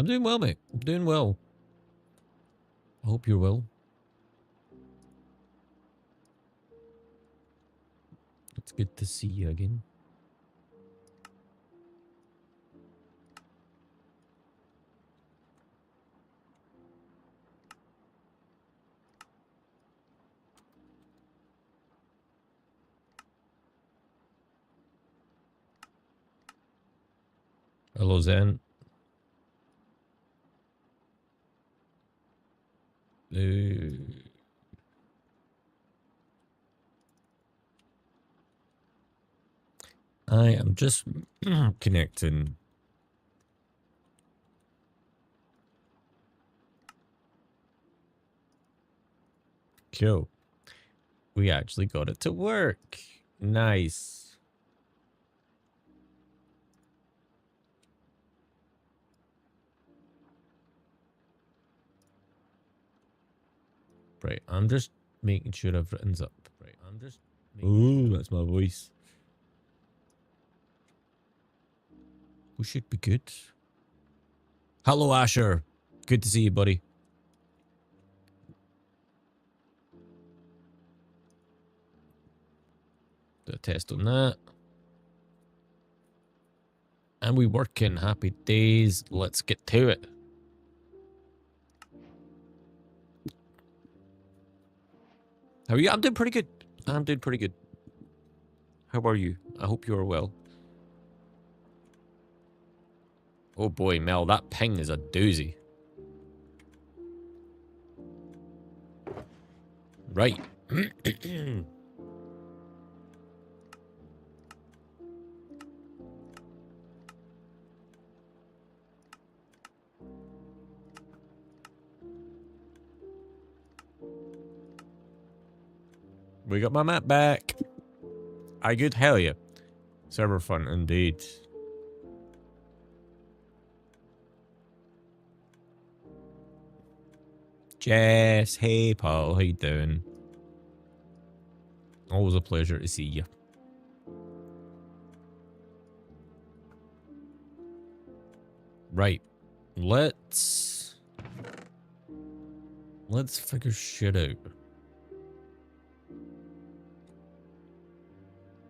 doing well, mate. I'm doing well. I hope you're well. It's good to see you again. Hello, Zen. I am just connecting. Cool. We actually got it to work. Nice. Right, I'm just making sure everything's up. Right, I'm just. Ooh, that's my voice. We should be good. Hello, Asher. Good to see you, buddy. Do a test on that. And we working. Happy days. Let's get to it. How are you? I'm doing pretty good. I'm doing pretty good. How are you? I hope you are well. Oh boy, Mel, that ping is a doozy. Right. We got my map back. I good, hell yeah. Server fun indeed. Jess, hey Paul, how you doing? Always a pleasure to see you. Right. Let's figure shit out.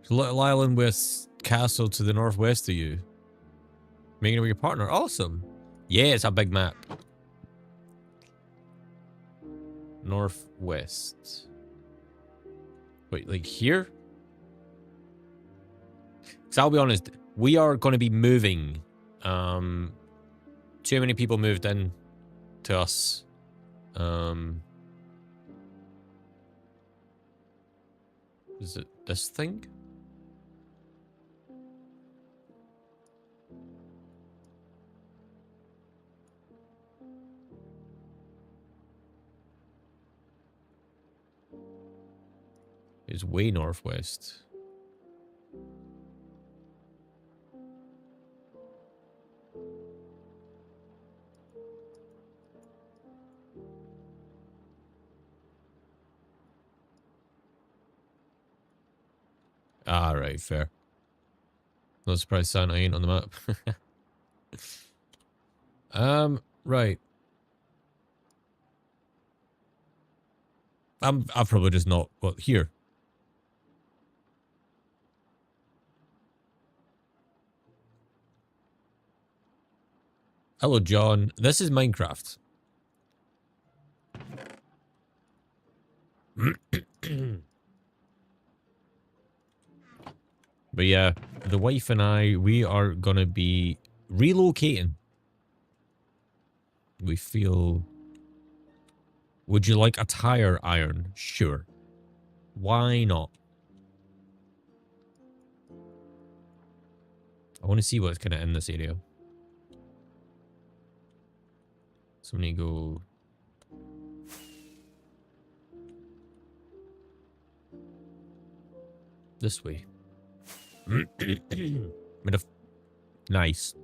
So Little Island with castle to the northwest of you. Making it with your partner. Awesome. Yeah, it's a big map. Northwest. Wait, like here? Because I'll be honest, we are going to be moving. Too many people moved in to us. Is it this thing? It's way northwest. Ah, right, fair. No surprise Santa ain't on the map. Right. I'll probably just not, well, here. Hello, John. This is Minecraft. But yeah, the wife and I, we are gonna be relocating. We feel... Would you like a tire iron? Sure. Why not? I want to see what's kind of in this area. So I'm gonna go... this way. Nice.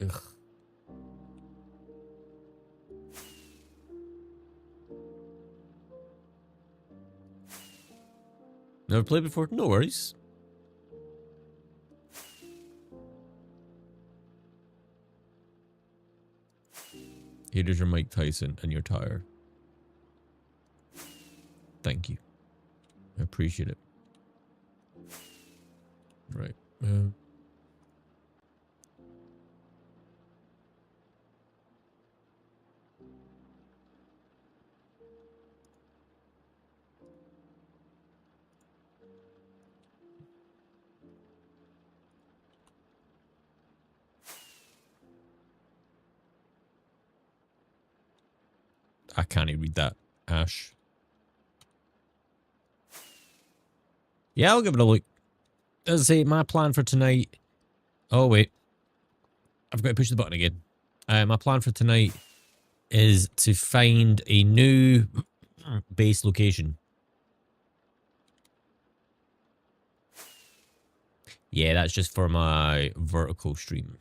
Ugh. Never played before? No worries. Here is your Mike Tyson and your tire. Thank you. I appreciate it. Right. I can't even read that. Ash. Yeah, I'll give it a look. As I say, my plan for tonight... Oh, wait. I've got to push the button again. My plan for tonight is to find a new base location. Yeah, that's just for my vertical stream.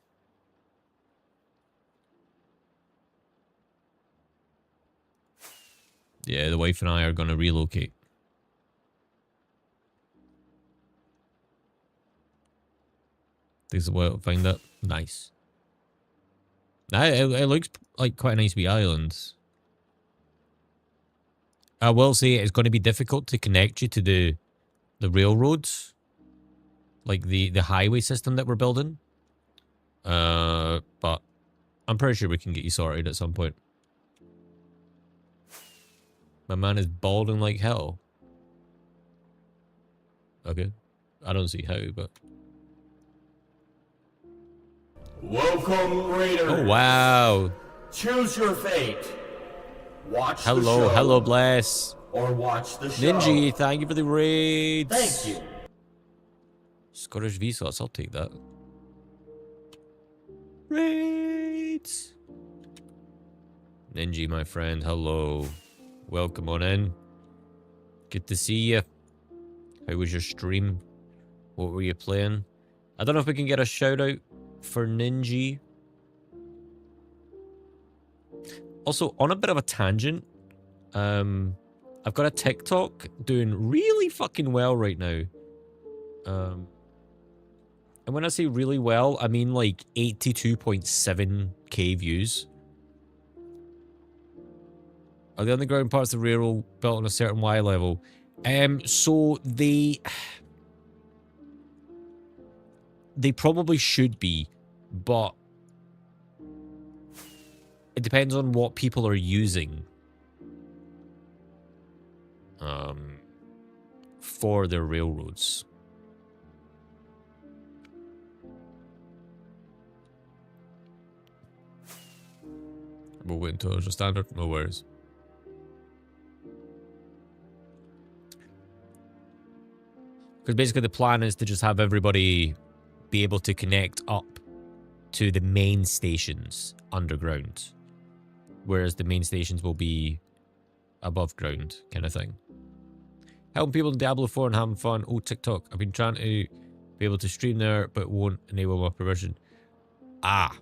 Yeah, the wife and I are going to relocate. This is where I'll find that. Nice. It looks like quite a nice wee island. I will say it's going to be difficult to connect you to the railroads. Like the highway system that we're building. But I'm pretty sure we can get you sorted at some point. My man is balding like hell. Okay. I don't see how, but... Welcome, Raiders. Oh, wow. Choose your fate. Watch hello, the show. Hello, Bless. Or watch the show. Ninja, thank you for the raids. Thank you. Scottish Vsauce, I'll take that. Raids. Ninja, my friend, hello. Welcome on in. Good to see you. How was your stream? What were you playing? I don't know if we can get a shout out for Ninja. Also, on a bit of a tangent, I've got a TikTok doing really fucking well right now. And when I say really well, I mean like 82.7k views. Are the underground parts of the railroad built on a certain Y level? So they probably should be, but it depends on what people are using for their railroads. We'll wait until it's a standard. No worries. Because basically the plan is to just have everybody be able to connect up to the main stations underground. Whereas the main stations will be above ground, kind of thing. Helping people in Diablo 4 and having fun. Oh, TikTok. I've been trying to be able to stream there, but won't enable my permission. Ah.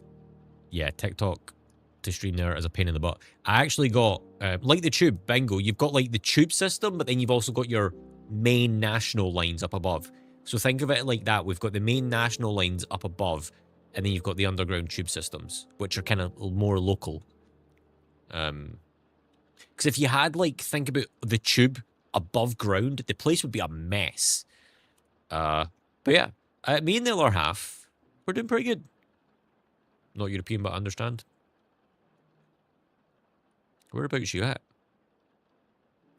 Yeah, TikTok to stream there is a pain in the butt. I actually got, like the tube, bingo. You've got like the tube system, but then you've also got your main national lines up above. So think of it like that. We've got the main national lines up above, and then you've got the underground tube systems, which are kind of more local. Because if you had, like, think about the tube above ground, the place would be a mess. But yeah, me and the other half, we're doing pretty good. Not European, but I understand. Whereabouts you at?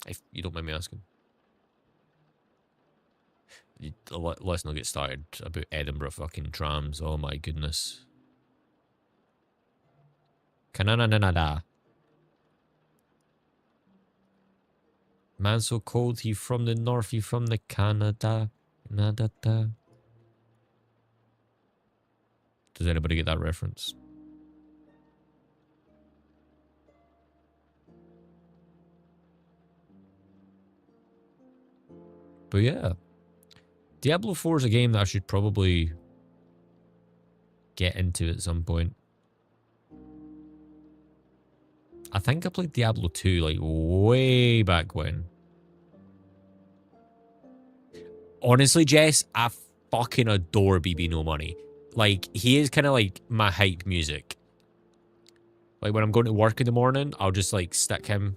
If you don't mind me asking. Let's not get started about Edinburgh fucking trams. Oh my goodness. Canada. Man so cold, he from the north, he from the Canada. Does anybody get that reference? But yeah. Diablo 4 is a game that I should probably get into at some point. I think I played Diablo 2 like way back when. Honestly, Jess, I fucking adore BB No Money. Like, he is kind of like my hype music. Like when I'm going to work in the morning, I'll just like stick him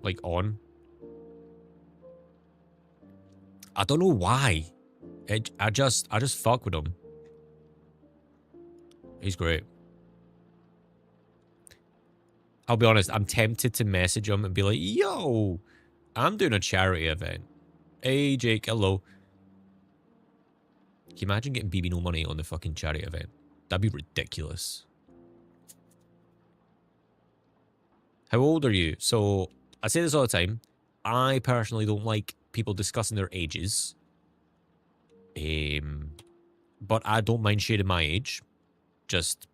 like on. I don't know why. I just fuck with him. He's great. I'll be honest, I'm tempted to message him and be like, yo, I'm doing a charity event. Hey, Jake, hello. Can you imagine getting BB No Money on the fucking charity event? That'd be ridiculous. How old are you? So, I say this all the time. I personally don't like people discussing their ages. But I don't mind sharing my age. Just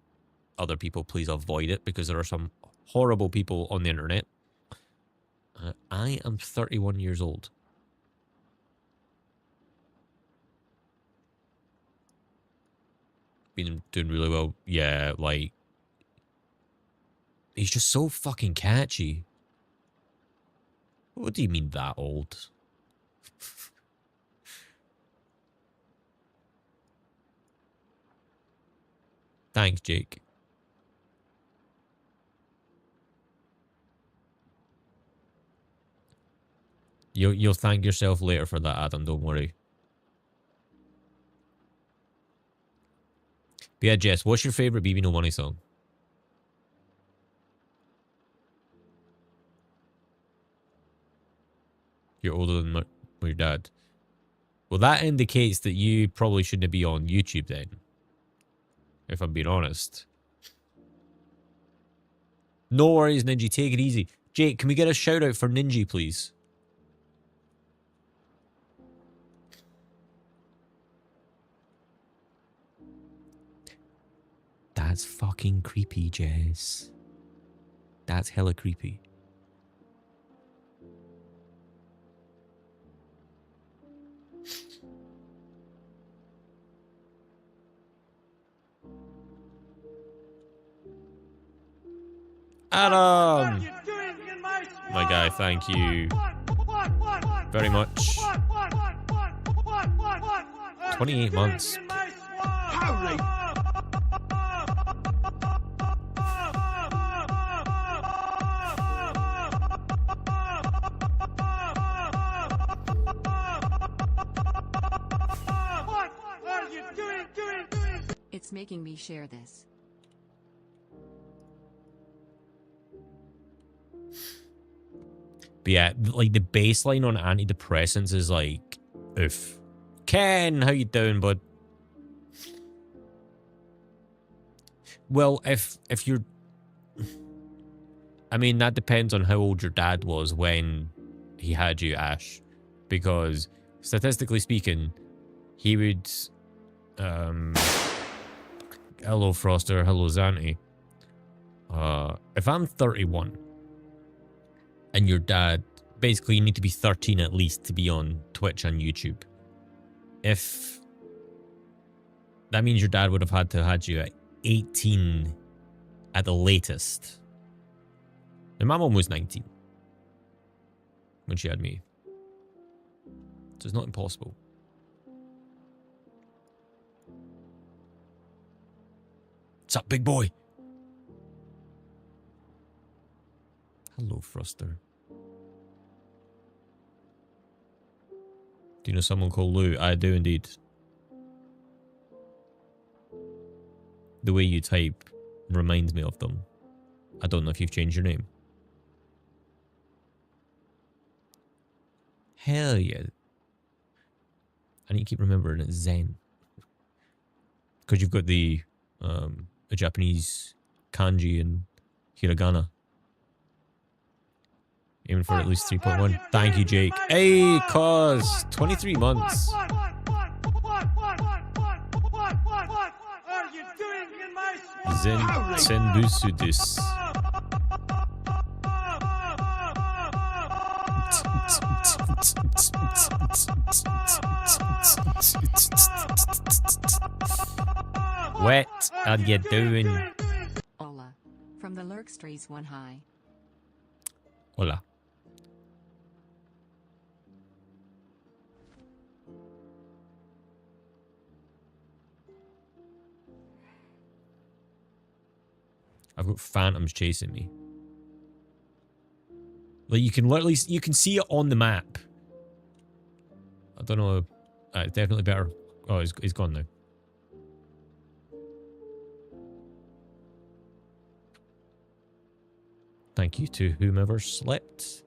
other people, please avoid it because there are some horrible people on the internet. I am 31 years old. Been doing really well. Yeah, like... He's just so fucking catchy. What do you mean that old? Thanks, Jake. You'll thank yourself later for that, Adam. Don't worry. But yeah, Jess, what's your favorite BB No Money song? You're older than your dad. Well, that indicates that you probably shouldn't be on YouTube then. If I'm being honest. No worries, Ninja. Take it easy. Jake, can we get a shout out for Ninja, please? That's fucking creepy, Jess. That's hella creepy. Adam! My guy, thank you very much. 28 months. It's making me share this. But yeah, like the baseline on antidepressants is like, oof. Ken, how you doing, bud? Well, if you're... I mean, that depends on how old your dad was when he had you, Ash. Because, statistically speaking, he would... hello, Froster. Hello, Zanti. If I'm 31... and your dad, basically you need to be 13 at least to be on Twitch and YouTube. If that means your dad would have had to have had you at 18 at the latest. And my mom was 19 when she had me. So it's not impossible. What's up, big boy? Hello, Froster. Do you know someone called Lou? I do indeed. The way you type reminds me of them. I don't know if you've changed your name. Hell yeah. I need to keep remembering it's Zen. Because you've got the Japanese kanji and hiragana. Aiming for at least 3.1. Thank you, Jake. Hey, cause 23 months. Zen Senbusudis. What are you doing? Hola. From the Lurkstrees one high. Hola. I've got phantoms chasing me. Like, you can literally... You can see it on the map. I don't know. Definitely better. Oh, he's gone now. Thank you to whomever slept.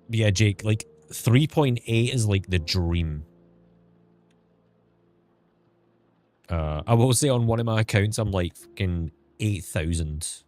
But yeah, Jake, like, 3.8 is like the dream. I will say on one of my accounts, I'm like fucking 8,000.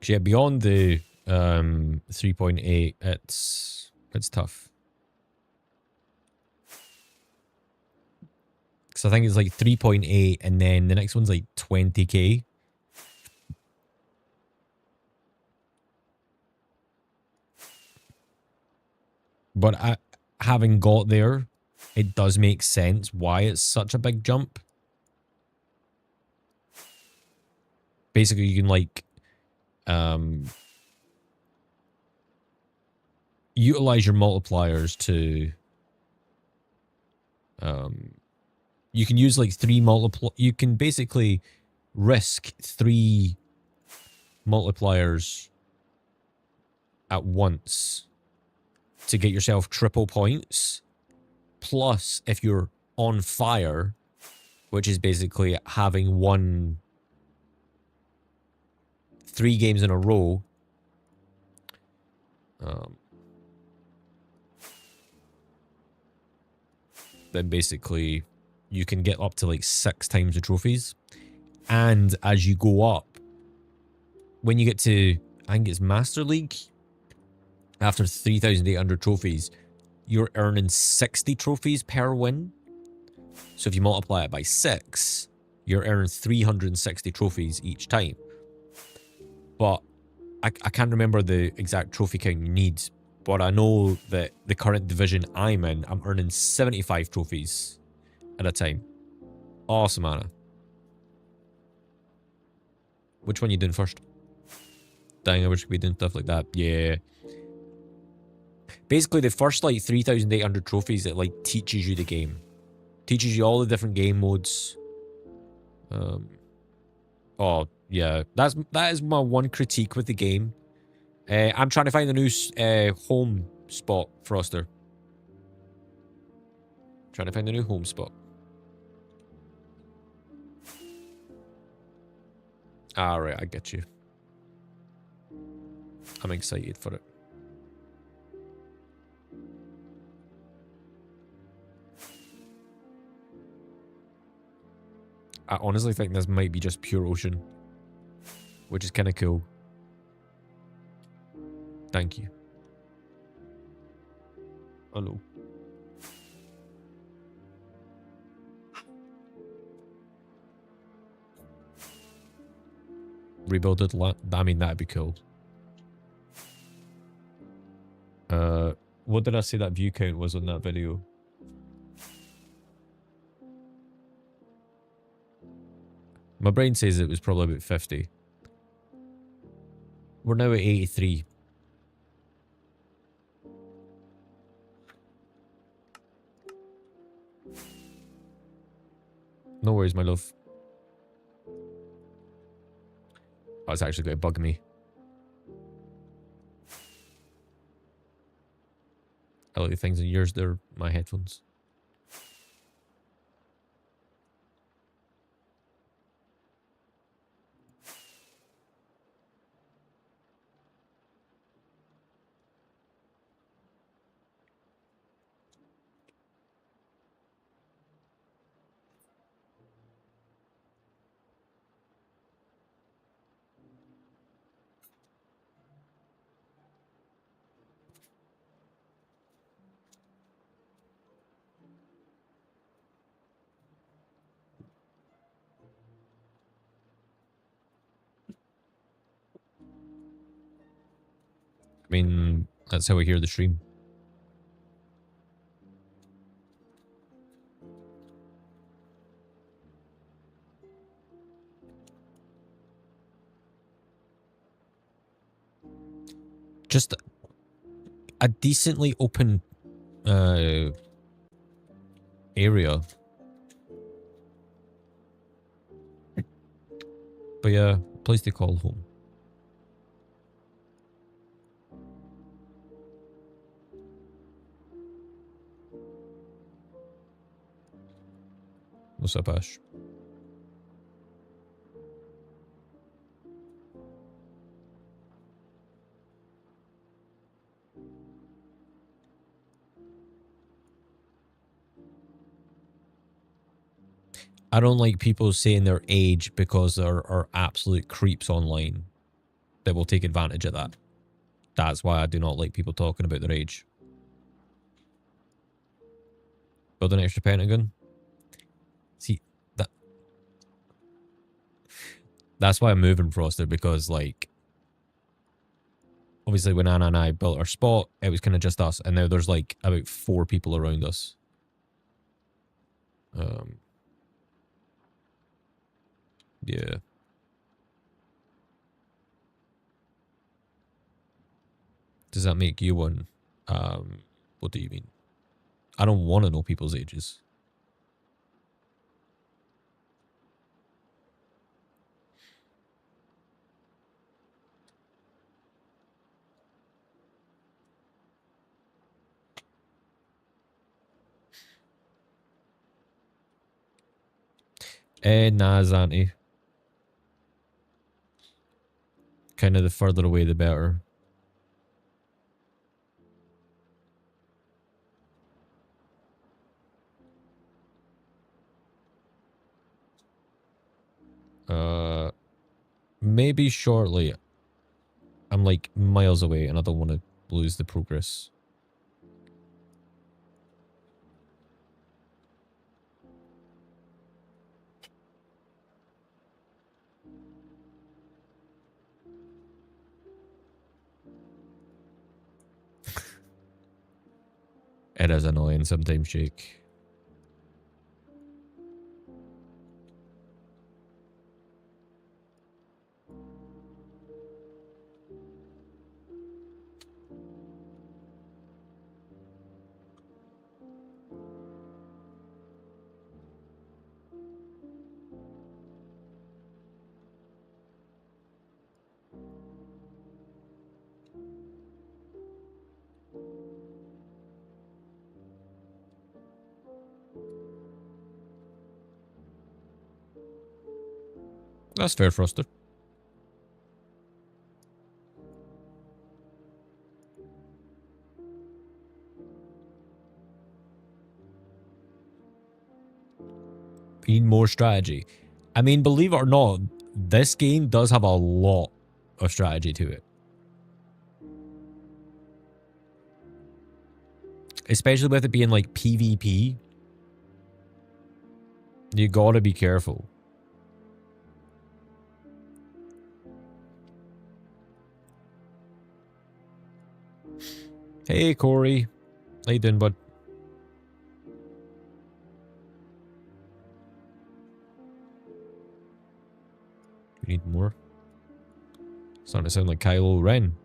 Yeah, beyond the 3.8, it's tough. Because I think it's like 3.8 and then the next one's like 20k. But having got there, it does make sense why it's such a big jump. Basically, you can like utilize your multipliers to you can use like you can basically risk 3 multipliers at once to get yourself triple points. Plus, if you're on fire, which is basically having 3 games in a row, then basically you can get up to like 6 times the trophies. And as you go up, when you get to, I think it's Master League, after 3,800 trophies, you're earning 60 trophies per win. So if you multiply it by 6, you're earning 360 trophies each time. But I can't remember the exact trophy count you need, but I know that the current division I'm in, I'm earning 75 trophies at a time. Awesome, Anna. Which one you doing first? Dang, I wish we could be doing stuff like that. Yeah. Basically, the first, like, 3,800 trophies, it, like, teaches you the game. Teaches you all the different game modes. Oh, yeah. That is my one critique with the game. I'm trying to find a new home spot, Froster. Trying to find a new home spot. Alright, I get you. I'm excited for it. I honestly think this might be just pure ocean, which is kind of cool. Thank you. Hello. Rebuild it. I mean, that'd be cool. What did I say that view count was on that video? My brain says it was probably about 50. We're now at 83. No worries, my love. Oh, it's actually going to bug me. I like the things in yours, they're my headphones. I mean, that's how I hear the stream. Just a decently open area. But yeah, place to call home. What's up, Ash? I don't like people saying their age because there are absolute creeps online that will take advantage of that. That's why I do not like people talking about their age. Build an extra Pentagon. See, that's why I'm moving, Froster, because, like, obviously when Anna and I built our spot, it was kind of just us, and now there's, like, about 4 people around us. Yeah. Does that make you one? What do you mean? I don't want to know people's ages. Nah, Zanti. Kind of the further away, the better. Maybe shortly. I'm like miles away and I don't want to lose the progress. It is annoying sometimes, Jake. That's fair, Froster. Need more strategy. I mean, believe it or not, this game does have a lot of strategy to it. Especially with it being like PvP. You gotta be careful. Hey, Corey. How you doing, bud? You need more? Starting to sound like Kylo Ren.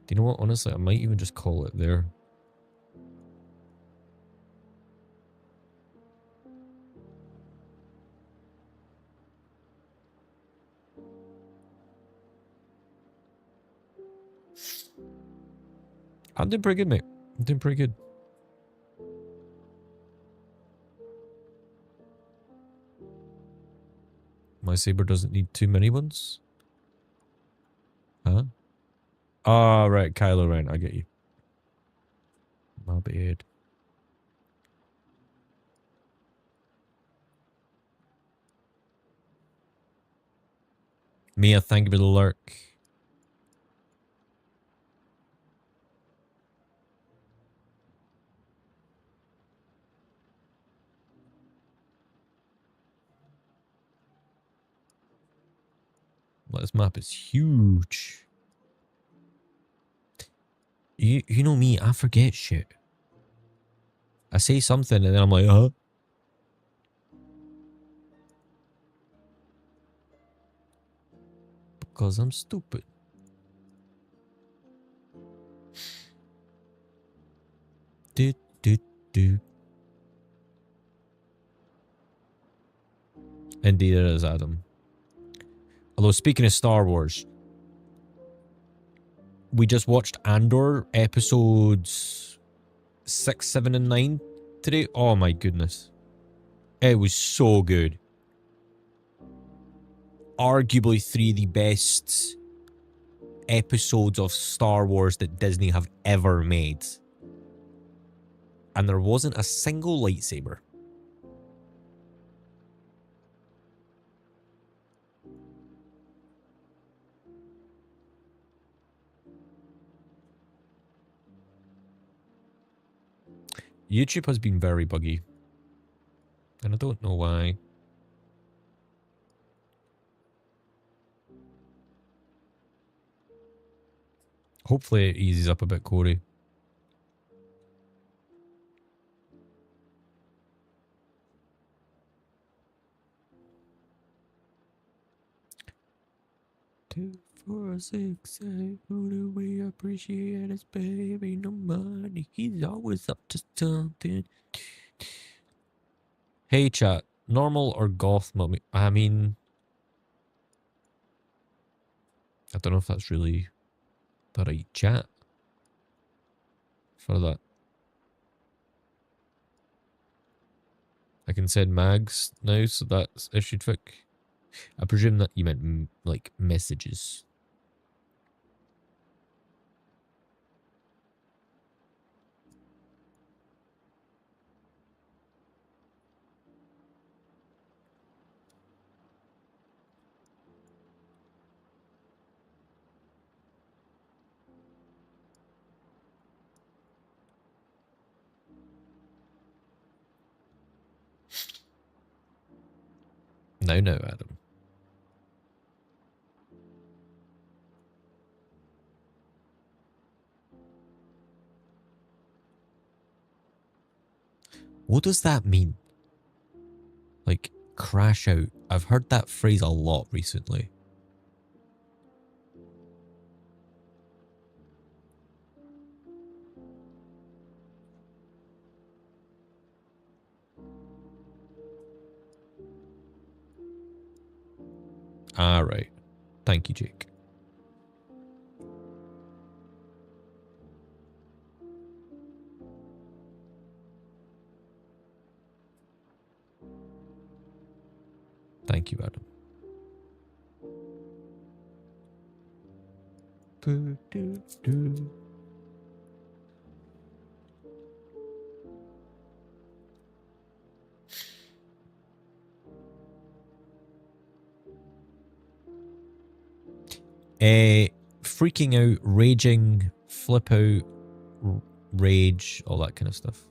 Do you know what? Honestly, I might even just call it there. I'm doing pretty good, mate. I'm doing pretty good. My saber doesn't need too many ones. Huh? Ah, right. Kylo Ren. I get you. My bad. Mia, thank you for the lurk. Like, this map is huge. You know me, I forget shit. I say something and then I'm like, huh? Because I'm stupid. Do, do, do. Indeed it is, Adam. Although, speaking of Star Wars, we just watched Andor episodes 6, 7, and 9 today. Oh my goodness. It was so good. Arguably 3 of the best episodes of Star Wars that Disney have ever made. And there wasn't a single lightsaber. YouTube has been very buggy. And I don't know why. Hopefully it eases up a bit, Corey. Two, 4, 6, 8, who do we appreciate his baby? No money, he's always up to something. Hey chat, normal or goth mummy? I mean, I don't know if that's really the right chat for that. I can send mags now, so that's issued fic. I presume that you meant like messages. No, Adam. What does that mean? Like, crash out. I've heard that phrase a lot recently. All right. Thank you, Jake. Thank you, Adam. Freaking out, raging, flip out, rage, all that kind of stuff.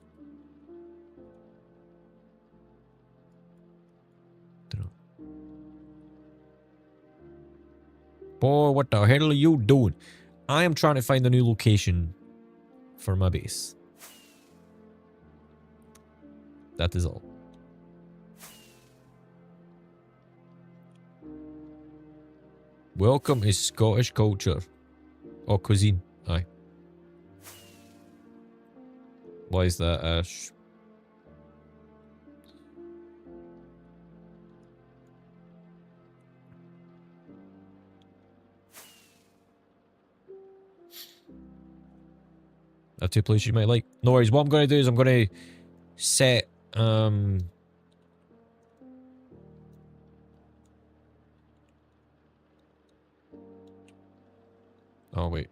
Dunno. Boy, what the hell are you doing? I am trying to find a new location for my base. That is all. Welcome is Scottish culture. Or cuisine. Aye. Why is that, Ash? That's two places you might like. No worries. What I'm going to do is I'm going to set... Oh, wait.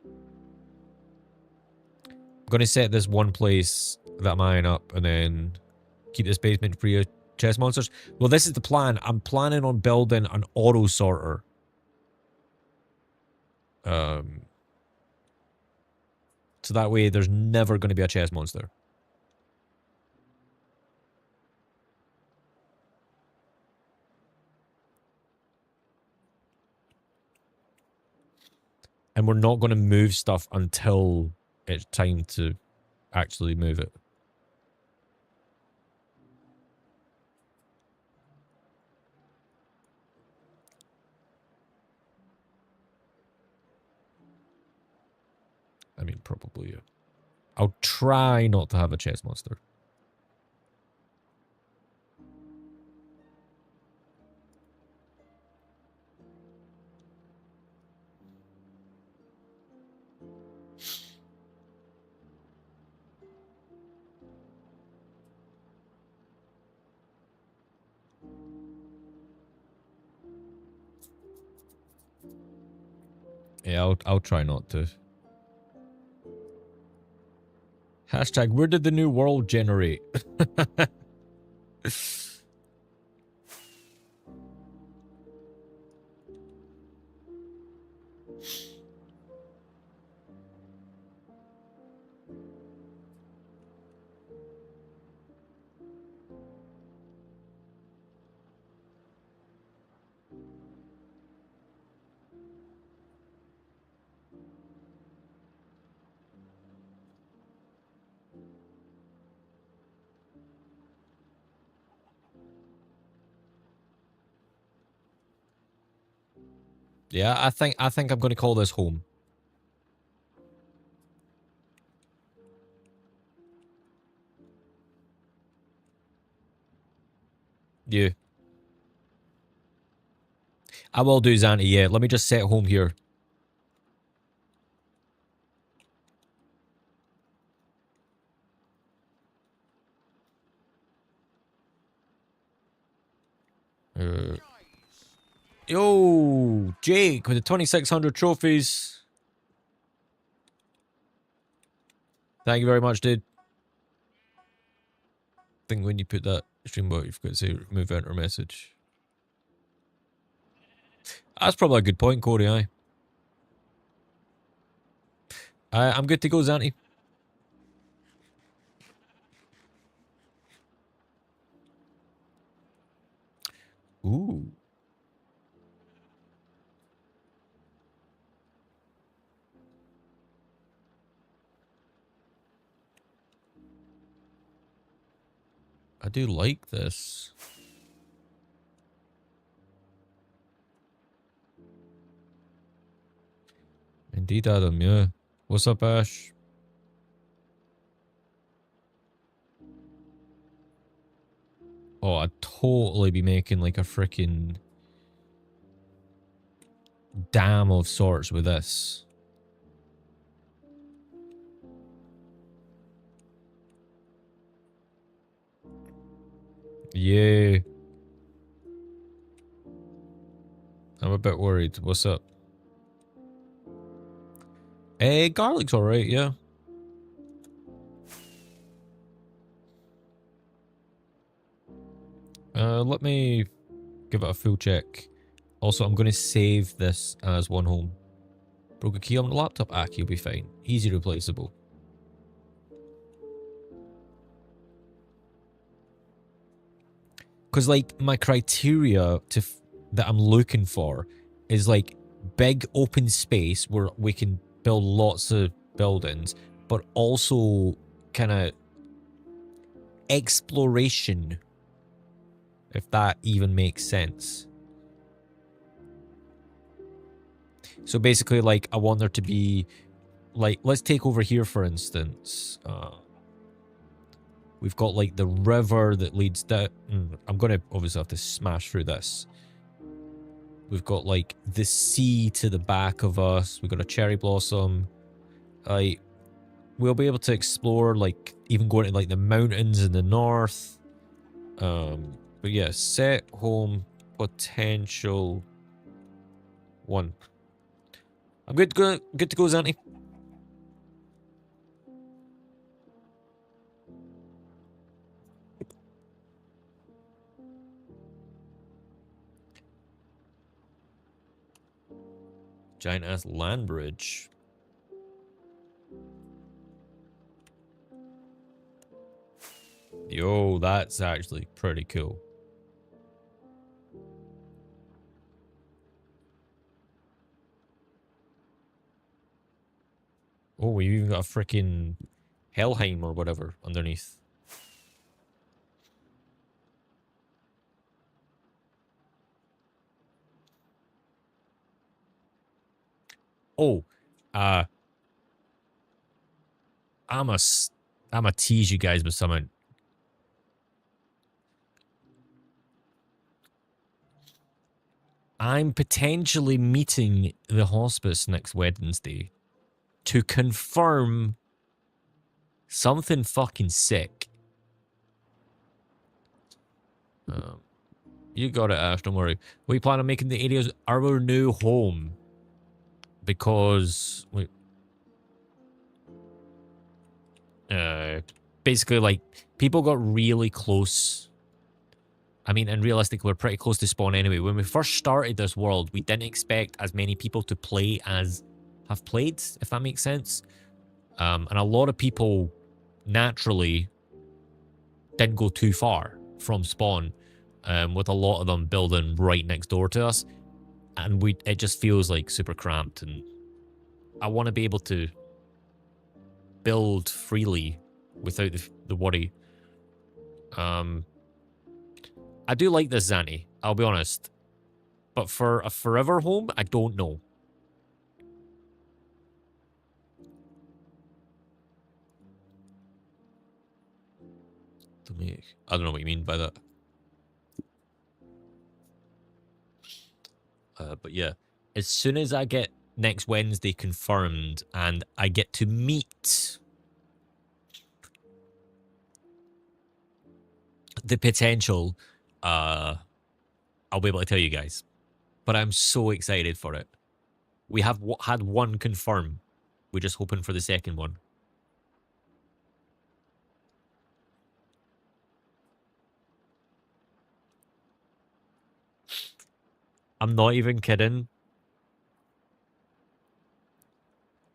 I'm going to set this one place that I'm eyeing up and then keep this basement free of chest monsters. Well, this is the plan. I'm planning on building an auto sorter. So that way there's never going to be a chest monster. And we're not going to move stuff until it's time to actually move it. I mean, probably, yeah. I'll try not to have a chest monster. Yeah, I'll try not to. Hashtag, where did the new world generate? Yeah, I think I'm going to call this home. Yeah. I will do, Zanti, yeah. Let me just set home here. Yo, Jake with the 2,600 trophies. Thank you very much, dude. I think when you put that stream bot, you've got to say remove enter message. That's probably a good point, Corey, aye. I'm good to go, Zanti. Ooh. I do like this. Indeed, Adam, yeah. What's up, Ash? Oh, I'd totally be making like a freaking dam of sorts with this. Yeah. I'm a bit worried. What's up? Hey, garlic's alright, yeah. Let me give it a full check. Also, I'm going to save this as one home. Broke a key on the laptop? Ah, he'll be fine. Easy replaceable. Because, like, my criteria that I'm looking for is, like, big open space where we can build lots of buildings, but also kind of exploration, if that even makes sense. So basically, like, I want there to be, like, let's take over here, for instance. We've got, like, the river that leads down. I'm going to obviously have to smash through this. We've got, like, the sea to the back of us. We've got a cherry blossom. Like, we'll be able to explore, like, even going to, like, the mountains in the north. But yeah, set home potential 1. I'm good to go, Zanti. Giant ass land bridge. Yo, that's actually pretty cool. Oh, we even got a freaking Helheim or whatever underneath. Oh, uh, I'm a tease you guys with something. I'm potentially meeting the hospice next Wednesday to confirm something fucking sick. You got it, Ash, don't worry. We plan on making the areas our new home. Because... Wait. Basically, like, people got really close. I mean, and realistically, we're pretty close to spawn anyway. When we first started this world, we didn't expect as many people to play as have played, if that makes sense. And a lot of people naturally didn't go too far from spawn, with a lot of them building right next door to us. And it just feels like super cramped, and I want to be able to build freely without the worry. I do like this Zanny, I'll be honest. But for a forever home, I don't know. I don't know what you mean by that. But yeah, as soon as I get next Wednesday confirmed and I get to meet the potential, I'll be able to tell you guys. But I'm so excited for it. We have had one confirm. We're just hoping for the second one. I'm not even kidding.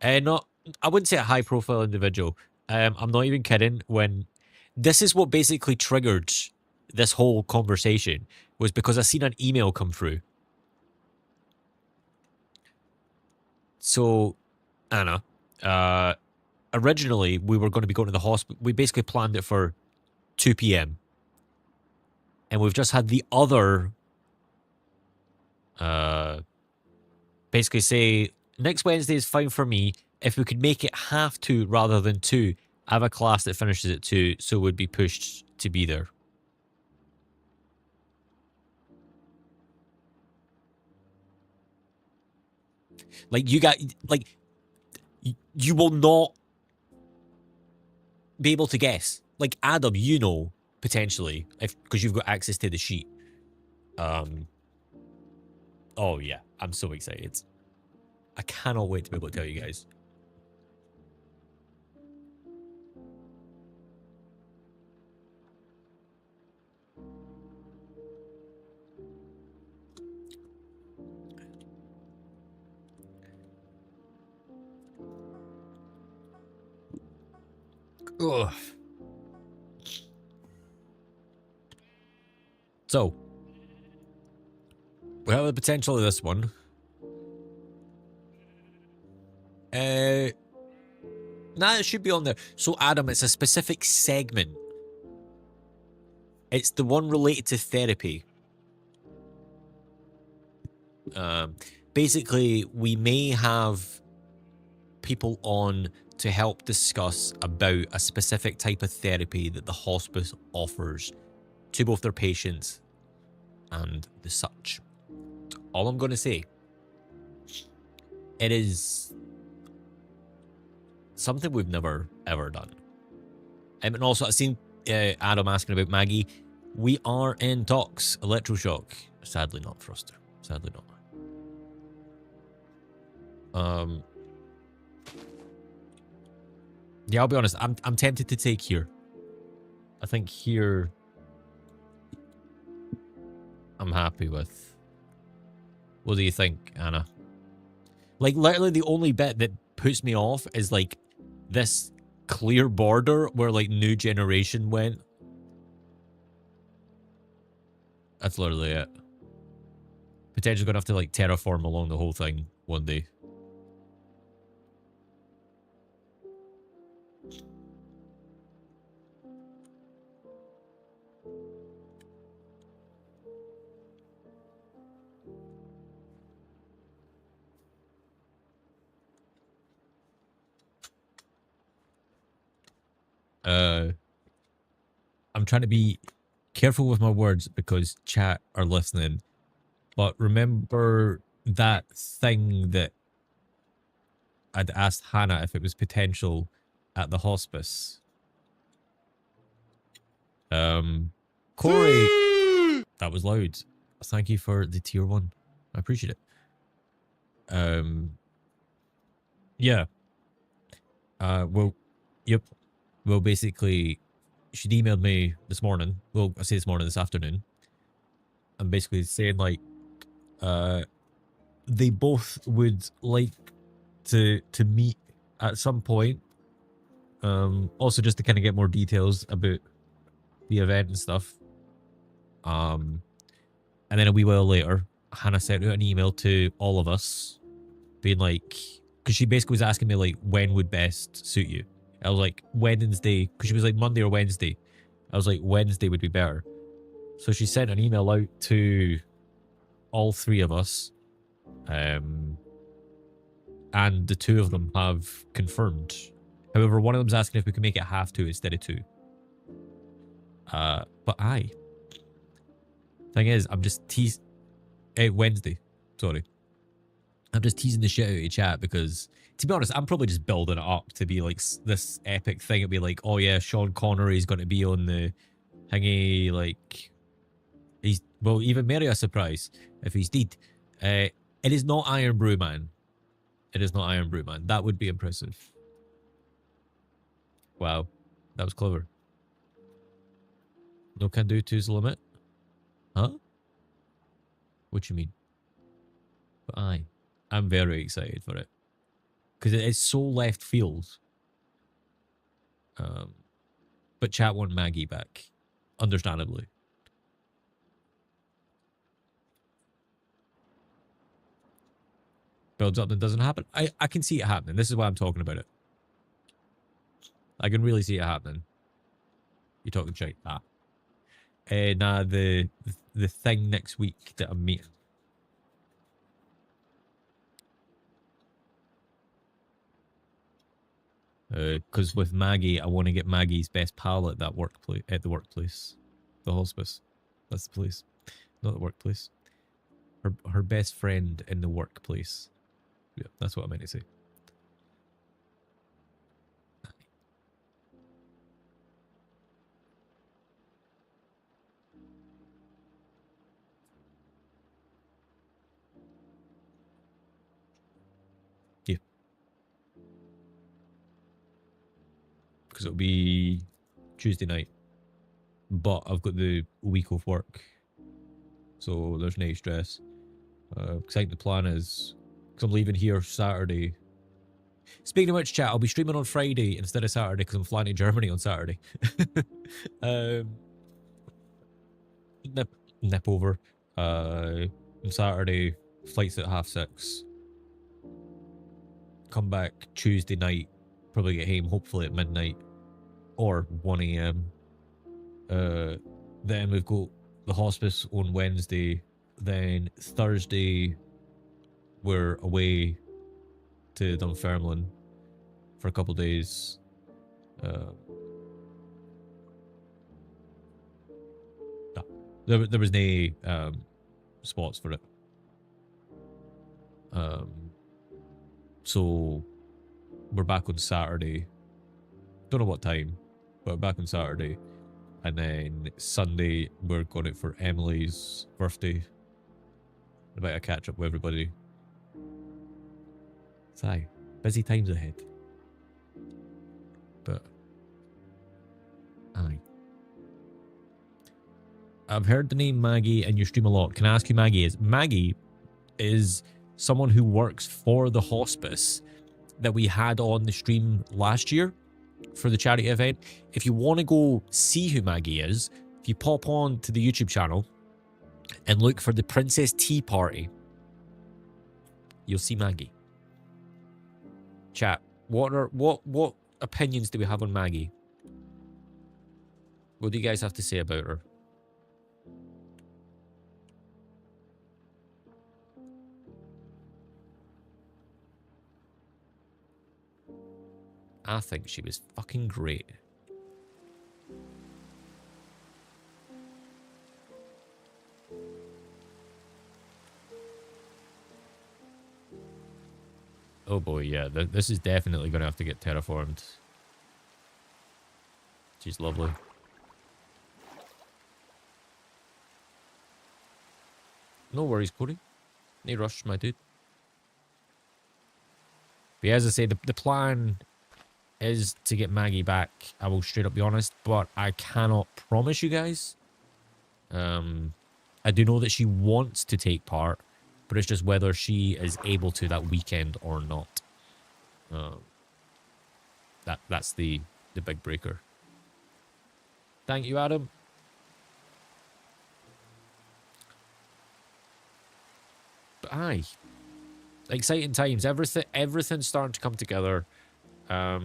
Not, I wouldn't say a high-profile individual. I'm not even kidding. When this is what basically triggered this whole conversation, was because I seen an email come through. So, Anna, originally we were going to be going to the hospital. We basically planned it for 2 p.m. And we've just had the other basically say, next Wednesday is fine for me. If we could make it 1:30 rather than 2, I have a class that finishes at 2, so would be pushed to be there. Like, you got, like, you will not be able to guess. Like, Adam, you know, potentially, because you've got access to the sheet. Oh yeah, I'm so excited. I cannot wait to be able to tell you guys. Ugh. So, we have the potential of this one. Nah, it should be on there. So, Adam, it's a specific segment. It's the one related to therapy. Basically, we may have people on to help discuss about a specific type of therapy that the hospice offers to both their patients and the such. All I'm going to say, it is something we've never, ever done. And also, I've seen Adam asking about Maggie. We are in talks. Electroshock. Sadly not, Froster. Sadly not. Yeah, I'll be honest. I'm tempted to take here. I think here I'm happy with. What do you think, Anna? Like, literally the only bit that puts me off is, like, this clear border where, like, New Generation went. That's literally it. Potentially gonna have to, like, terraform along the whole thing one day. I'm trying to be careful with my words because chat are listening. But remember that thing that I'd asked Hannah if it was potential at the hospice. Corey, that was loud. Thank you for the tier 1. I appreciate it. Yeah. Well, yep. Well, basically, she'd emailed me this morning. Well, I say this morning, this afternoon. And basically saying, like, they both would like to meet at some point. Also just to kind of get more details about the event and stuff. And then a wee while later, Hannah sent out an email to all of us, being like, because she basically was asking me, like, when would best suit you? I was like, Wednesday, because she was like, Monday or Wednesday. I was like, Wednesday would be better. So she sent an email out to all 3 of us. And the 2 of them have confirmed. However, one of them's asking if we can make it 2:30 instead of 2. But aye. Thing is, I'm just Wednesday. Sorry. I'm just teasing the shit out of chat because, to be honest, I'm probably just building it up to be like this epic thing. It'd be like, oh yeah, Sean Connery's going to be on the thingy, like, well, even Mary a surprise if he's dead. It is not Iron Brew Man. It is not Iron Brew Man. That would be impressive. Wow. That was clever. No can do 2's the limit? Huh? What you mean? But aye. I'm very excited for it. Because it is so left field. But chat want Maggie back. Understandably. Builds up and doesn't happen. I can see it happening. This is why I'm talking about it. I can really see it happening. You're talking shit. Nah. Nah, the thing next week that I'm meeting. Because with Maggie, I want to get Maggie's best pal at that workplace, the hospice. That's the place, not the workplace. Her best friend in the workplace. Yeah, that's what I meant to say. Yeah. Because it'll be Tuesday night. But I've got the week of work. So there's no stress. I think the plan is, because I'm leaving here Saturday. Speaking of which, chat, I'll be streaming on Friday instead of Saturday because I'm flying to Germany on Saturday. Nip over. On Saturday, flight's at 6:30. Come back Tuesday night. Probably get home hopefully at midnight or 1 a.m. Then we've got the hospice on Wednesday. Then Thursday, we're away to Dunfermline for a couple of days. There was no spots for it. So we're back on Saturday. Don't know what time, but we're back on Saturday. And then Sunday, we're going out for Emily's birthday. About to catch up with everybody. So, aye, busy times ahead. But, aye. I've heard the name Maggie in your stream a lot. Can I ask who Maggie is? Maggie is someone who works for the hospice that we had on the stream last year for the charity event. If you want to go see who Maggie is, if you pop on to the YouTube channel and look for the Princess Tea Party, you'll see Maggie. Chat, what opinions do we have on Maggie? What do you guys have to say about her? I think she was fucking great. Oh boy, yeah. This is definitely going to have to get terraformed. She's lovely. No worries, Cody. No rush, my dude. But yeah, as I say, the plan is to get Maggie back. I will straight up be honest, but I cannot promise you guys. I do know that she wants to take part, but it's just whether she is able to that weekend or not. That's the big breaker. Thank you, Adam. But aye, exciting times. Everything's starting to come together. I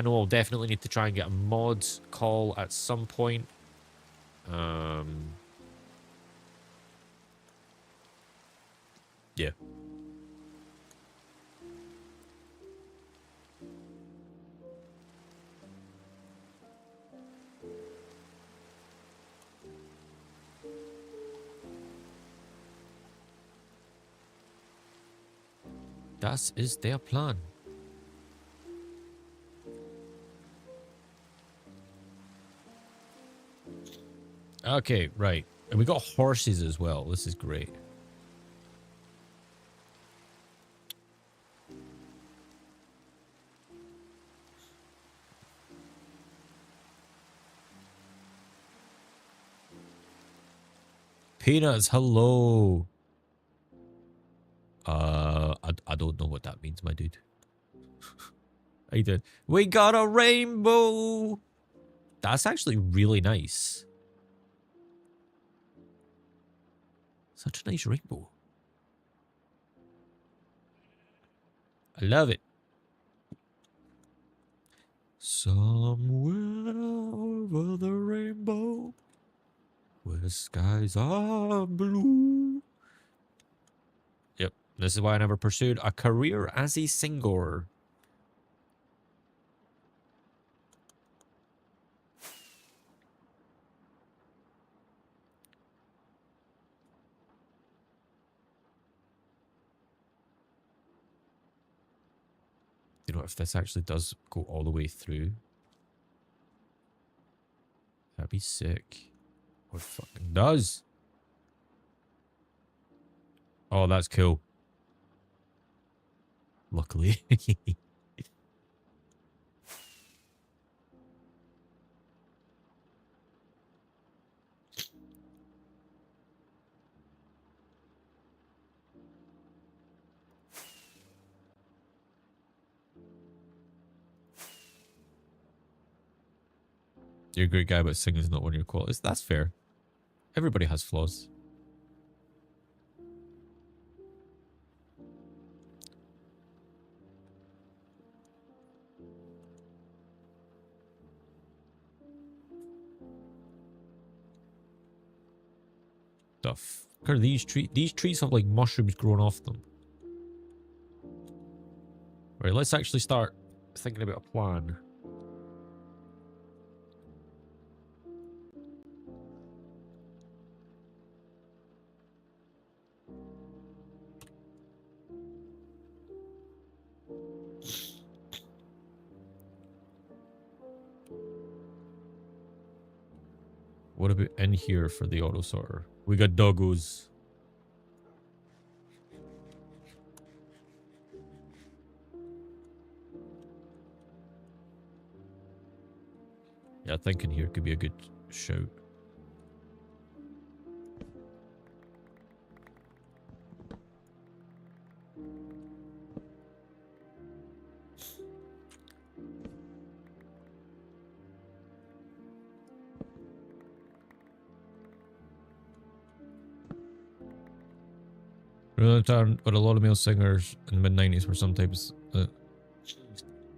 know I'll definitely need to try and get a mod call at some point. Yeah. Das ist der Plan. Okay, right. And we got horses as well. This is great. Peanuts, hello. I don't know what that means, my dude. I did. We got a rainbow. That's actually really nice. Such a nice rainbow. I love it. Somewhere over the rainbow, where the skies are blue. Yep, this is why I never pursued a career as a singer. You know, if this actually does go all the way through, that'd be sick. Or fucking does. Oh, that's cool. Luckily. You're a great guy, but singing is not one of your qualities. That's fair. Everybody has flaws. The fuck are these trees? These trees have like mushrooms growing off them. Right, let's actually start thinking about a plan. What about in here for the auto sorter? We got doggos. Yeah, I think in here could be a good shout. Another town, but a lot of male singers in the mid-90s were sometimes...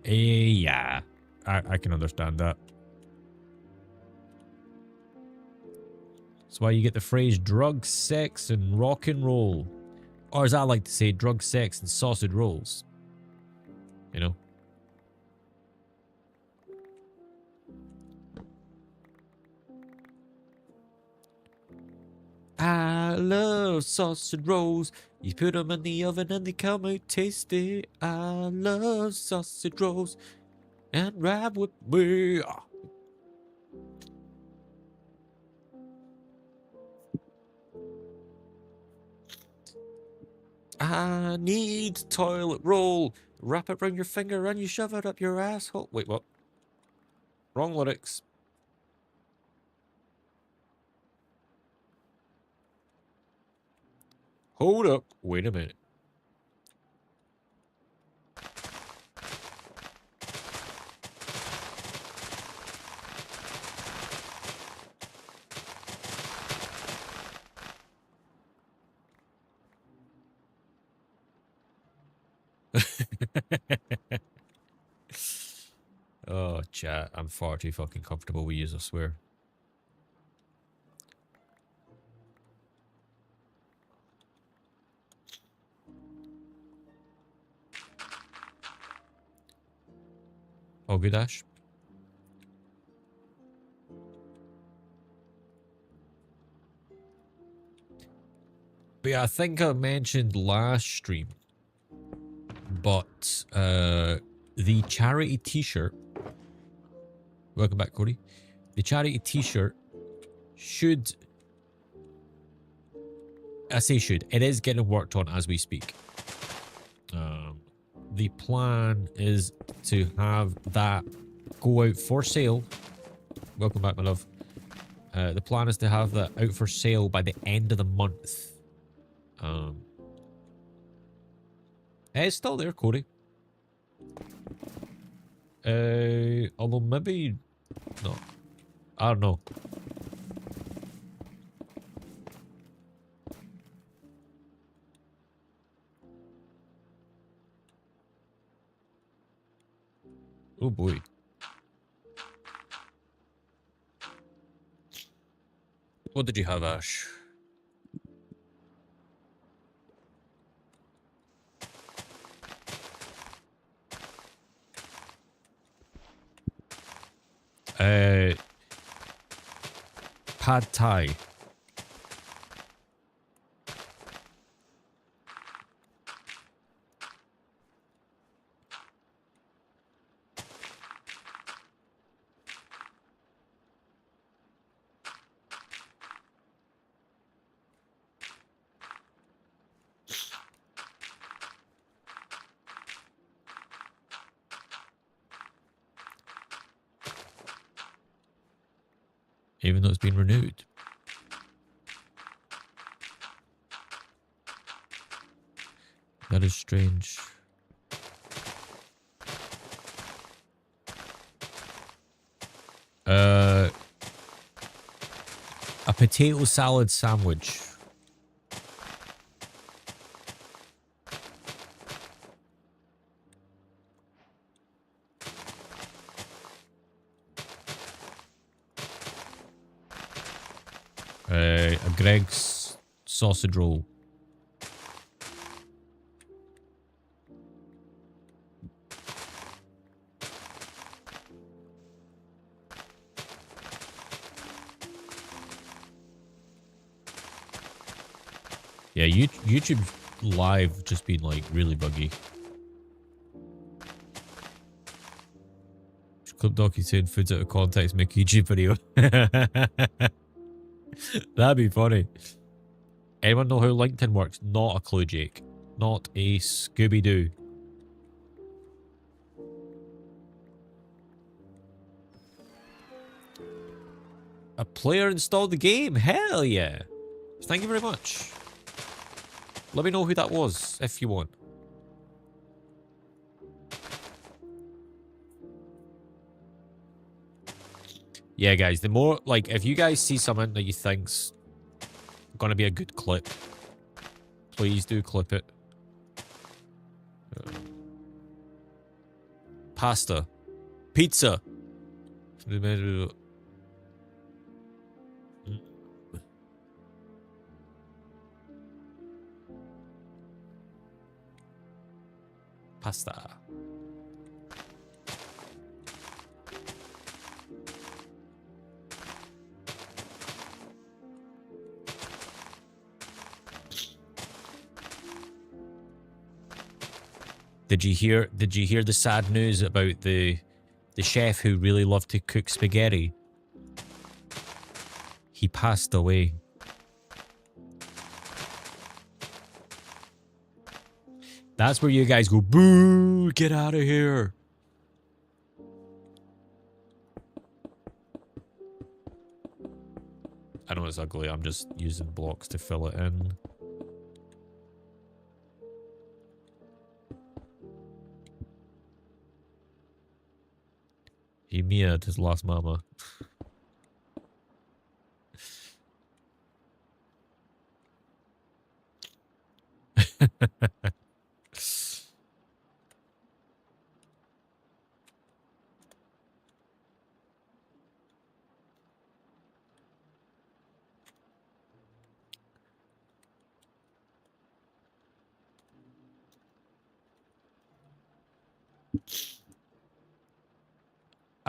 yeah, I can understand that. That's why you get the phrase drug, sex, and rock and roll. Or as I like to say, drug, sex, and sausage rolls. You know? I love sausage rolls. You put them in the oven and they come out tasty. I love sausage rolls. And ride with me. I need toilet roll. Wrap it around your finger and you shove it up your asshole. Wait, what? Wrong lyrics. Hold up. Wait a minute. Oh, chat. I'm far too fucking comfortable with yous, I swear. Oh, good, Ash. But yeah, I think I mentioned last stream, but the charity t-shirt, welcome back, Cody. The charity t-shirt should, I say should, it is getting worked on as we speak. The plan is to have that go out for sale. Welcome back, my love. The plan is to have that out for sale by the end of the month. It's still there, Cody. Although maybe no. I don't know. Oh boy. What did you have, Ash? Pad Thai. Even though it's been renewed. That is strange. A potato salad sandwich. A Greg's sausage roll. Yeah, YouTube live just been like really buggy. Clip Donkey saying foods out of context make YouTube video. That'd be funny. Anyone know how LinkedIn works? Not a clue, Jake. Not a Scooby-Doo. A player installed the game? Hell yeah. Thank you very much. Let me know who that was, if you want. Yeah, guys, the more, like, if you guys see something that you think's gonna be a good clip, please do clip it. Pasta. Pizza. Pasta. Did you hear the sad news about the chef who really loved to cook spaghetti? He passed away. That's where you guys go, boo, get out of here. I know it's ugly, I'm just using blocks to fill it in. He mia'd his lost mama.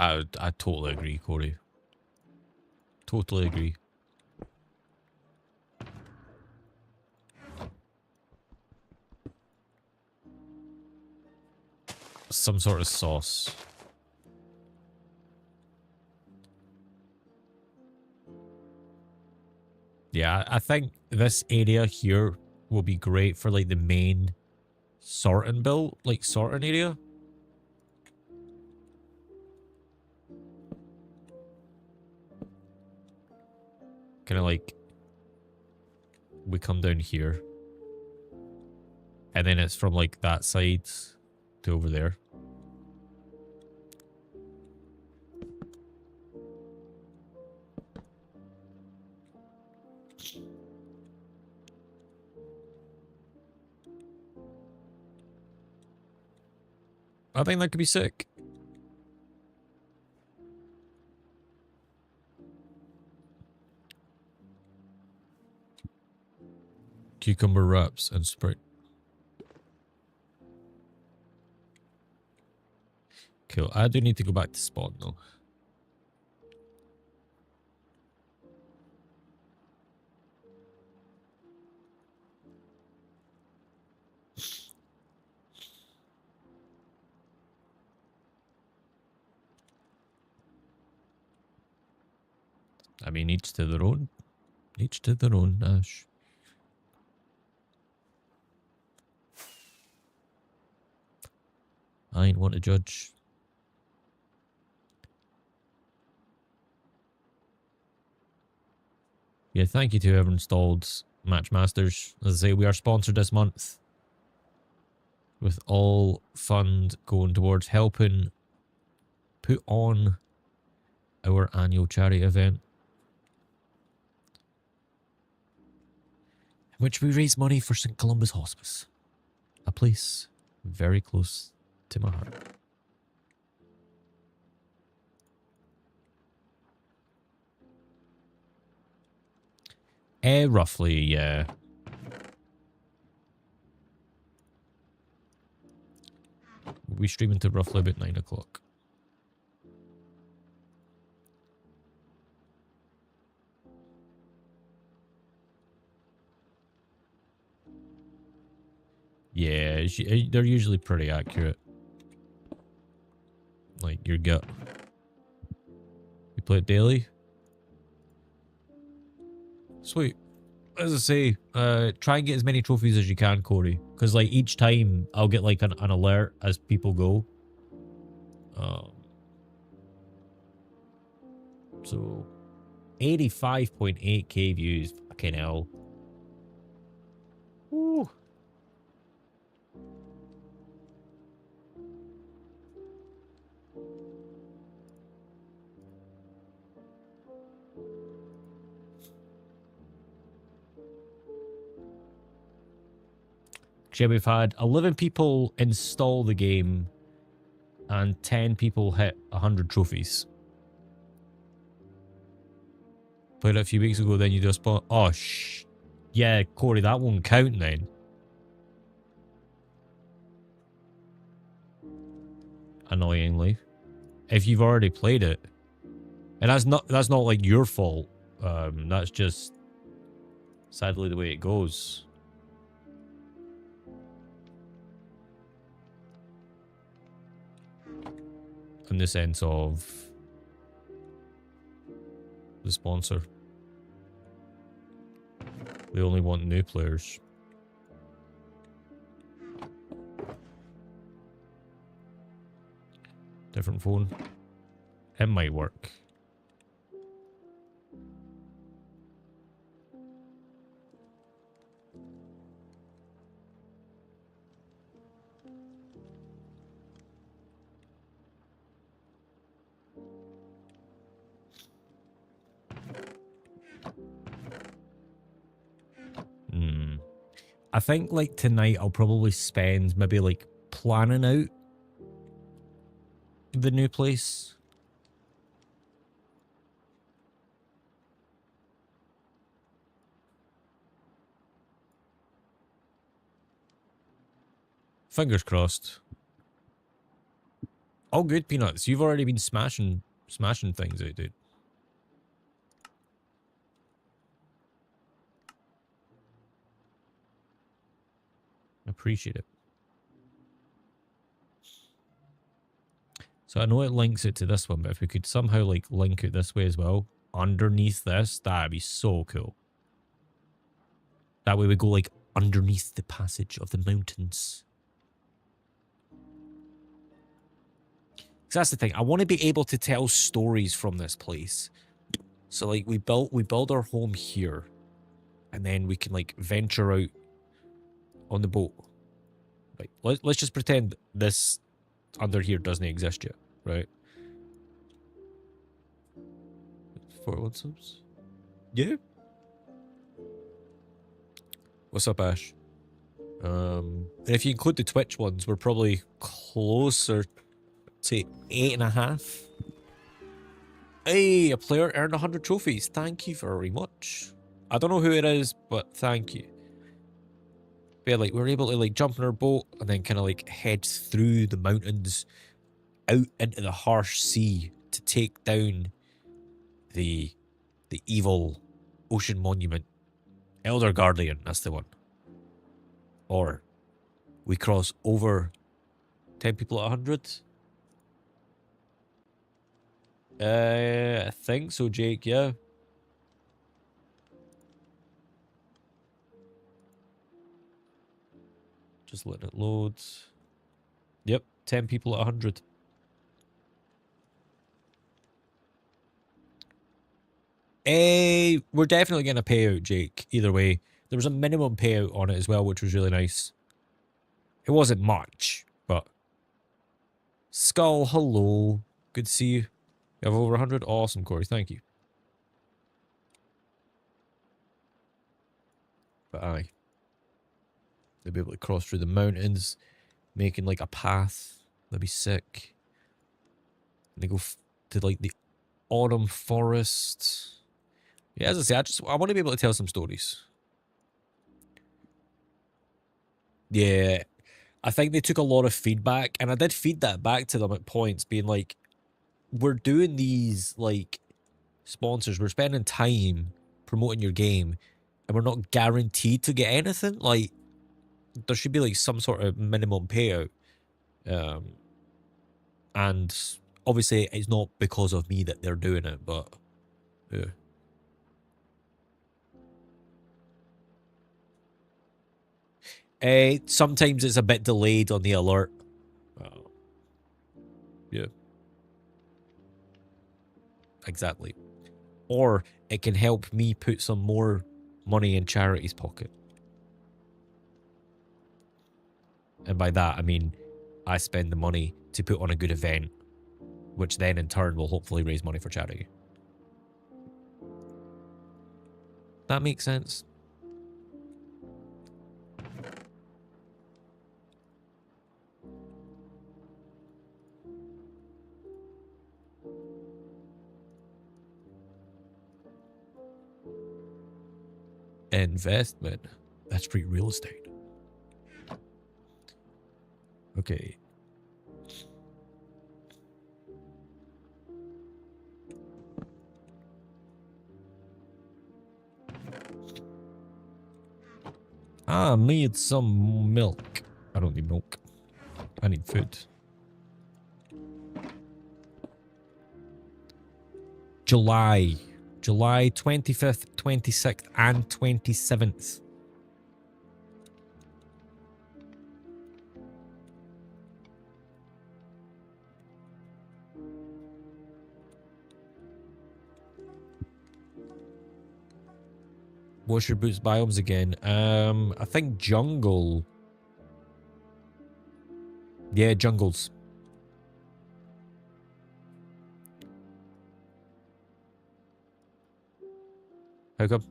I totally agree, Corey. Totally agree. Some sort of sauce. Yeah, I think this area here will be great for like the main sorting build, like sorting area. Kind of like we come down here and then it's from like that side to over there. I think that could be sick. Cucumber wraps and Sprite. Cool. I do need to go back to spawn though. I mean, each to their own. Each to their own, Ash. I ain't one to judge. Yeah, thank you to whoever installed Matchmasters. As I say, we are sponsored this month, with all fund going towards helping put on our annual charity event, in which we raise money for St. Columba's Hospice, a place very close to my heart. Roughly, yeah. We stream until roughly about 9 o'clock. Yeah, they're usually pretty accurate. Like your gut. You play it daily? Sweet. As I say, try and get as many trophies as you can, Corey. Because like each time I'll get like an alert as people go. So 85.8k views. Fucking hell. Woo. We've had 11 people install the game and 10 people hit 100 trophies. Played it a few weeks ago, then you do a spot. Oh, yeah, Corey, that won't count then. Annoyingly. If you've already played it. And that's not like your fault. That's just sadly the way it goes. in the sense of the sponsor. We only want new players. Different phone. It might work. I think like tonight I'll probably spend maybe like planning out the new place. Fingers crossed. All good, Peanuts. You've already been smashing things out, dude. Appreciate it. So I know it links it to this one, but if we could somehow like link it this way as well, underneath this, that'd be so cool. That way we go like underneath the passage of the mountains. Because that's the thing. I want to be able to tell stories from this place. So like we build our home here, and then we can like venture out on the boat. Right. Let's just pretend this under here doesn't exist yet, right? 41 subs. Yeah. What's up, Ash? And if you include the Twitch ones, we're probably closer to 8.5. Hey, a player earned 100 trophies. Thank you very much. I don't know who it is, but thank you. But yeah, like we're able to like jump in our boat and then kind of like head through the mountains out into the harsh sea to take down the evil ocean monument. Elder Guardian, that's the one. Or we cross over 10 people at 100. I think so, Jake, yeah. Just letting it load. Yep, 10 people at 100. We're definitely getting a payout, Jake. Either way. There was a minimum payout on it as well, which was really nice. It wasn't much, but... Skull, hello. Good to see you. You have over 100? Awesome, Corey. Thank you. But aye. They'll be able to cross through the mountains, making like a path. That'd be sick. And they go to like the autumn forest. Yeah, as I say, I want to be able to tell some stories. Yeah, I think they took a lot of feedback, and I did feed that back to them at points, being like, we're doing these like sponsors, we're spending time promoting your game, and we're not guaranteed to get anything. Like, there should be like some sort of minimum payout. And obviously it's not because of me that they're doing it, but yeah. Sometimes it's a bit delayed on the alert. Yeah. Exactly. Or it can help me put some more money in charity's pocket. And by that, I mean, I spend the money to put on a good event, which then in turn will hopefully raise money for charity. That makes sense. Investment. That's free real estate. Okay. I need some milk. I don't need milk. I need food. July. July 25th, 26th, and 27th. What's your boots biomes again? I think jungle. Yeah, jungles. How come?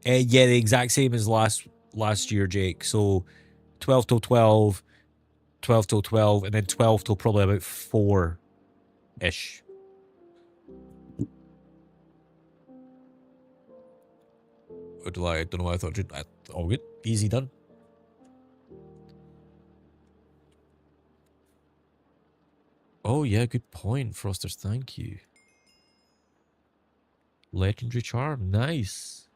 Yeah, the exact same as last year, Jake. So 12 till 12, 12 till 12, and then 12 till probably about 4-ish. I don't know why I thought you'd... All good. Easy done. Oh, yeah, good point, Frosters. Thank you. Legendary charm. Nice.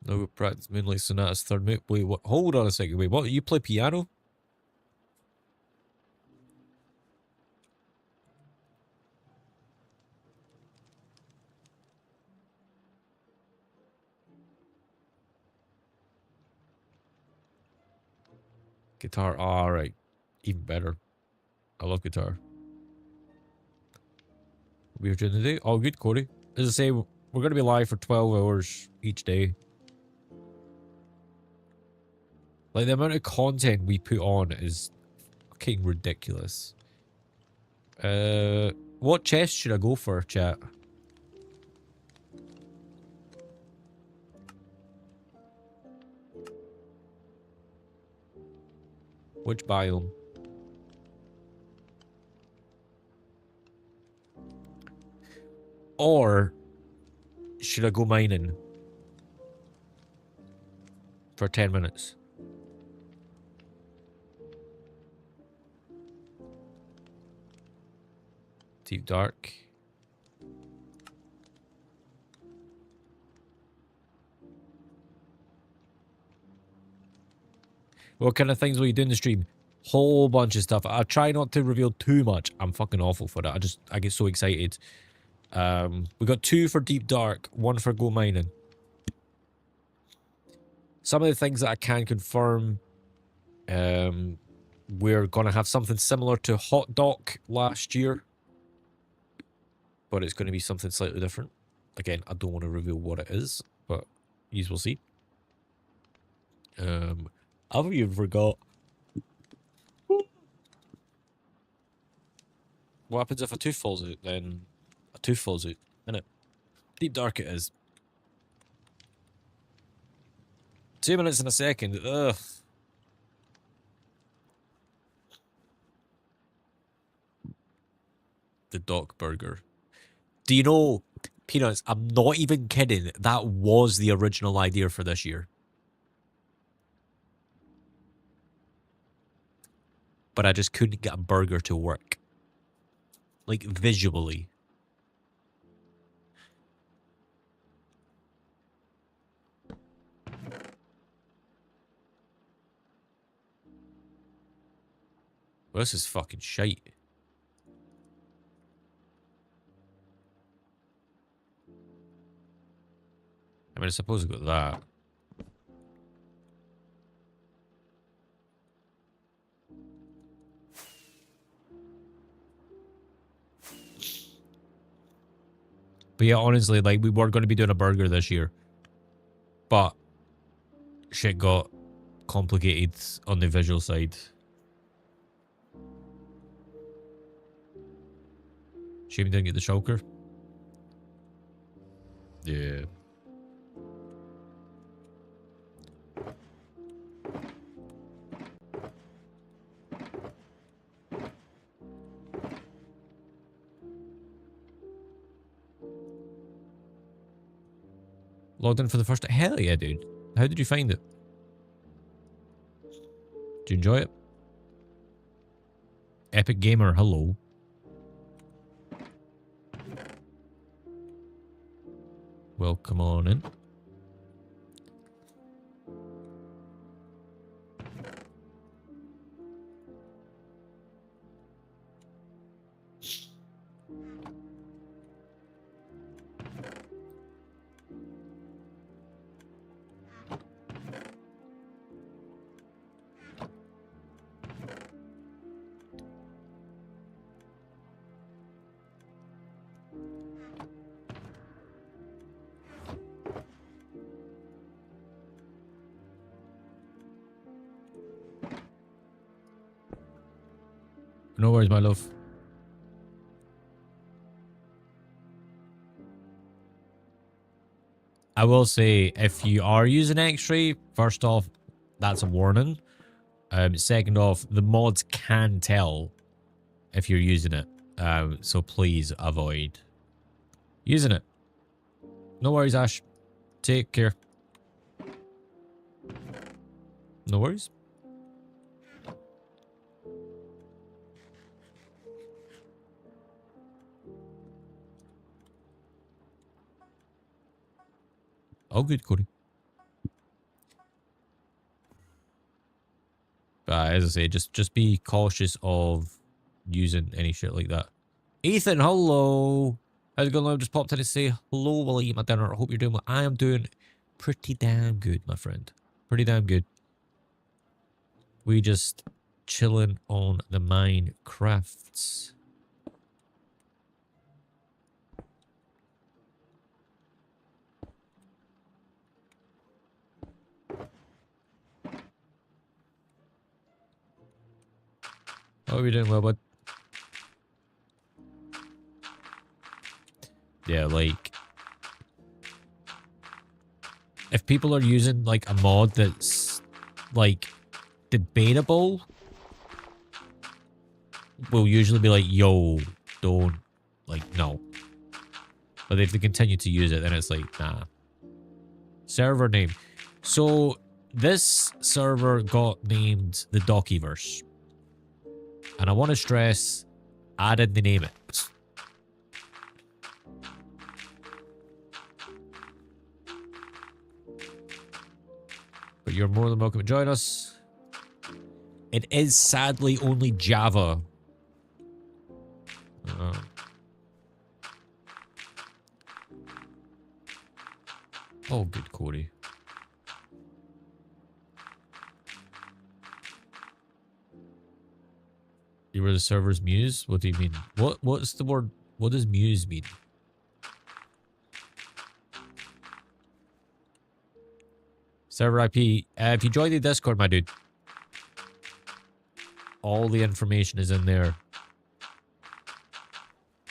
No, we practice Moonlight Sonata's third move. Wait, what? Hold on a second. Wait, what? You play piano? Guitar. All right. Even better. I love guitar. We're doing today. All good, Cody. As I say, we're going to be live for 12 hours each day. Like, the amount of content we put on is fucking ridiculous. What chest should I go for, chat? Which biome? Or should I go mining for 10 minutes? Deep dark. What kind of things will you do in the stream? Whole bunch of stuff. I try not to reveal too much. I'm fucking awful for that. I get so excited. We got 2 for deep dark, 1 for go mining. Some of the things that I can confirm, we're gonna have something similar to Hot Doc last year, but it's going to be something slightly different. Again, I don't want to reveal what it is, but you will see. I've even forgot. What happens if a tooth falls out? Then a tooth falls out, innit? Deep dark it is. 2 minutes and a second. Ugh. The Doc Burger. Do you know, Peanuts, I'm not even kidding. That was the original idea for this year. But I just couldn't get a burger to work. Like, visually. Well, this is fucking shite. I mean, I suppose I've got that. But yeah, honestly, like, we were going to be doing a burger this year. But shit got complicated on the visual side. Shame we didn't get the shulker. Yeah. Logged in for the first time. Hell yeah, dude. How did you find it? Did you enjoy it? Epic Gamer, hello. Welcome on in. No worries, my love. I will say, if you are using X-Ray, first off, that's a warning. Second off, the mods can tell if you're using it. So please avoid using it. No worries, Ash. Take care. No worries. Oh, good, Cody. But as I say, just be cautious of using any shit like that. Ethan, hello. How's it going? I just popped in to say hello while I eat my dinner. I hope you're doing well. I am doing pretty damn good, my friend. Pretty damn good. We just chilling on the Minecrafts. Oh, you're doing well, bud. Yeah, like, if people are using like a mod that's like debatable, we'll usually be like, yo, don't, like, no. But if they continue to use it, then it's like, nah. Server name. So this server got named the Dockyverse. And I want to stress, I didn't name it. But you're more than welcome to join us. It is sadly only Java. Oh, good, Cody. You were the server's muse? What do you mean? What's the word? What does muse mean? Server IP. If you join the Discord, my dude, all the information is in there.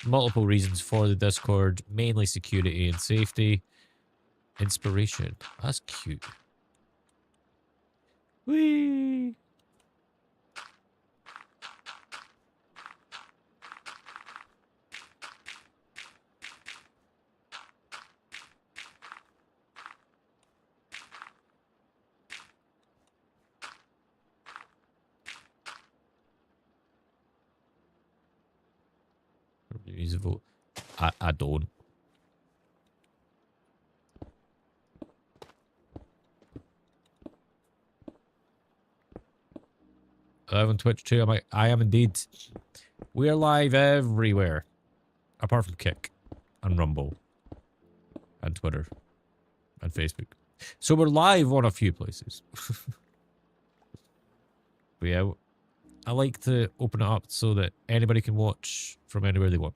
Multiple reasons for the Discord, mainly security and safety. Inspiration. That's cute. Whee! Use a vote. I don't. Live on Twitch too. I am indeed. We are live everywhere, apart from Kick, and Rumble, and Twitter, and Facebook. So we're live on a few places. But yeah, I like to open it up so that anybody can watch from anywhere they want.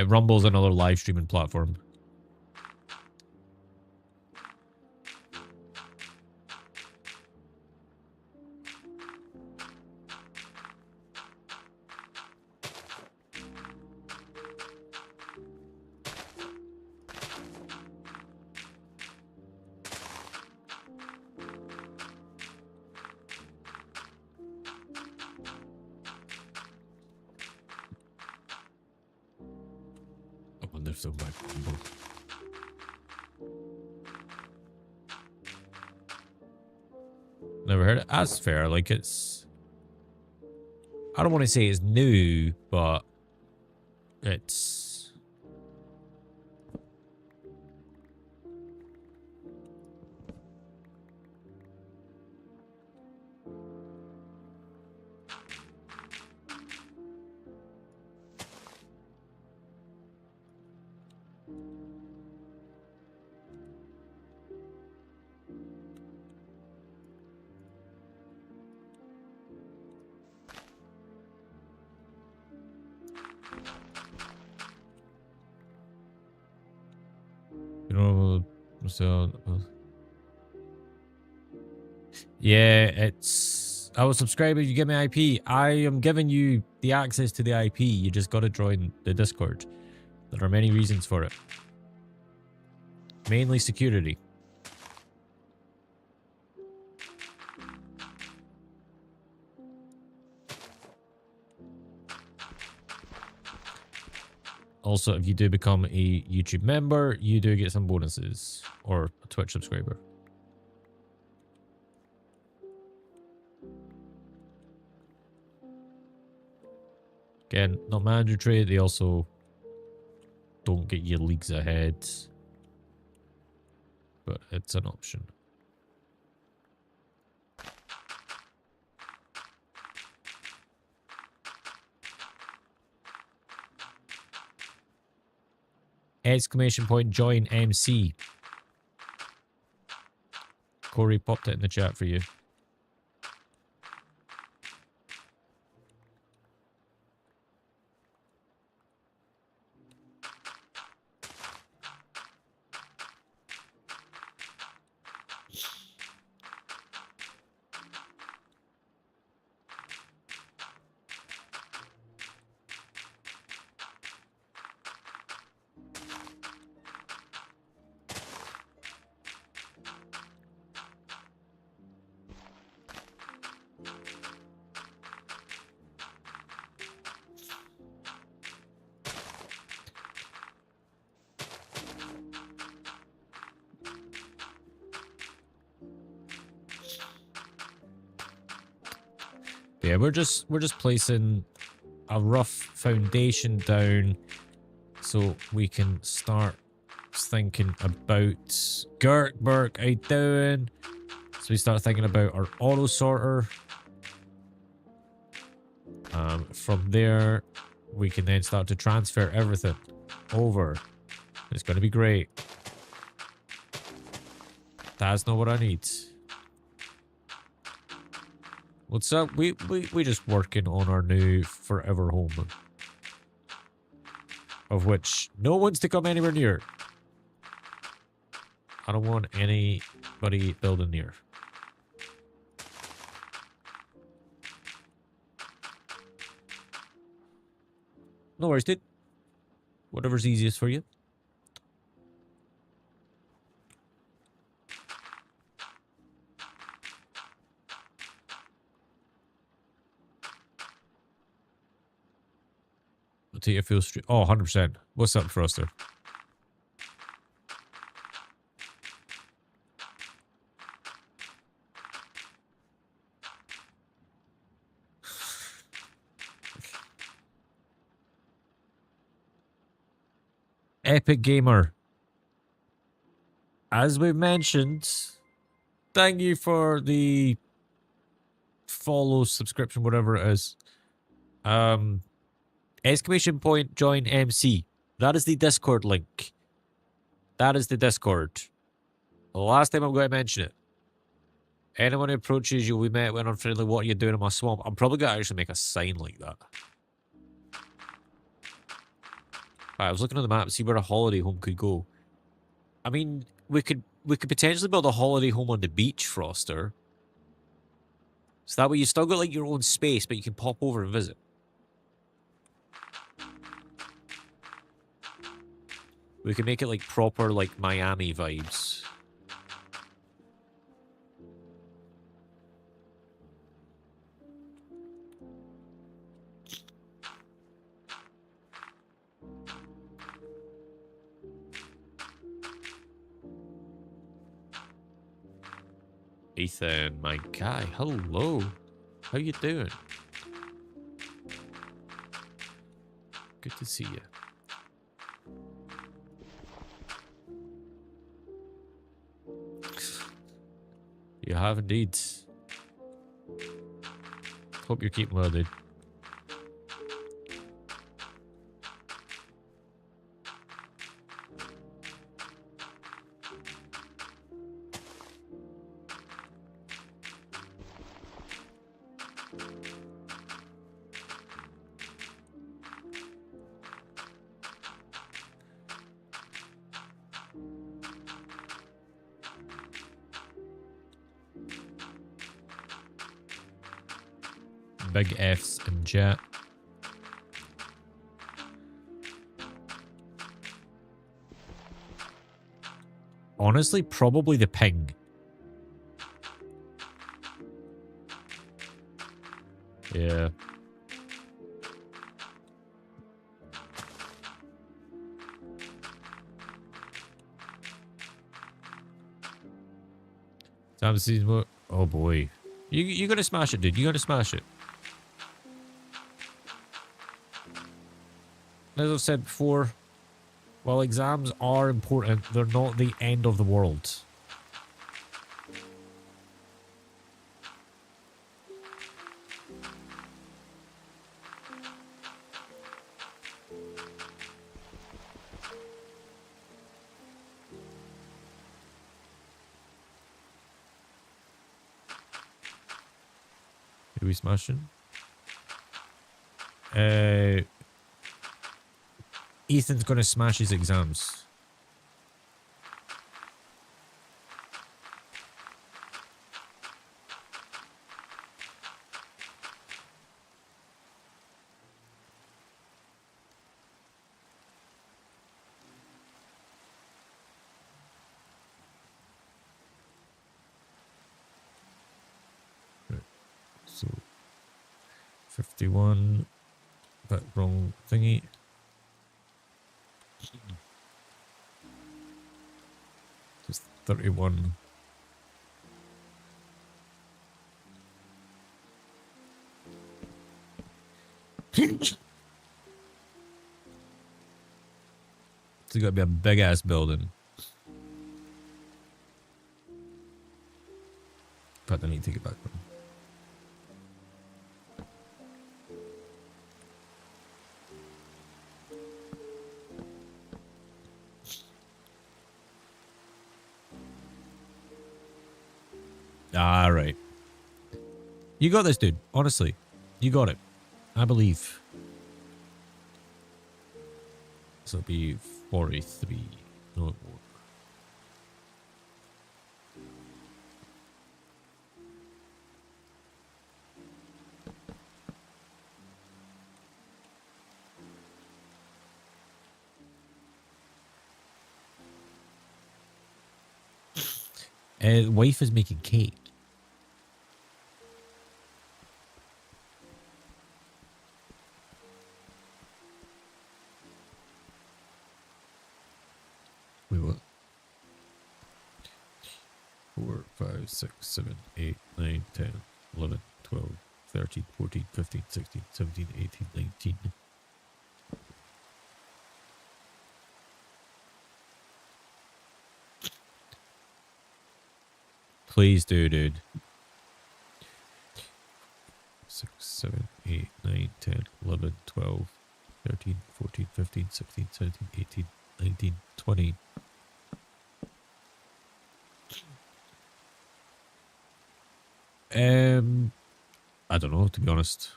Rumble's another live streaming platform. I wonder if they'll buy Rumble. fair. That's fair. Like, it's... I don't want to say it's new, but it's... You know, so... Yeah, it's... I was subscribing, you give me IP. I am giving you the access to the IP. You just gotta join the Discord. There are many reasons for it. Mainly security. Also, if you do become a YouTube member, you do get some bonuses. Or a Twitch subscriber. Again, not mandatory. They also don't get you leagues ahead. But it's an option. Exclamation point join MC. Corey popped it in the chat for you. Yeah, we're just placing a rough foundation down so we can start thinking about Burke, how you doing? So we start thinking about our auto sorter. From there, we can then start to transfer everything over. It's going to be great. That's not what I need. What's up? We just working on our new forever home. Of which no one's to come anywhere near. I don't want anybody building near. No worries, dude. Whatever's easiest for you. I'll take a full street. Oh, 100%. What's up, Froster? Epic Gamer. As we've mentioned, thank you for the follow, subscription, whatever it is. Exclamation point join MC. That is the Discord link. That is the Discord. The last time I'm going to mention it. Anyone who approaches you, we met when unfriendly. What are you doing in my swamp? I'm probably going to actually make a sign like that. Right, I was looking at the map to see where a holiday home could go. I mean, we could potentially build a holiday home on the beach, Froster. So that way you still got like your own space, but you can pop over and visit. We can make it like proper like Miami vibes. Ethan, my guy, hello. How you doing? Good to see you. You have indeed. Hope you're keeping well, dude. Big F's in chat. Honestly, probably the ping. Yeah. Time to see what. Oh boy. You gotta smash it, dude. You gotta smash it. As I've said before, while exams are important, they're not the end of the world. Are we smashing? Ethan's gonna smash his exams. Right. So 51. That wrong thingy. Just 31. It's gonna be a big ass building. But I need to get back one. All right. You got this, dude. Honestly, you got it. I believe. This will be 43. No, it won't. Wife is making cake. Wait, what? 4, 5, 6, 7, 8, 9, 10, 11, 12, 13, 14, 15, 16, 17, 18, 19. Please do, dude. 6, 7, 8, 9, 10, 11, 12, 13, 14, 15, 16, 17, 18, 19, 20. I don't know, to be honest.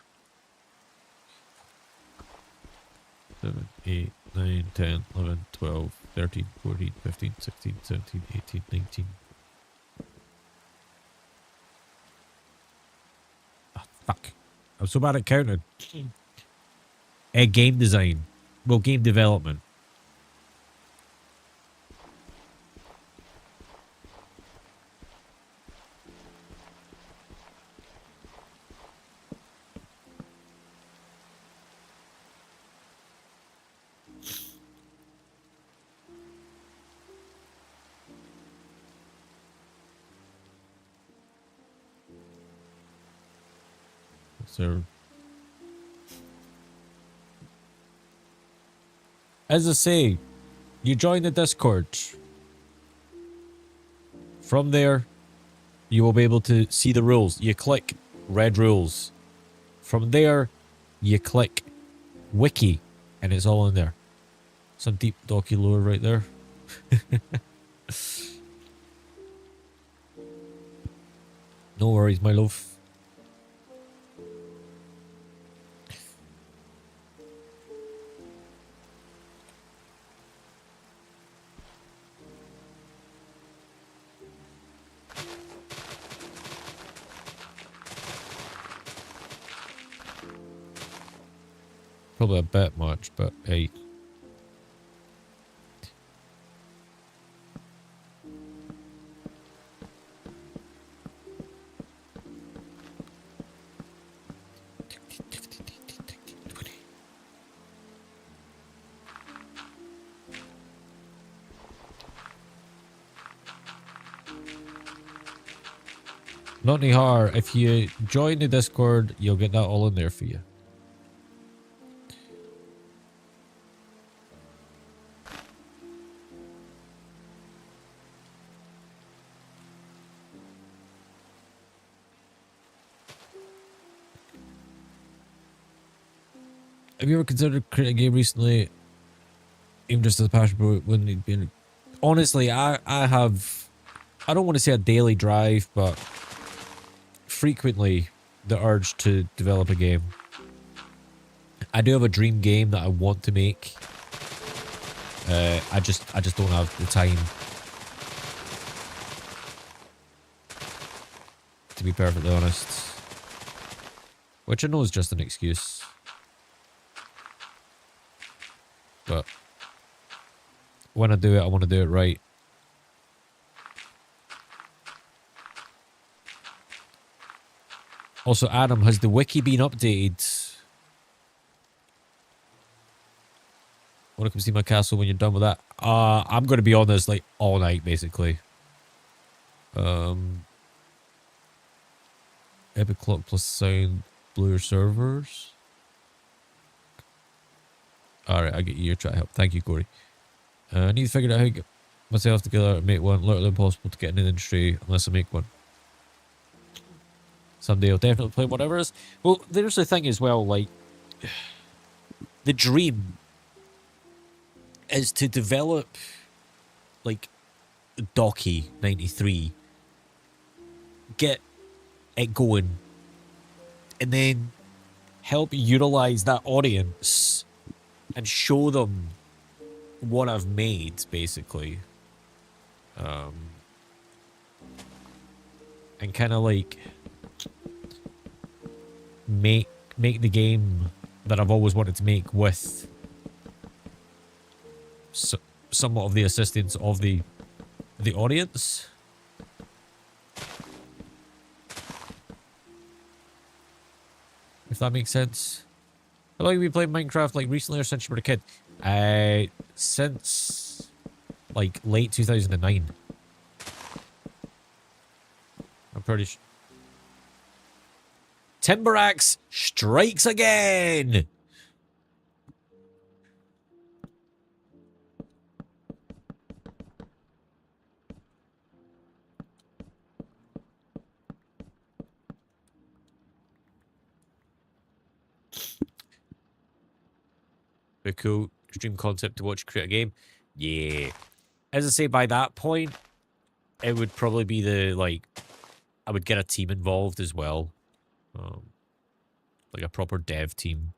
7, 8, 9, 10, 11, 12, 13, 14, 15, 16, 17, 18, 19. Fuck. I'm so bad at counting. Game design. Well, game development. So, as I say, you join the Discord. From there, you will be able to see the rules. You click red rules. From there, you click wiki, and it's all in there. Some deep docky lore right there. No worries, my love. Probably a bit much, but hey. Not Nihar, if you join the Discord, you'll get that all in there for you. Have you ever considered creating a game recently? Even just as a passion project, wouldn't it be? Honestly, I have, I don't want to say a daily drive, but frequently the urge to develop a game. I do have a dream game that I want to make. I just don't have the time. To be perfectly honest. Which I know is just an excuse. But when I do it, I want to do it right. Also, Adam, has the wiki been updated? Want to come see my castle when you're done with that? I'm going to be on this like all night, basically. Epic Clock plus Sound Bluer servers. Alright, I get you. You're trying to help. Thank you, Corey. I need to figure out how to get myself together to make one. Literally impossible to get in the industry unless I make one. Someday I'll definitely play whatever it is. Well, there's the thing as well, like, the dream is to develop, like, Docky 93, get it going, and then help utilize that audience and show them what I've made, basically. And kind of like make the game that I've always wanted to make with somewhat of the assistance of the audience. If that makes sense. How long have you been playing Minecraft, like recently or since you were a kid? Since like late 2009. I'm pretty sure. Timberaxe strikes again! Very cool. Stream concept to watch create a game. Yeah. As I say, by that point, it would probably be the, like, I would get a team involved as well. Like a proper dev team.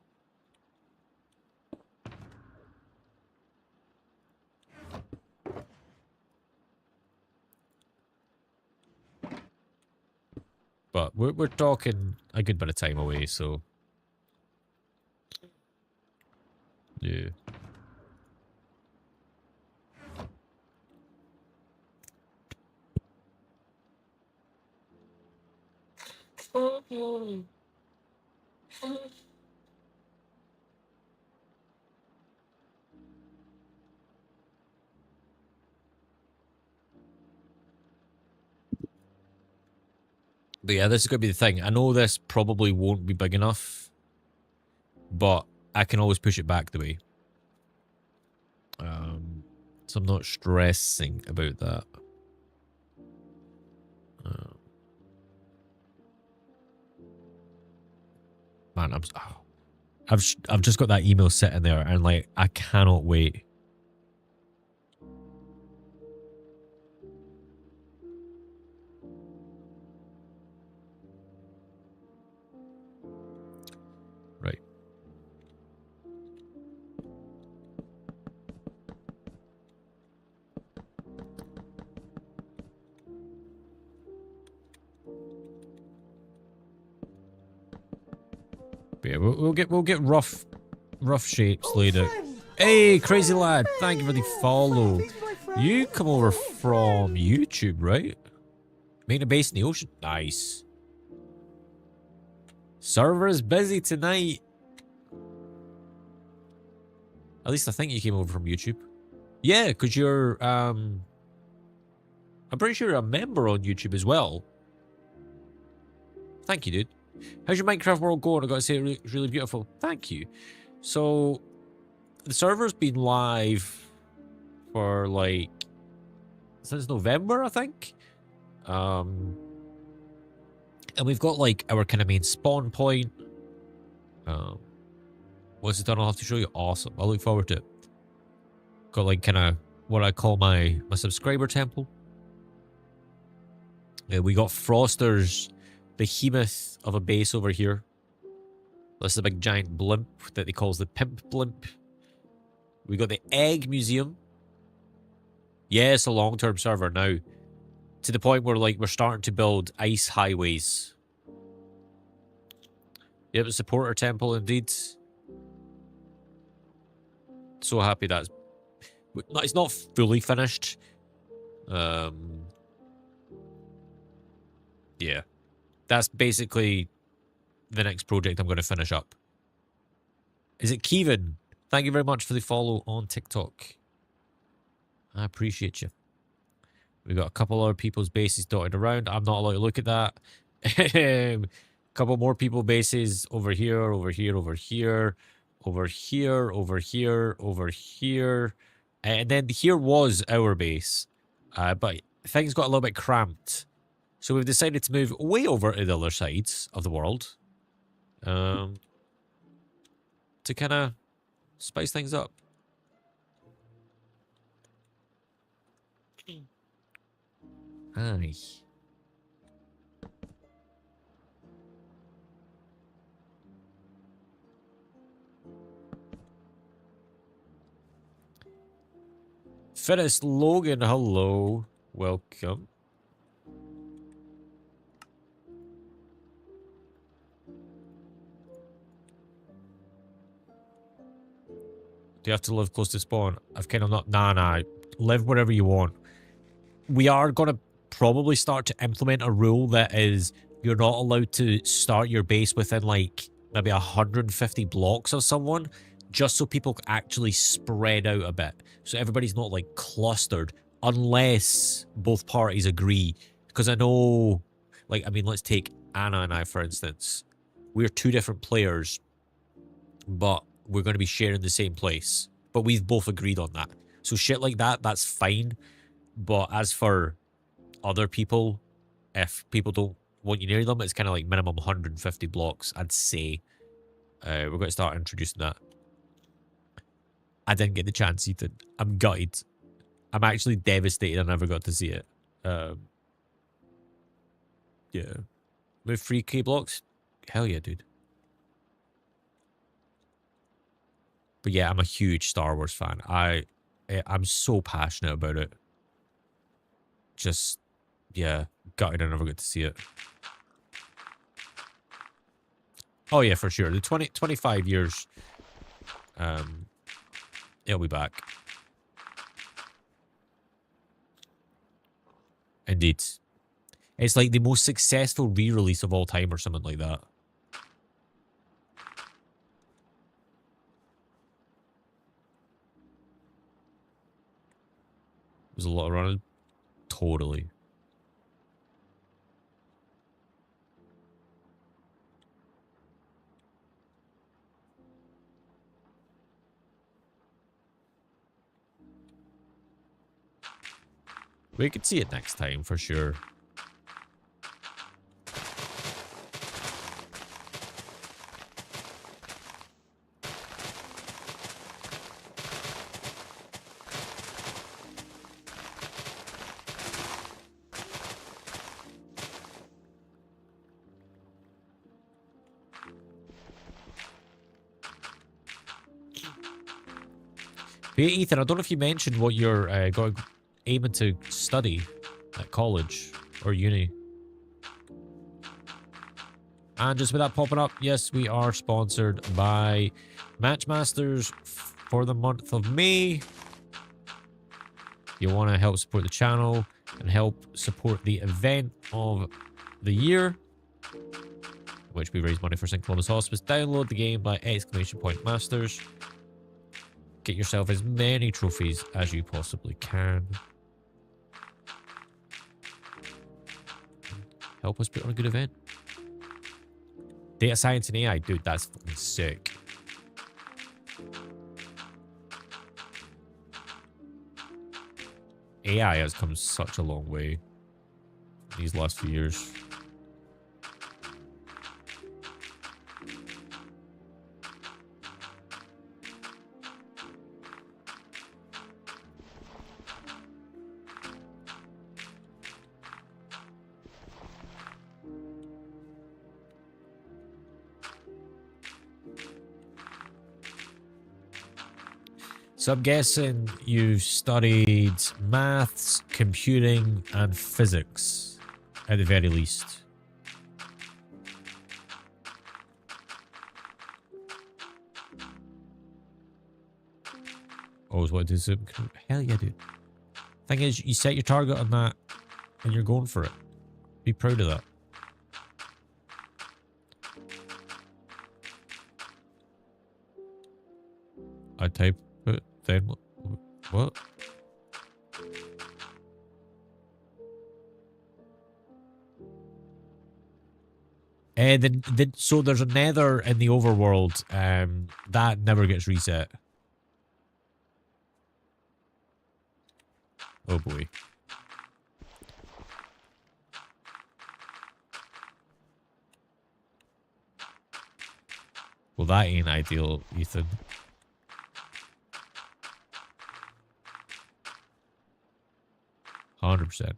But we're talking a good bit of time away, so yeah. But yeah, this is going to be the thing. I know this probably won't be big enough, but I can always push it back the way. So I'm not stressing about that. Man, I've just got that email sitting there, and like I cannot wait. Right. But yeah, we'll get rough shapes later. Hey, crazy lad! Thank you for the follow. You come over from YouTube, right? Making a base in the ocean. Nice. Server is busy tonight. At least I think you came over from YouTube. Yeah, because you're I'm pretty sure you're a member on YouTube as well. Thank you, dude. How's your Minecraft world going? I gotta say, it's really beautiful. Thank you. So, the server's been live for like since November, I think. And we've got like our kind of main spawn point. Once it's done, I'll have to show you. Awesome. I look forward to it. Got like kind of what I call my subscriber temple. We got Froster's behemoth of a base over here. This is a big giant blimp that he calls the Pimp Blimp. We got the Egg Museum. Yeah, it's a long-term server now. To the point where like we're starting to build ice highways. Yep, a supporter temple indeed. So happy that's... It's not fully finished. Yeah. That's basically the next project I'm going to finish up. Is it Kevin? Thank you very much for the follow on TikTok. I appreciate you. We've got a couple other people's bases dotted around. I'm not allowed to look at that. Couple more people bases over here, over here, over here, over here, over here, over here. And then here was our base. But things got a little bit cramped. So we've decided to move way over to the other sides of the world. To kind of spice things up. Aye. Fittest Logan, hello. Welcome. Do you have to live close to spawn? I've kind of not... Nah. Live wherever you want. We are going to probably start to implement a rule that is you're not allowed to start your base within like maybe 150 blocks of someone, just so people actually spread out a bit. So everybody's not like clustered unless both parties agree. Because I know, like, I mean, let's take Anna and I, for instance. We're two different players, but we're going to be sharing the same place. But we've both agreed on that. So shit like that, that's fine. But as for other people, if people don't want you near them, it's kind of like minimum 150 blocks, I'd say. We're going to start introducing that. I didn't get the chance, Ethan. I'm gutted. I'm actually devastated I never got to see it. Yeah. Move 3k blocks? Hell yeah, dude. But yeah, I'm a huge Star Wars fan. I'm so passionate about it. Just, yeah, gutted I never got to see it. Oh yeah, for sure. The 25 years, it'll be back. Indeed. It's like the most successful re-release of all time or something like that. There's a lot of running. Totally. We could see it next time for sure. Hey, Ethan, I don't know if you mentioned what you're aiming to study at college or uni. And just with that popping up, yes, we are sponsored by Matchmasters for the month of May. If you want to help support the channel and help support the event of the year, which we raise money for St. Columbus Hospice, download the game by !Masters. Get yourself as many trophies as you possibly can. Help us put on a good event. Data science and AI, dude, that's fucking sick. AI has come such a long way these last few years. So I'm guessing you studied maths, computing, and physics, at the very least. Always wanted to do some... Hell yeah, dude. Thing is, you set your target on that, and you're going for it. Be proud of that. I type it, then what? So there's a nether in the overworld, that never gets reset. Oh boy. Well, that ain't ideal, Ethan. %.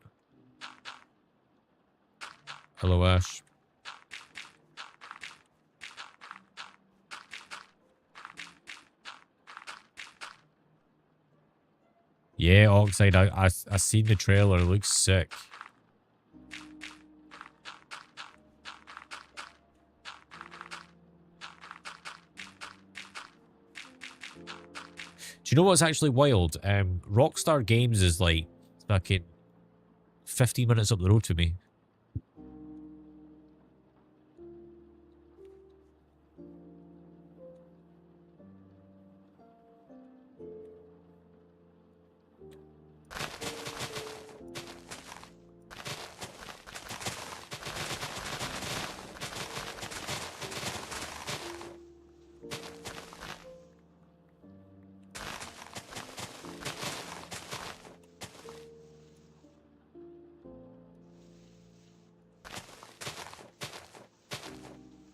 Hello, Ash. Yeah, Oxide, I seen the trailer. It looks sick. Do you know what's actually wild? Rockstar Games is like fucking 15 minutes up the road to me.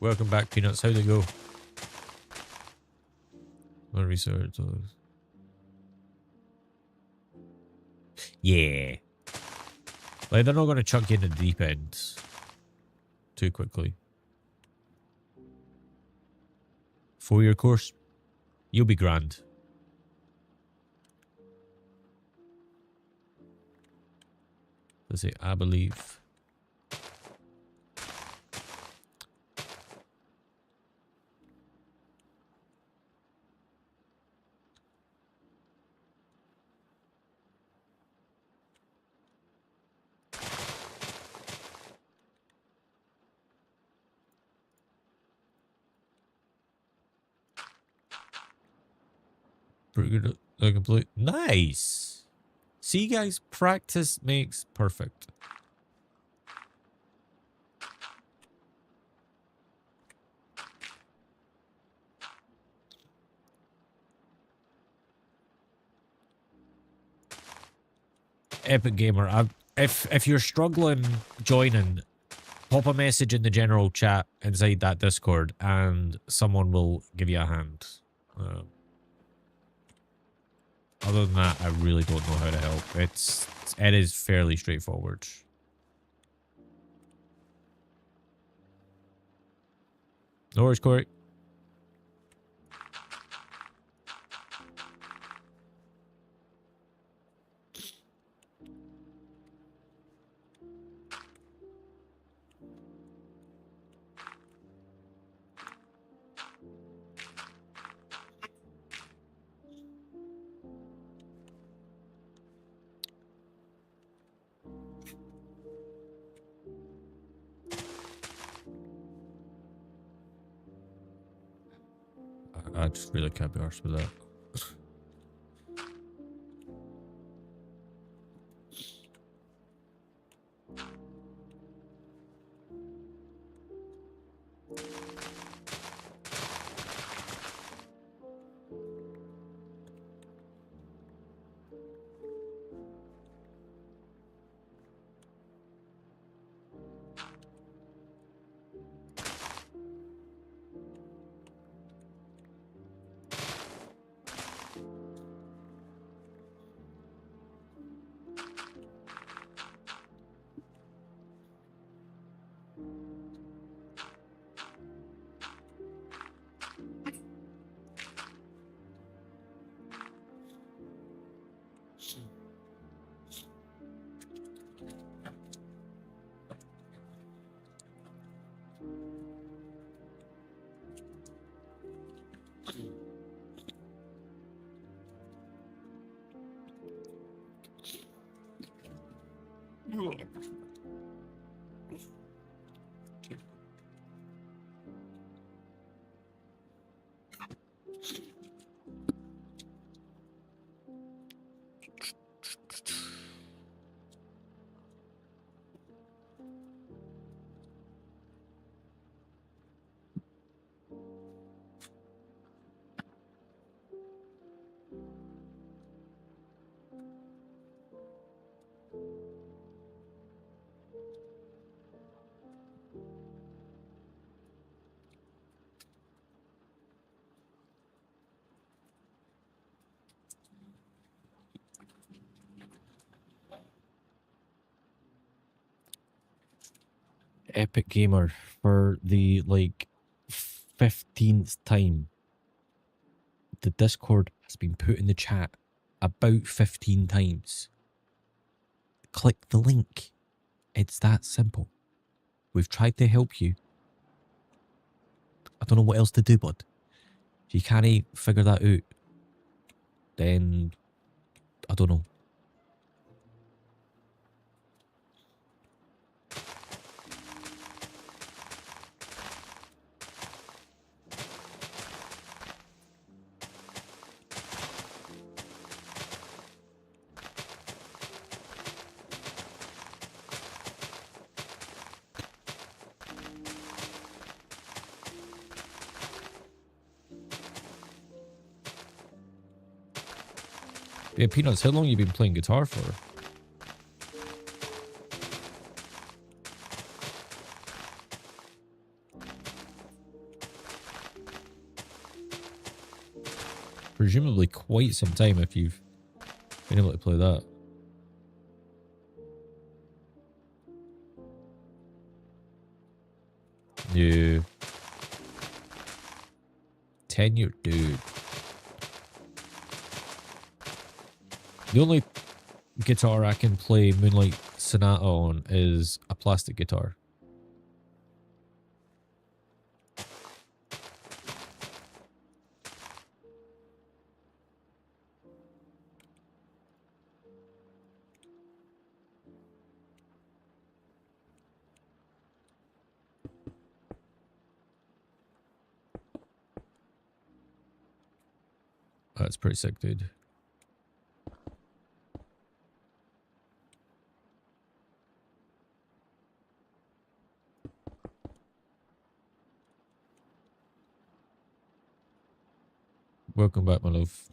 Welcome back, Peanuts. How'd it go? My research. Yeah. Like, they're not going to chuck you in the deep end too quickly. 4-year course. You'll be grand. Let's say, I believe. Pretty good. Complete. Nice. See, guys, practice makes perfect. Epic Gamer, if you're struggling joining, pop a message in the general chat inside that Discord, and someone will give you a hand. Other than that, I really don't know how to help. It is fairly straightforward. No worries, Corey. I just really can't be arsed with that. Epic Gamer, for the like 15th time, the Discord has been put in the chat about 15 times. Click the link. It's that simple. We've tried to help you. I don't know what else to do, bud. If you can't figure that out, then I don't know. Yeah, Peanuts, how long have you been playing guitar for? Presumably quite some time if you've been able to play that. No. Tenure, dude. The only guitar I can play Moonlight Sonata on is a plastic guitar. That's pretty sick, dude. Welcome back, my love.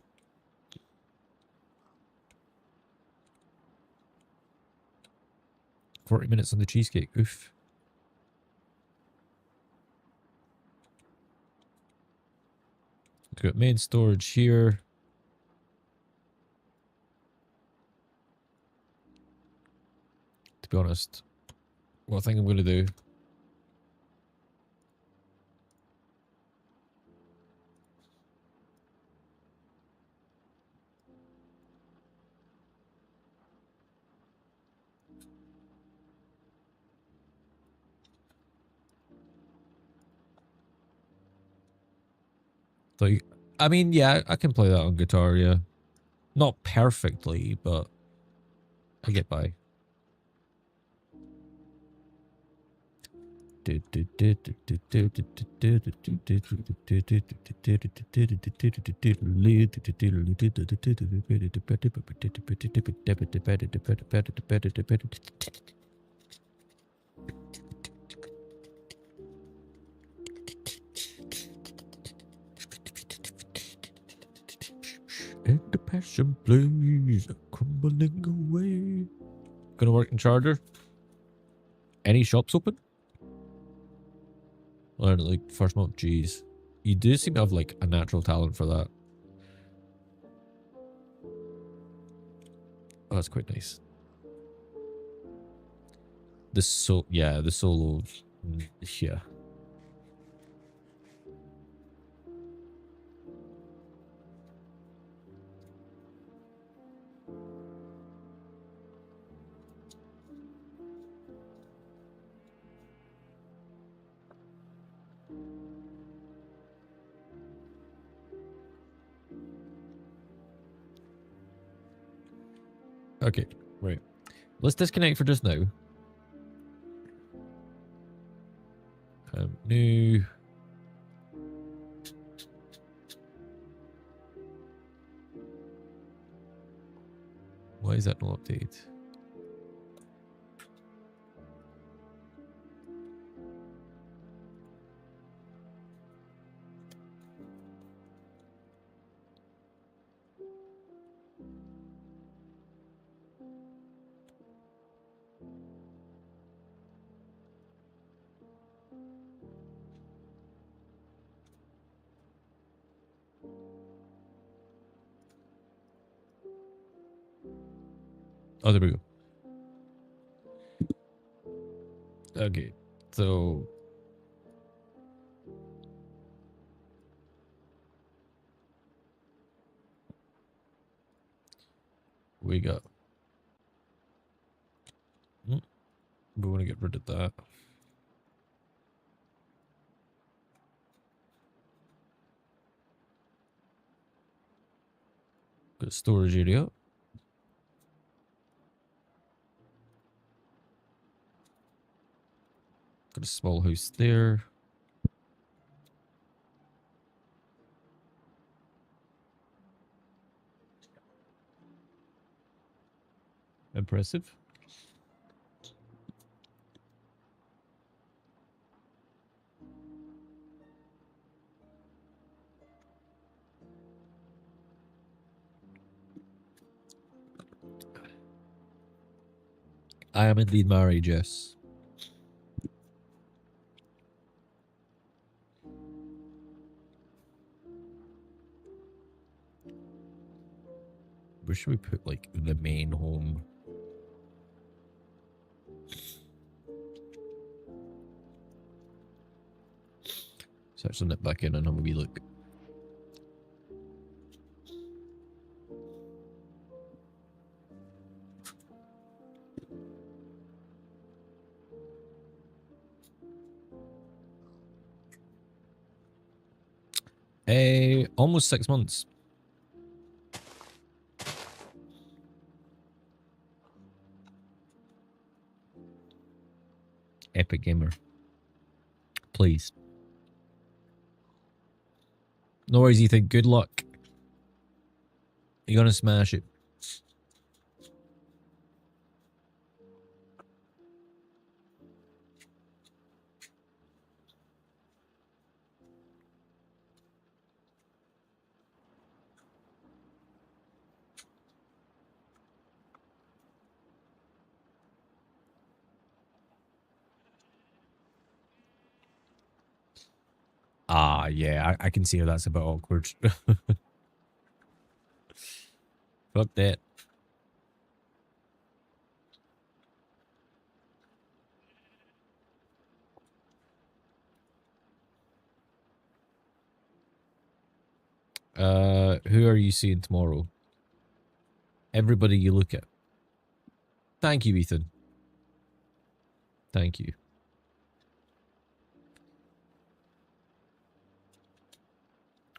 40 minutes on the cheesecake. Oof. We've got main storage here. To be honest, what I think I'm going to do. Like, I mean, yeah, I can play that on guitar, yeah. Not perfectly, but I get by. And the passion plays crumbling away. Gonna work in charger? Any shops open? Or like first month, jeez. You do seem to have like a natural talent for that. Oh, that's quite nice. The solo. Yeah. Okay, right. Let's disconnect for just now. New. Why is that not updated? Oh, there we go. Okay, so we got. We want to get rid of that. Got storage area. Got a small house there. Impressive. I am indeed married, yes. Where should we put, like, the main home? So actually nip back in and have a wee look. Almost 6 months. Epic Gamer. Please. No worries, Ethan. Good luck. You're gonna smash it. Yeah, I can see how that's a bit awkward. Fuck that. Who are you seeing tomorrow? Everybody you look at. Thank you, Ethan. Thank you.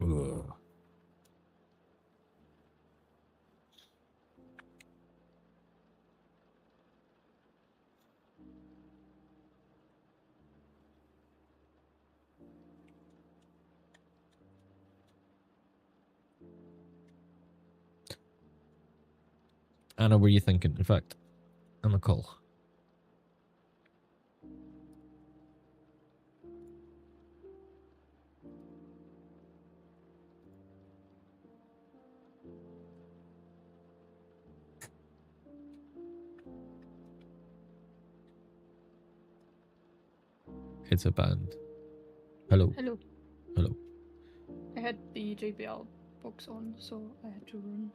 Ugh. Anna, what are you thinking? In fact, I'm a call. It's a band. Hello. Hello. Hello. I had the JBL box on, so I had to run.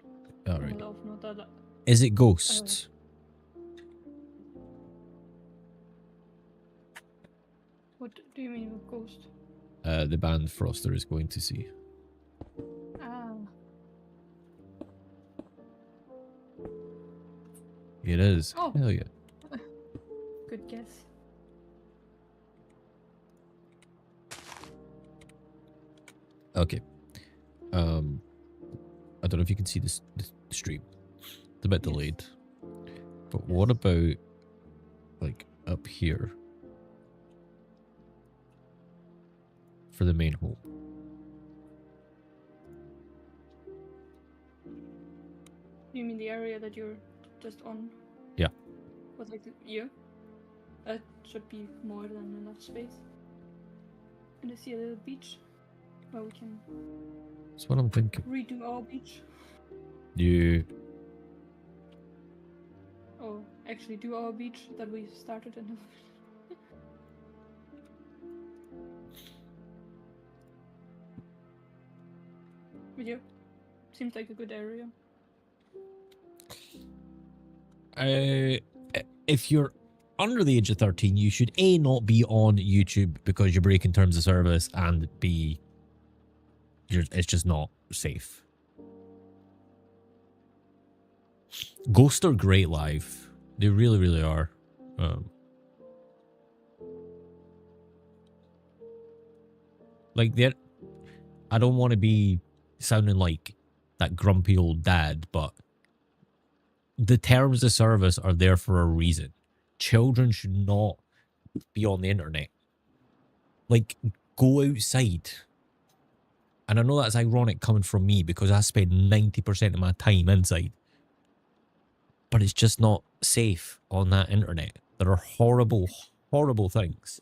All right. Well, not that. Is it Ghosts? What do you mean with Ghost? The band Froster is going to see. Ah, It is. Oh. Hell yeah. good guess. Okay. I don't know if you can see this the stream. It's a bit Yes. delayed. But what about like up here for the main home? You mean the area that you're just on? Yeah. With like the year? That should be more than enough space. And I see a little beach where we can That's what I'm thinking. redo our beach. You Or actually do our beach that we started in. But yeah, seems like a good area. If you're under the age of 13, you should A, not be on YouTube because you're breaking terms of service, and B, it's just not safe. Ghosts are great live. They really, really are. Like, I don't want to be sounding like that grumpy old dad, but the terms of service are there for a reason. Children should not be on the internet. Like, go outside. And I know that's ironic coming from me because I spend 90% of my time inside. But it's just not safe on that internet. There are horrible, horrible things.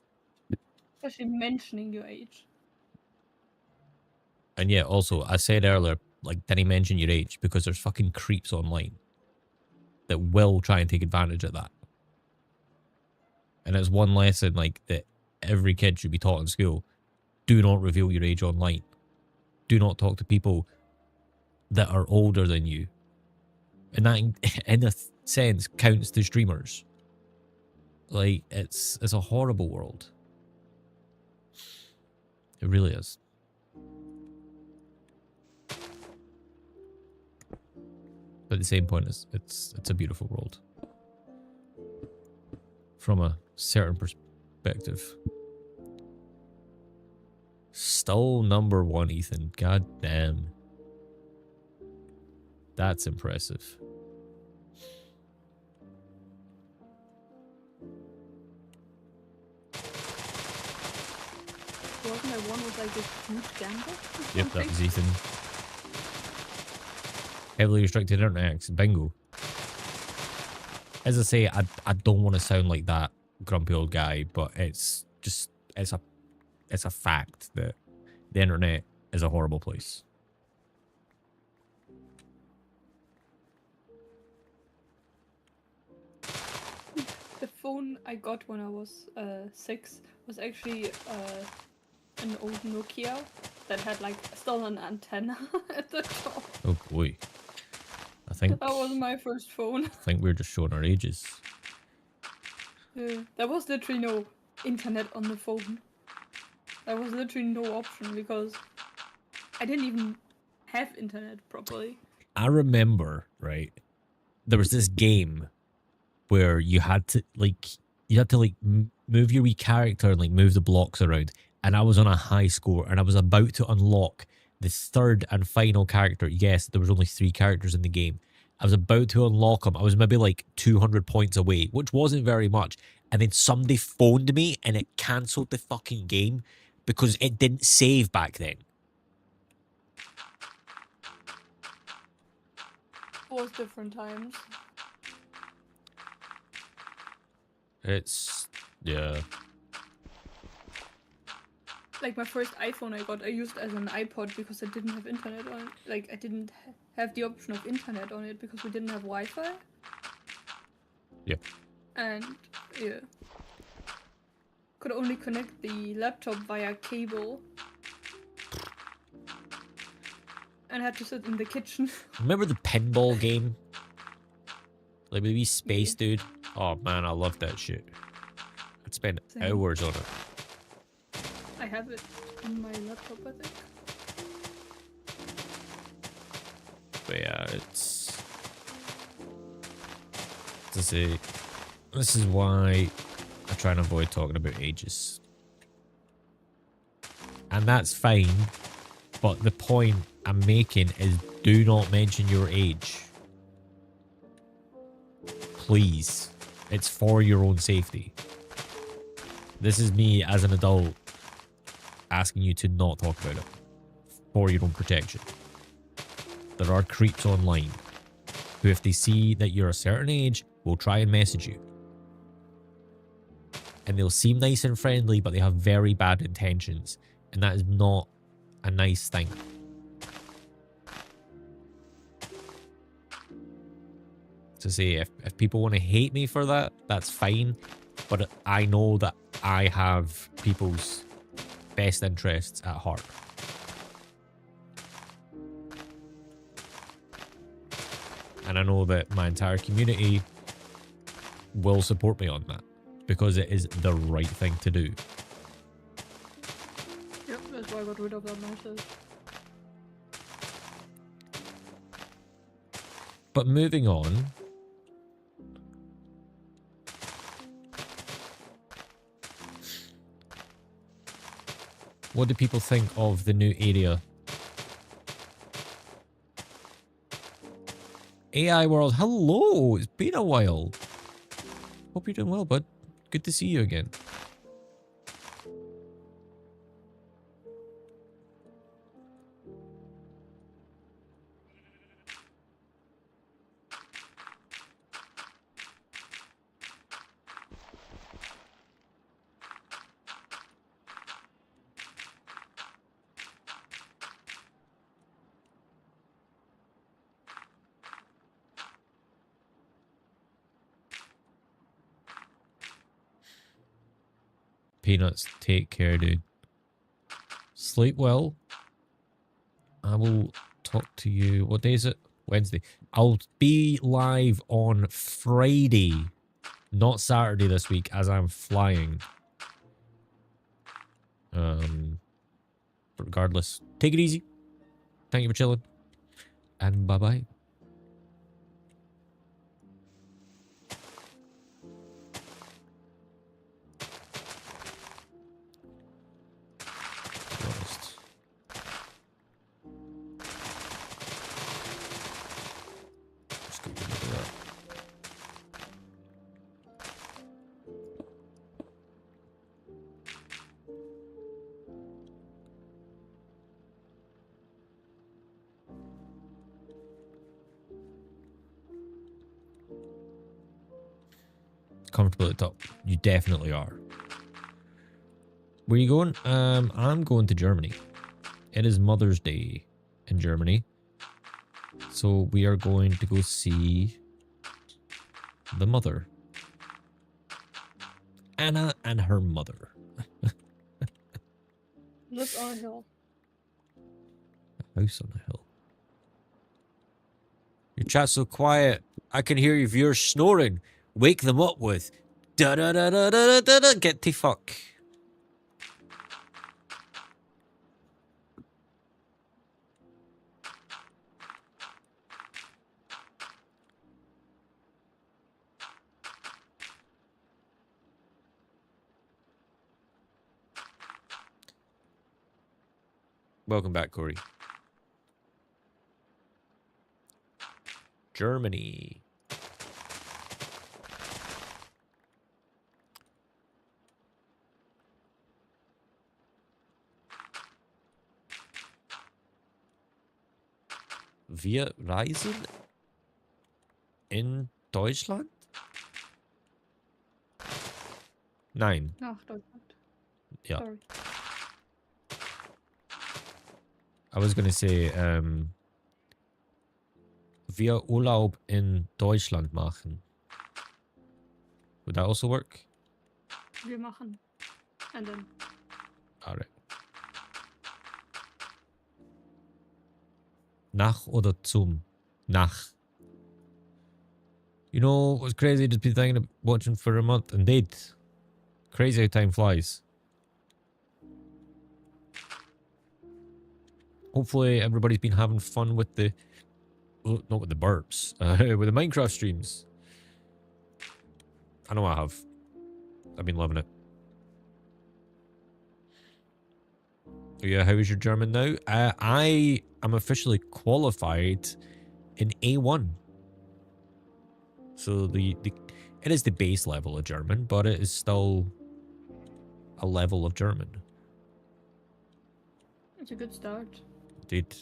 Especially mentioning your age. And yeah, also, I said earlier, like, did he mention your age? Because there's fucking creeps online that will try and take advantage of that. And it's one lesson, like, that every kid should be taught in school. Do not reveal your age online. Do not talk to people that are older than you. And that, in a sense, counts to streamers. Like, it's a horrible world. It really is. But the same point is, it's a beautiful world. From a certain perspective. Still number 1, Ethan. God damn. That's impressive. Wasn't there one with like this huge gamble? Yep, that was Ethan. Heavily restricted internet access. Bingo. As I say, I don't want to sound like that grumpy old guy, but it's a fact that the internet is a horrible place. The phone I got when I was 6 was actually an old Nokia that had like still an antenna at the top. Oh boy. I think That was my first phone. we're just showing our ages. There was literally no internet on the phone. There was literally no option because I didn't even have internet properly. I remember, right? There was this game where you had to move your wee character and like move the blocks around. And I was on a high score and I was about to unlock the third and final character. Yes, there was only 3 characters in the game. I was about to unlock them. I was maybe like 200 points away, which wasn't very much. And then somebody phoned me and it cancelled the fucking game because it didn't save back then. It was different times. It's, yeah. Like my first iPhone I used as an iPod because I didn't have internet on it. Like I didn't have the option of internet on it because we didn't have Wi-Fi. Yeah. And yeah. Could only connect the laptop via cable. And had to sit in the kitchen. Remember the pinball game? Like the wee space dude? Oh man, I loved that shit. I'd spend Same. hours on it. I have it on my laptop, I think. But yeah, it's... To say, this is why I try and avoid talking about ages. And that's fine, but the point I'm making is do not mention your age. Please. It's for your own safety. This is me as an adult asking you to not talk about it. For your own protection. There are creeps online who, if they see that you're a certain age, will try and message you. And they'll seem nice and friendly, but they have very bad intentions. And that is not a nice thing. To say, if people want to hate me for that, that's fine. But I know that I have people's best interests at heart. And I know that my entire community will support me on that. Because it is the right thing to do. Yep, that's why I got rid of that message. But moving on. What do people think of the new area? AI World, hello! It's been a while. Hope you're doing well, bud. Good to see you again. Peanuts, take care, dude. Sleep well. I will talk to you. What day is it? Wednesday. I'll be live on Friday, not Saturday this week, as I'm flying. Regardless, take it easy. Thank you for chilling. And bye-bye. Comfortable at the top. You definitely are. Where are you going? I'm going to Germany. It is Mother's Day in Germany. So we are going to go see the mother. Anna and her mother. Lives on a hill. A house on a hill. Your chat's so quiet. I can hear your viewers snoring. Wake them up with da da da da da da da. Get the fuck. Welcome back, Corey. Germany. Wir reisen in Deutschland? Nein. Nach Deutschland. Ja. Sorry. I was gonna say, wir Urlaub in Deutschland machen. Would that also work? Wir machen. And then. Alright. Nach oder zum? Nach. You know what's crazy? Just been thinking of watching for a month. Indeed. Crazy how time flies. Hopefully everybody's been having fun with the... Well, not with the burps. With the Minecraft streams. I know I have. I've been loving it. Yeah, how is your German now? I am officially qualified in A1. So it is the base level of German, but it is still a level of German. It's a good start. Indeed.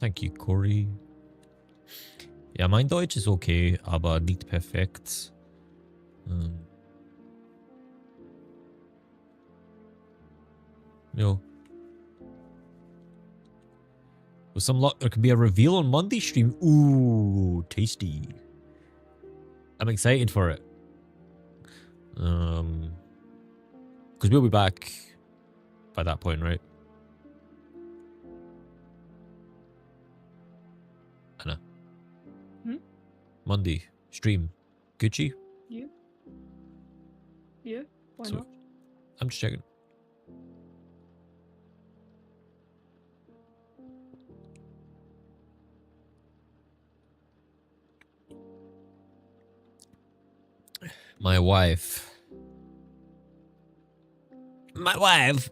Thank you, Corey. Ja, mein Deutsch ist okay, aber nicht perfekt. No. With some luck, there could be a reveal on Monday stream. Ooh, tasty. I'm excited for it. Because we'll be back by that point, right? Anna. Hmm? Monday stream. Gucci? You? Yeah? Why So- not? I'm just checking. My wife. My wife.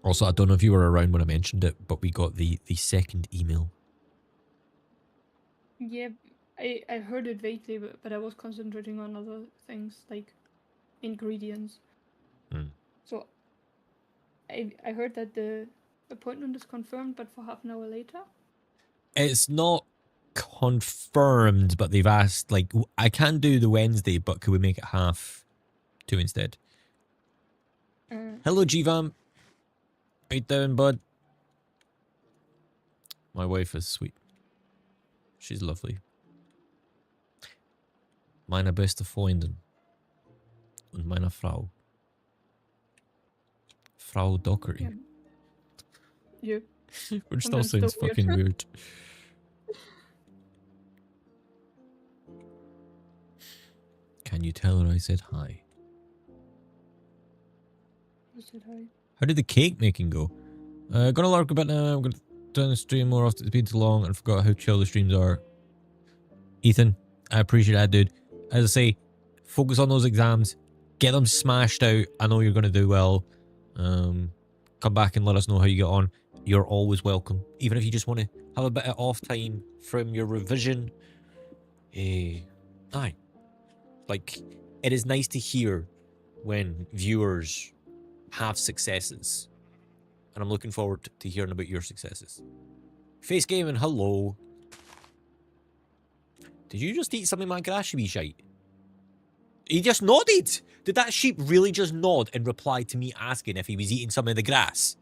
Also, I don't know if you were around when I mentioned it, but we got the second email. Yeah, I heard it vaguely, but I was concentrating on other things like ingredients. Hmm. So I heard that the appointment is confirmed, but for half an hour later. It's not confirmed, but they've asked, like, I can do the Wednesday, but could we make it 2:30 instead? Hello, G-Vam. How you doing, bud? My wife is sweet. She's lovely. Meine beste Freundin. Und meine Frau. Frau Dockery. Yeah. Which still Sometimes still sounds fucking weird. Can you tell her I said hi? You said hi. How did the cake making go? Gonna lurk a bit now. I'm gonna turn the stream more often. It's been too long and forgot how chill the streams are. Ethan, I appreciate that, dude. As I say, focus on those exams. Get them smashed out. I know you're gonna do well. Come back and let us know how you get on. You're always welcome. Even if you just want to have a bit of off time from your revision. Aye. Like, it is nice to hear when viewers have successes. And I'm looking forward to hearing about your successes. Face Gaming, hello. Did you just eat something in my grass, you wee shite? He just nodded. Did that sheep really just nod in reply to me asking if he was eating some of the grass?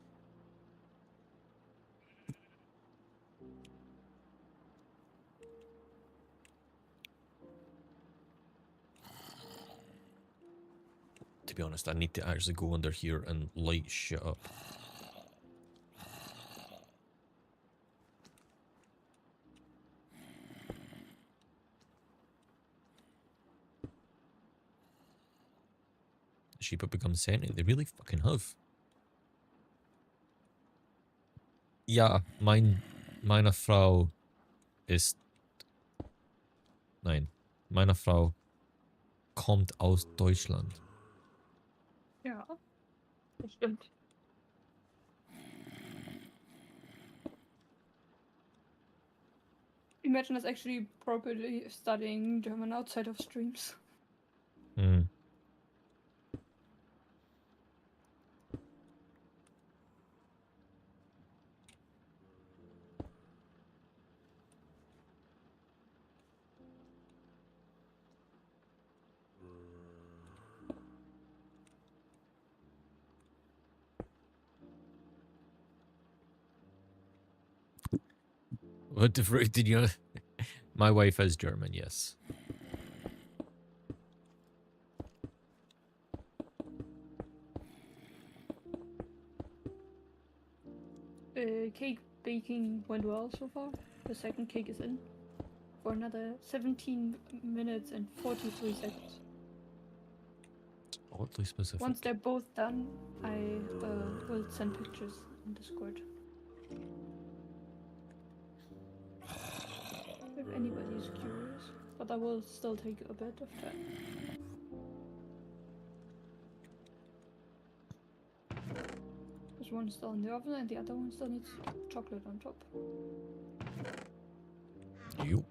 To be honest, I need to actually go under here and light shit up. The sheep have become sentient. They really fucking have. Ja, meine Frau ist... Nein, meine Frau kommt aus Deutschland. Ja, das stimmt. Imagine us actually properly studying German outside of streams. Hmm. What the frick did you... My wife is German, yes. Cake baking went well so far. The second cake is in for another 17 minutes and 43 seconds. Oddly specific. Once they're both done, I will send pictures in Discord. If anybody is curious, but that will still take a bit of time. This one's still in the oven and the other one still needs chocolate on top. You.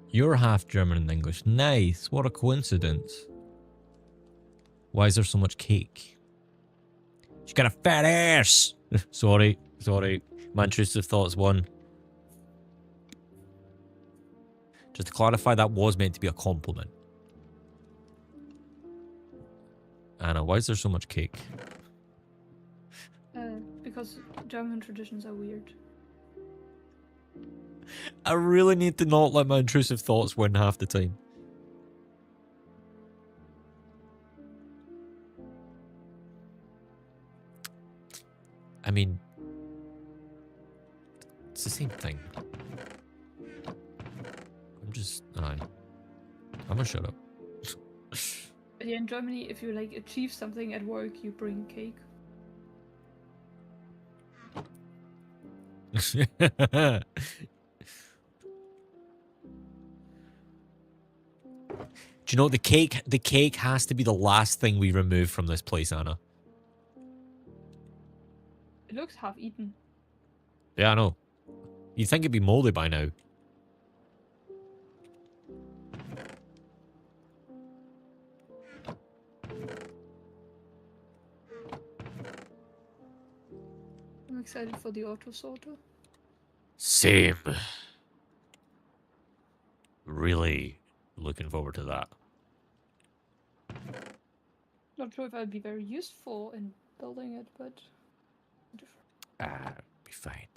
You're half German and English. Nice. What a coincidence. Why is there so much cake? She's got a fat ass. Sorry. My intrusive thoughts won. Just to clarify, that was meant to be a compliment. Anna, why is there so much cake? Because German traditions are weird. I really need to not let my intrusive thoughts win half the time. I mean, it's the same thing. I'm gonna shut up. But yeah, in Germany, if you like achieve something at work, you bring cake. Do you know the cake? The cake has to be the last thing we remove from this place, Anna. It looks half eaten. Yeah, I know. You'd think it'd be moldy by now. I'm excited for the auto sorter. Same. Really looking forward to that. Not sure if I'd be very useful in building it, but Be fine.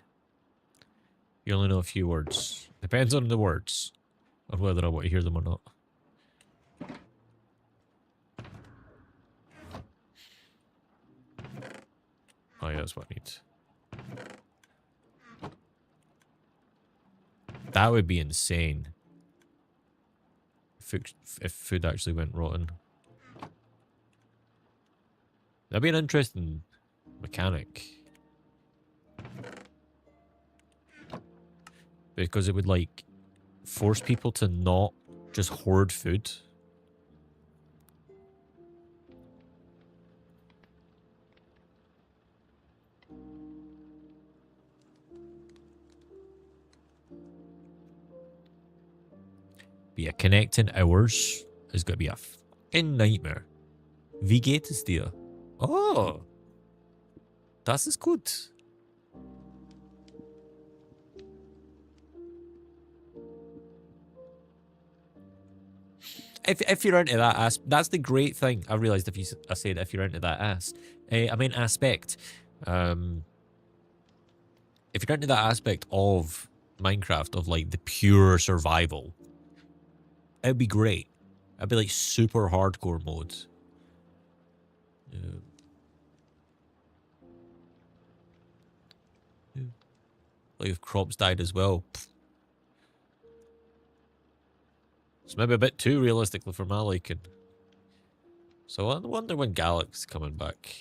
You only know a few words. Depends on the words, on whether I want to hear them or not. Oh yeah, that's what I need. That would be insane. If food actually went rotten. That'd be an interesting mechanic. Because it would, like, force people to not just hoard food. But yeah, connecting hours is going to be a In Nightmare. Wie geht es dir? Oh. Das ist gut. If you're into that that's the great thing. I realized I said if you're into that I mean aspect. If you're into that aspect of Minecraft, of like the pure survival, it'd be great. It'd be like super hardcore mode. Like if crops died as well. It's maybe a bit too realistically for my liking. So I wonder when Galax's coming back.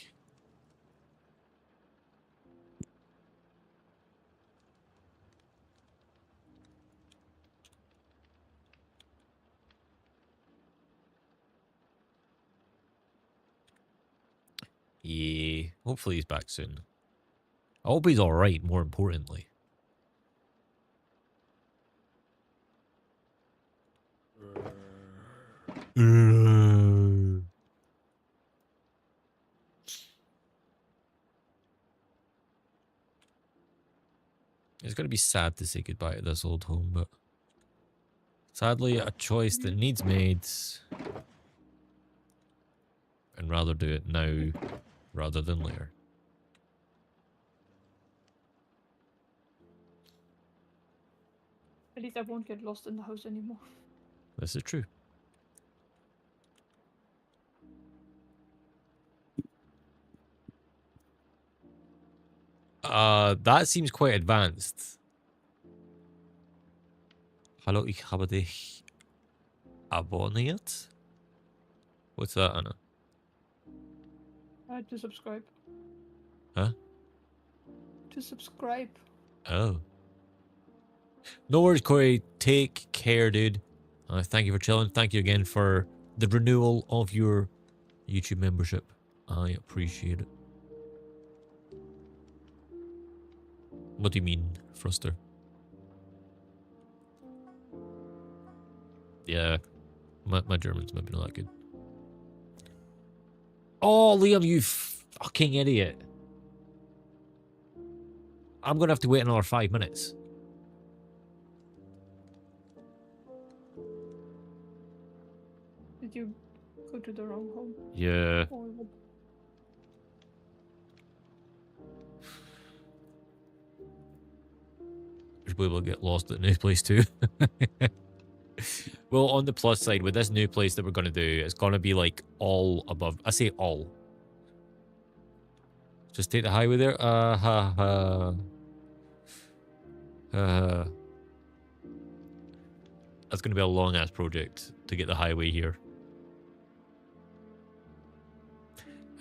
Yeah, hopefully he's back soon. I hope he's alright, more importantly. It's going to be sad to say goodbye to this old home, but sadly a choice that needs made. And rather do it now rather than later. At least I won't get lost in the house anymore. This is true. That seems quite advanced. Hallo, ich habe dich abonniert? What's that, Anna? To subscribe. Huh? To subscribe. Oh. No worries, Corey. Take care, dude. Thank you for chilling. Thank you again for the renewal of your YouTube membership. I appreciate it. What do you mean, Fruster? Yeah, my German's maybe not that good. Oh, Liam, you fucking idiot. I'm going to have to wait another 5 minutes. Did you go to the wrong home? Yeah. Or what? We will get lost at the new place too. Well, on the plus side, with this new place that we're going to do, it's going to be like all above. I say all. Just take the highway there. That's going to be a long ass project to get the highway here.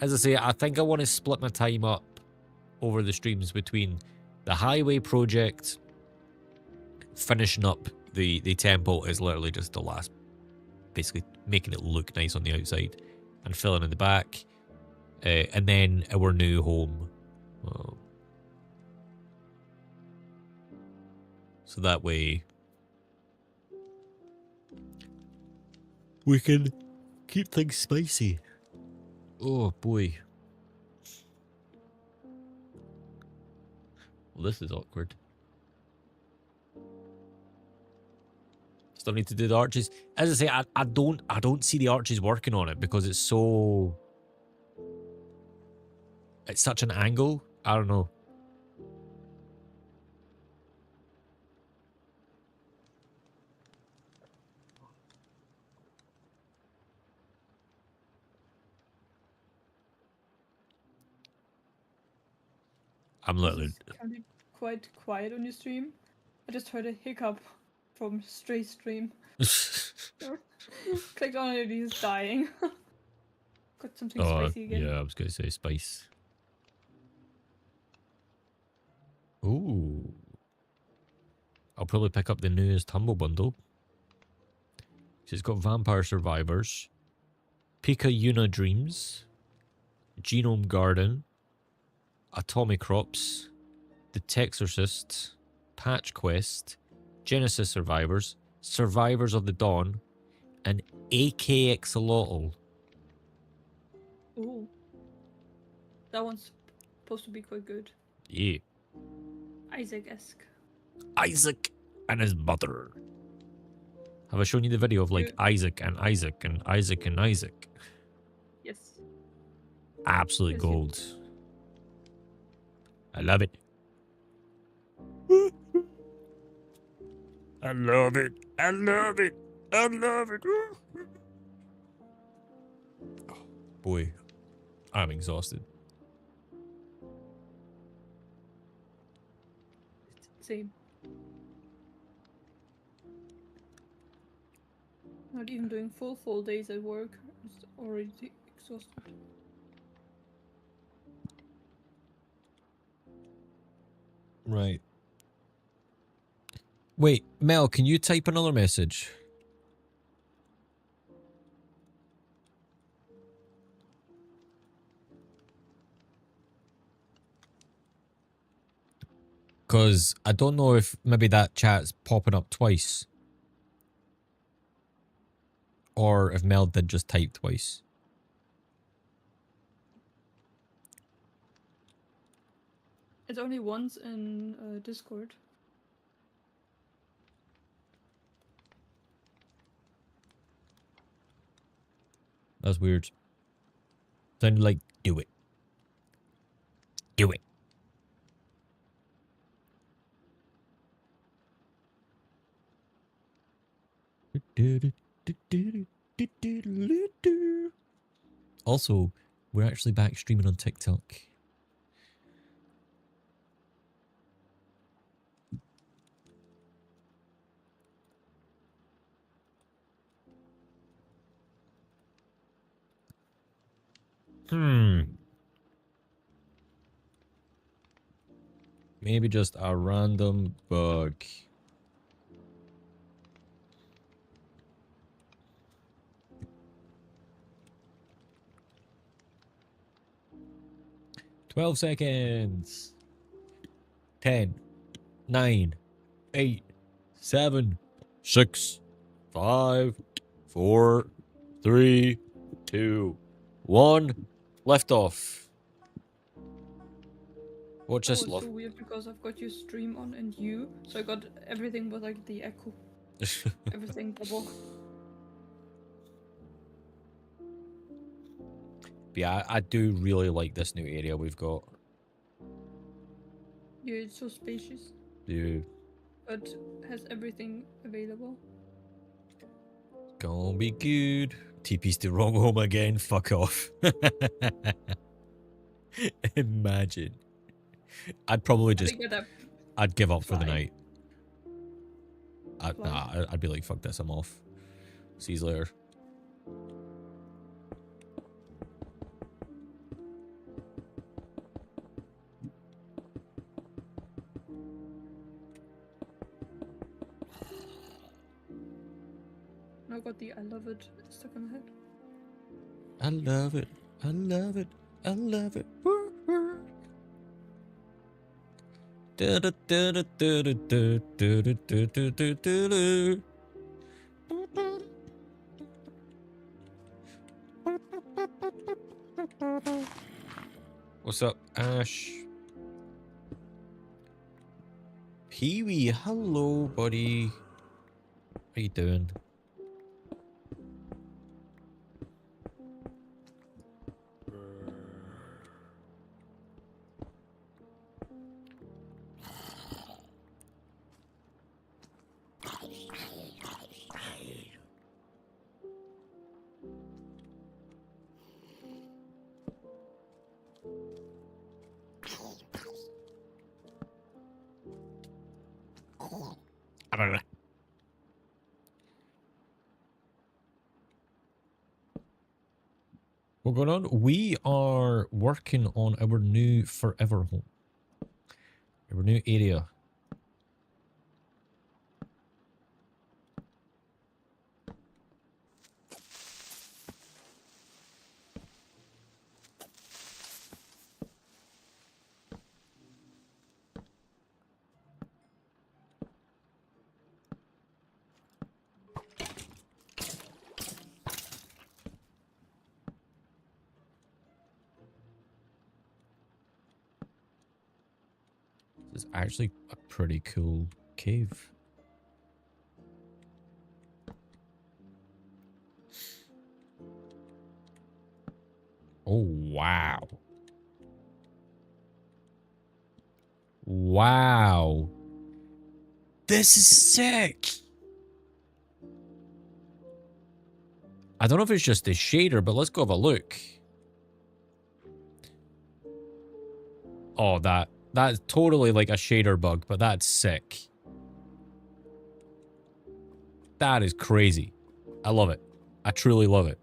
As I say, I think I want to split my time up over the streams between the highway project, finishing up the temple is literally just the last, basically making it look nice on the outside and filling in the back, and then our new home. So that way we can keep things spicy. Oh boy. Well, this is awkward. Still need to do the arches. As I say, I don't see the arches working on it because it's such an angle. I don't know. I'm literally. It's kind of quite quiet on your stream. I just heard a hiccup from Stray stream. Clicked on it, he's dying. Got something spicy again. Yeah, I was going to say spice. Ooh. I'll probably pick up the newest Humble Bundle. It's got Vampire Survivors, Pika Una Dreams, Genome Garden, Atomic Crops, The Texorcist, Patch Quest, Genesis Survivors, Survivors of the Dawn, An AK Axolotl. Ooh. That one's supposed to be quite good. Yeah. Isaac-esque. Isaac and his mother. Have I shown you the video of like You- Isaac and Isaac and Isaac and Isaac? Yes. Absolute Yes, gold. I love it. I love it. I love it. I love it. Oh, boy, I'm exhausted. Same. Not even doing full days at work. It's already exhausted. Right. Wait, Mel, can you type another message? Because I don't know if maybe that chat's popping up twice. Or if Mel did just type twice. It's only once in Discord. That's weird. Sounded like, do it. Do it. Also, we're actually back streaming on TikTok. Maybe just a random bug. "12 seconds. 10, 9, 8, 7, 6, 5, 4, 3, 2, 1. Left off. Watch That this, was love. so weird because I've got your stream on and you, so I got everything but like the echo. Everything double. But yeah, I do really like this new area we've got. Yeah, it's so spacious, Dude, but has everything available. gonna be good. TP's to wrong home again. Fuck off. Imagine. I'd probably I just, think that I'd give up for the Fly. night. Fly. Nah, I'd be like, fuck this, I'm off. See you later. Now I got the I love it stuck in my head. I love it. I love it. I love it. Woo, woo. Da da da da da da da da da da da da da. What's up, Ash? Pee-wee, hello, buddy. How you doing? What's going on? We are working on our new forever home. Our new area. It's actually a pretty cool cave. Oh, wow. Wow. This is sick. I don't know if it's just a shader, but let's go have a look. Oh, that's totally like a shader bug, but that's sick. That is crazy. I love it. I truly love it.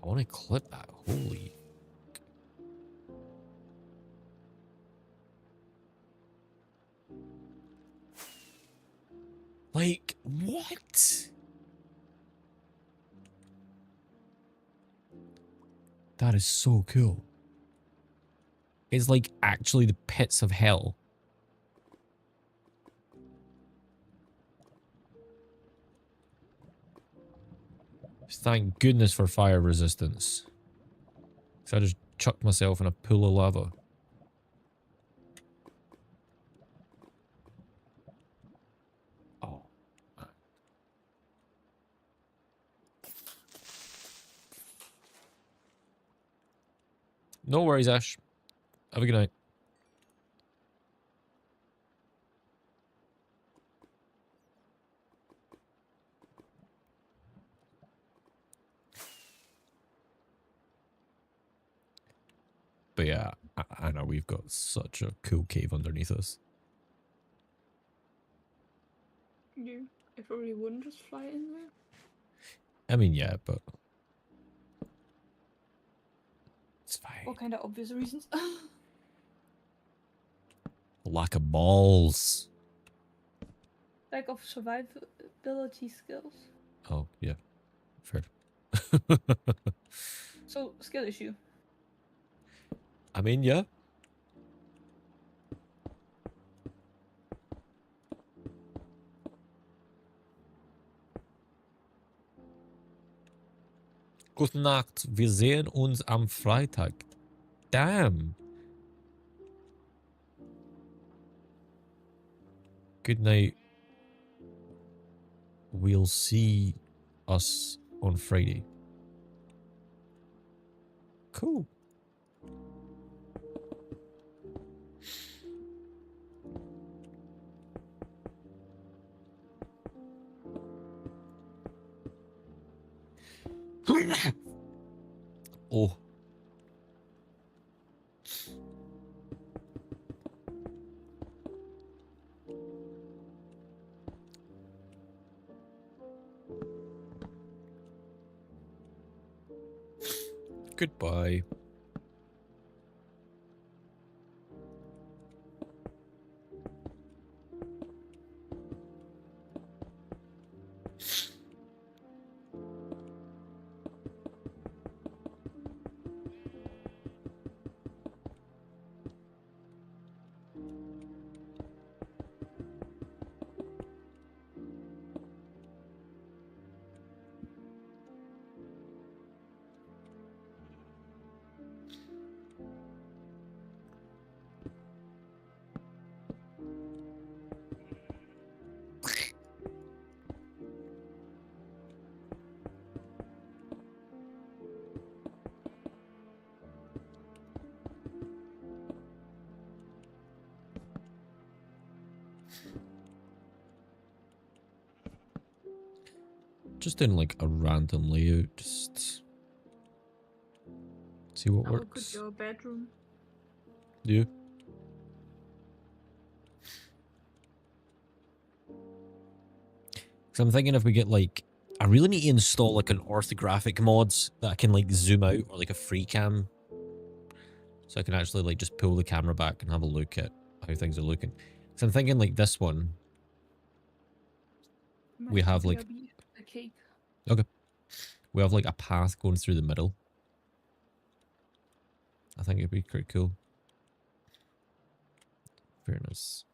I want to clip that. Holy. Like, what? That is so cool. It's like actually the pits of hell. Thank goodness for fire resistance. So I just chucked myself in a pool of lava. Oh. No worries, Ash. Have a good night. But yeah, I know we've got such a cool cave underneath us. Yeah, if we wouldn't just fly in there. I mean, yeah, but it's fine. What kind of obvious reasons? Lack of balls. Lack of survivability skills. Oh, yeah. Fair. So, skill issue. I mean, yeah. Gute Nacht. Wir sehen uns am Freitag. Damn. Good night. We'll see us on Friday. Cool. Oh. Goodbye. Just in like a random layout, just see what I will works. put your bedroom. Yeah. So I'm thinking if we get like, I really need to install like an orthographic mods that I can like zoom out, or like a free cam, so I can actually like just pull the camera back and have a look at how things are looking. So I'm thinking like this one, we have like a cake. Okay. We have like a path going through the middle. I think it'd be pretty cool. Very nice.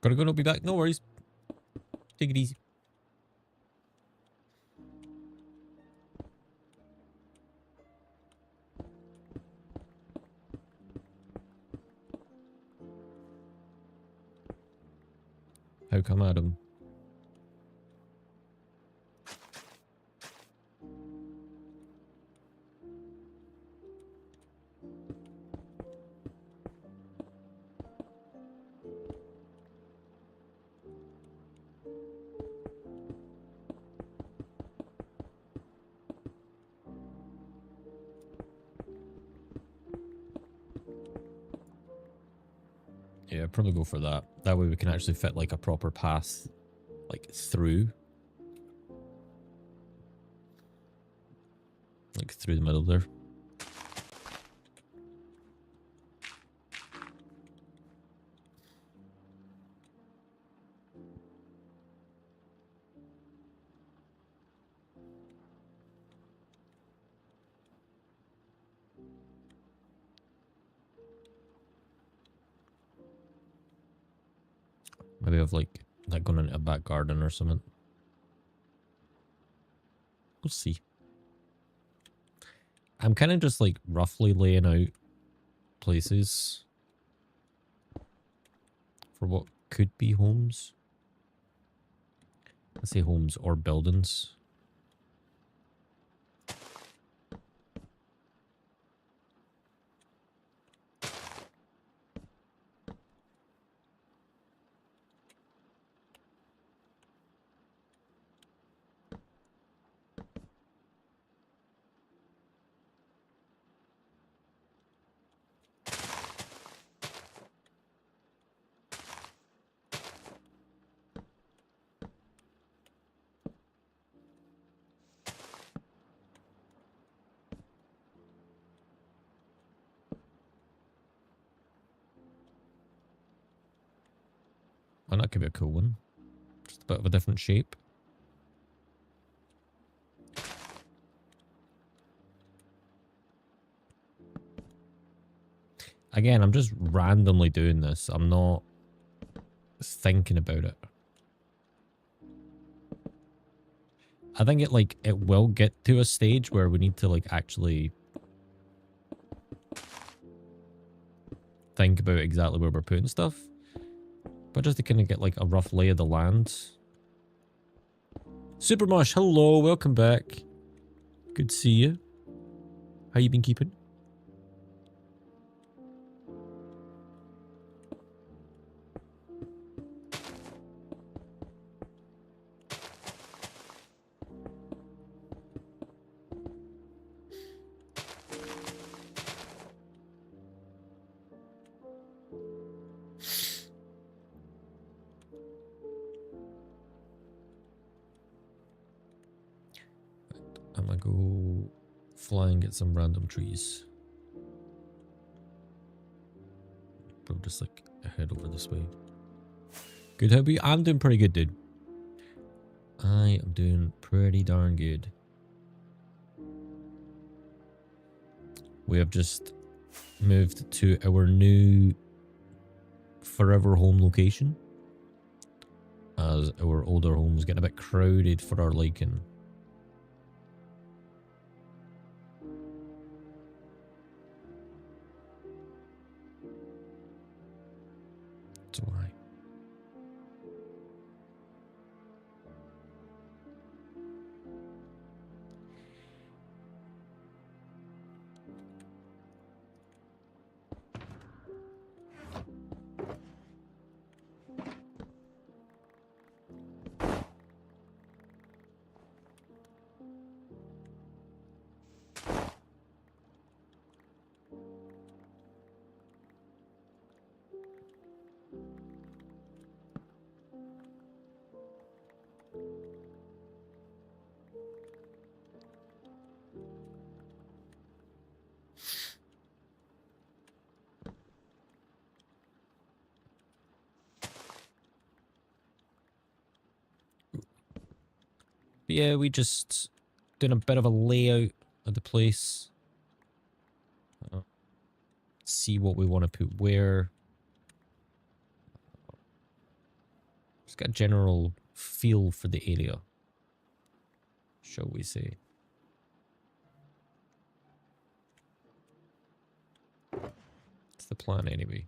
Gotta go, and I'll be back. No worries. Take it easy. How come, Adam? Yeah, probably go for that. That way we can actually fit like a proper path like through. Like through the middle there. Maybe have like that going into a back garden or something. We'll see. I'm kind of just like roughly laying out places for what could be homes. Let's say homes or buildings. And that could be a cool one. Just a bit of a different shape. Again, I'm just randomly doing this. I'm not thinking about it. I think it will get to a stage where we need to like actually think about exactly where we're putting stuff. But just to kind of get like a rough lay of the land. Supermosh, hello, welcome back. Good to see you. How you been keeping? I'm gonna go fly and get some random trees. Probably just like head over this way. Good, how about you? I'm doing pretty good, dude. I am doing pretty darn good. We have just moved to our new forever home location, as our older homes get a bit crowded for our liking. It's alright. But yeah, we just doing a bit of a layout of the place. See what we want to put where. Just got a general feel for the area, shall we say. It's the plan anyway.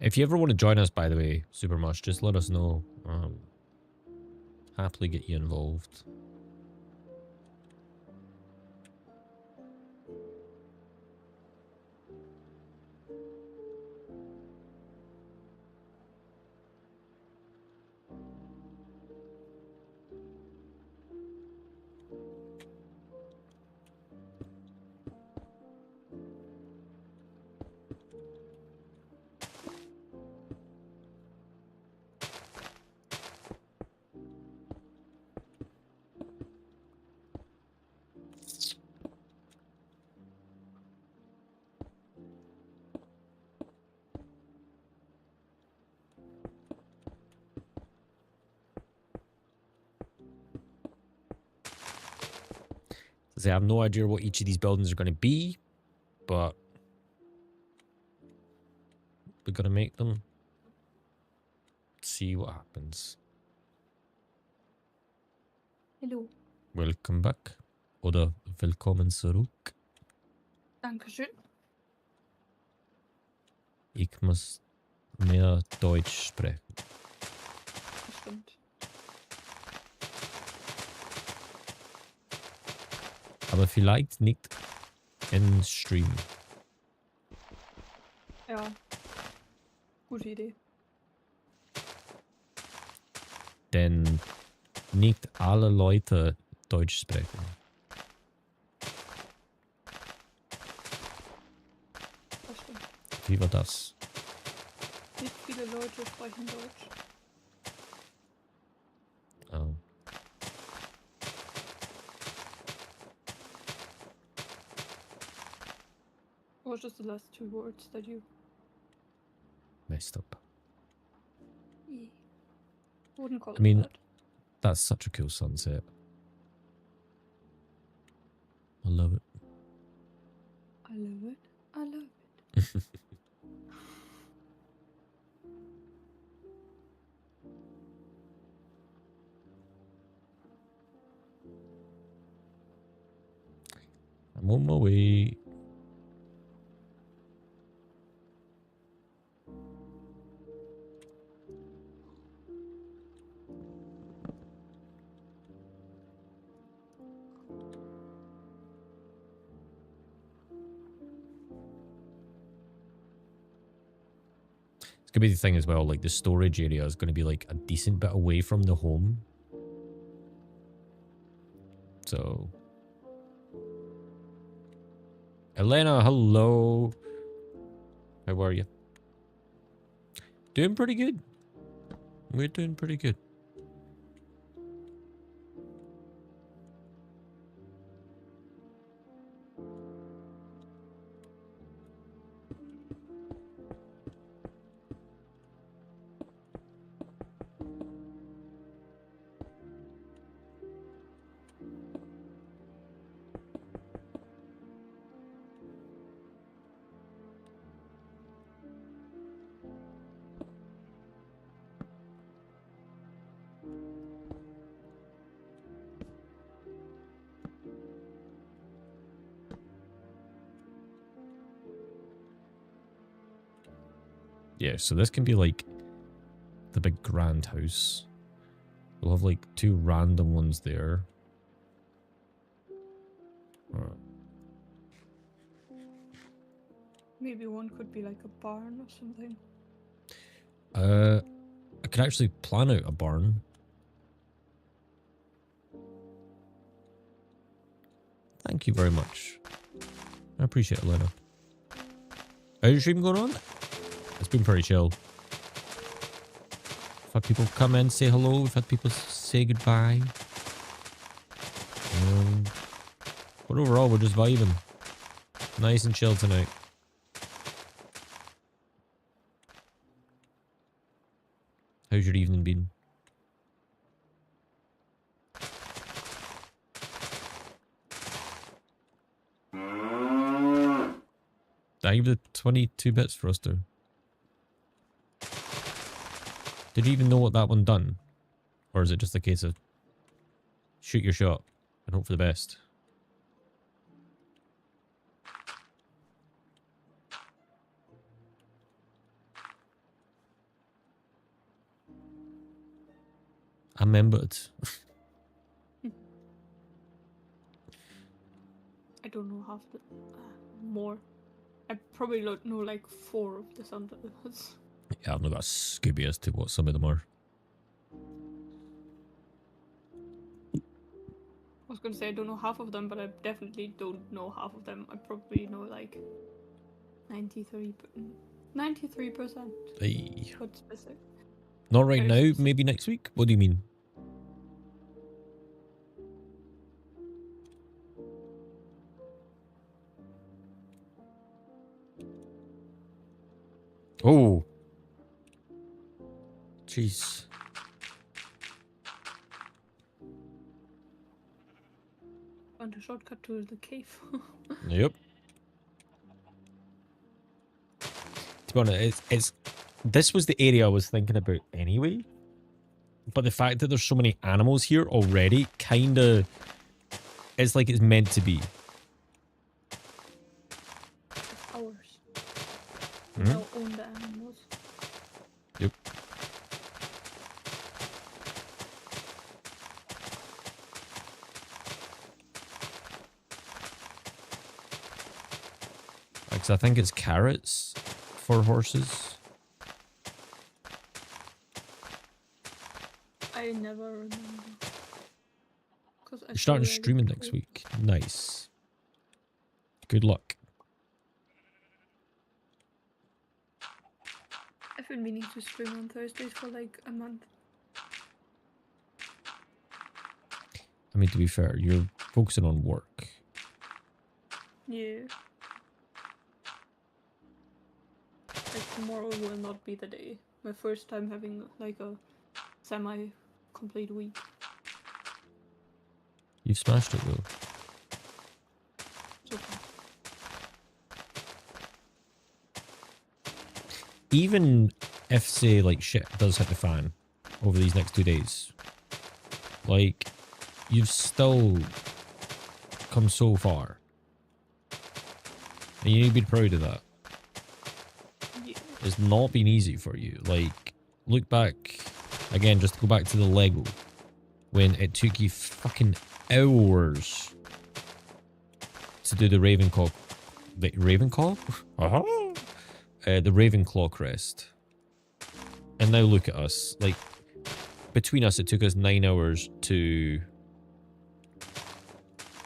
If you ever want to join us, by the way, Supermush, just let us know. Happily get you involved. I have no idea what each of these buildings are going to be, but we're going to make them. See what happens. Hallo. Welcome back. Oder willkommen zurück. Dankeschön. Ich muss mehr Deutsch sprechen. Das stimmt. Aber vielleicht nicht in Stream. Ja. Gute Idee. Denn nicht alle Leute Deutsch sprechen. Das stimmt. Wie war das? Nicht viele Leute sprechen Deutsch. Oh. What was just the last two words that you... Messed up. Wouldn't call I mean- it that. That's such a cool sunset. I love it. I love it. I love it. I'm on my way. It's gonna be the thing as well, like the storage area is gonna be like a decent bit away from the home. So Elena, hello. How are you? Doing pretty good. We're doing pretty good. Yeah, so this can be like the big grand house. We'll have like two random ones there. Alright. Maybe one could be like a barn or something. I could actually plan out a barn. Thank you very much. I appreciate it, Lena. How's your stream going on? It's been pretty chill. We've had people come in, say hello. We've had people say goodbye. But overall, we're just vibing. Nice and chill tonight. How's your evening been? Did I give the 22 bits thruster? Did you even know what that one done? Or is it just a case of shoot your shot and hope for the best? I remembered. I don't know half the more. I probably don't know like 4 of the Thunderbirds. Yeah, I've not got a Scooby as to what some of them are. I was gonna say I don't know half of them, but I definitely don't know half of them. I probably know like 93%. Hey. But specific. Not right Very now, specific. maybe next week? What do you mean? Oh. Jeez. Found a shortcut to the cave. Yep. To be honest, it's this was the area I was thinking about anyway. But the fact that there's so many animals here already kinda it's like it's meant to be. It's ours. We Mhm. now own the animals. Yep. Because I think it's carrots for horses. I never remember. You're starting streaming next week. Nice. Good luck. I've been meaning to stream on Thursdays for like a month. I mean, to be fair, you're focusing on work. Yeah. Like tomorrow will not be the day. My first time having like a semi-complete week. You've smashed it though. So far. Even if, say, like, shit does hit the fan over these next 2 days, like, you've still come so far. And you need to be proud of that. Yeah. It's not been easy for you. Like, look back, again, just to go back to the Lego, when it took you fucking hours to do the Ravenclaw. The Ravenclaw? The Ravenclaw crest. And now look at us. Like, between us, it took us 9 hours to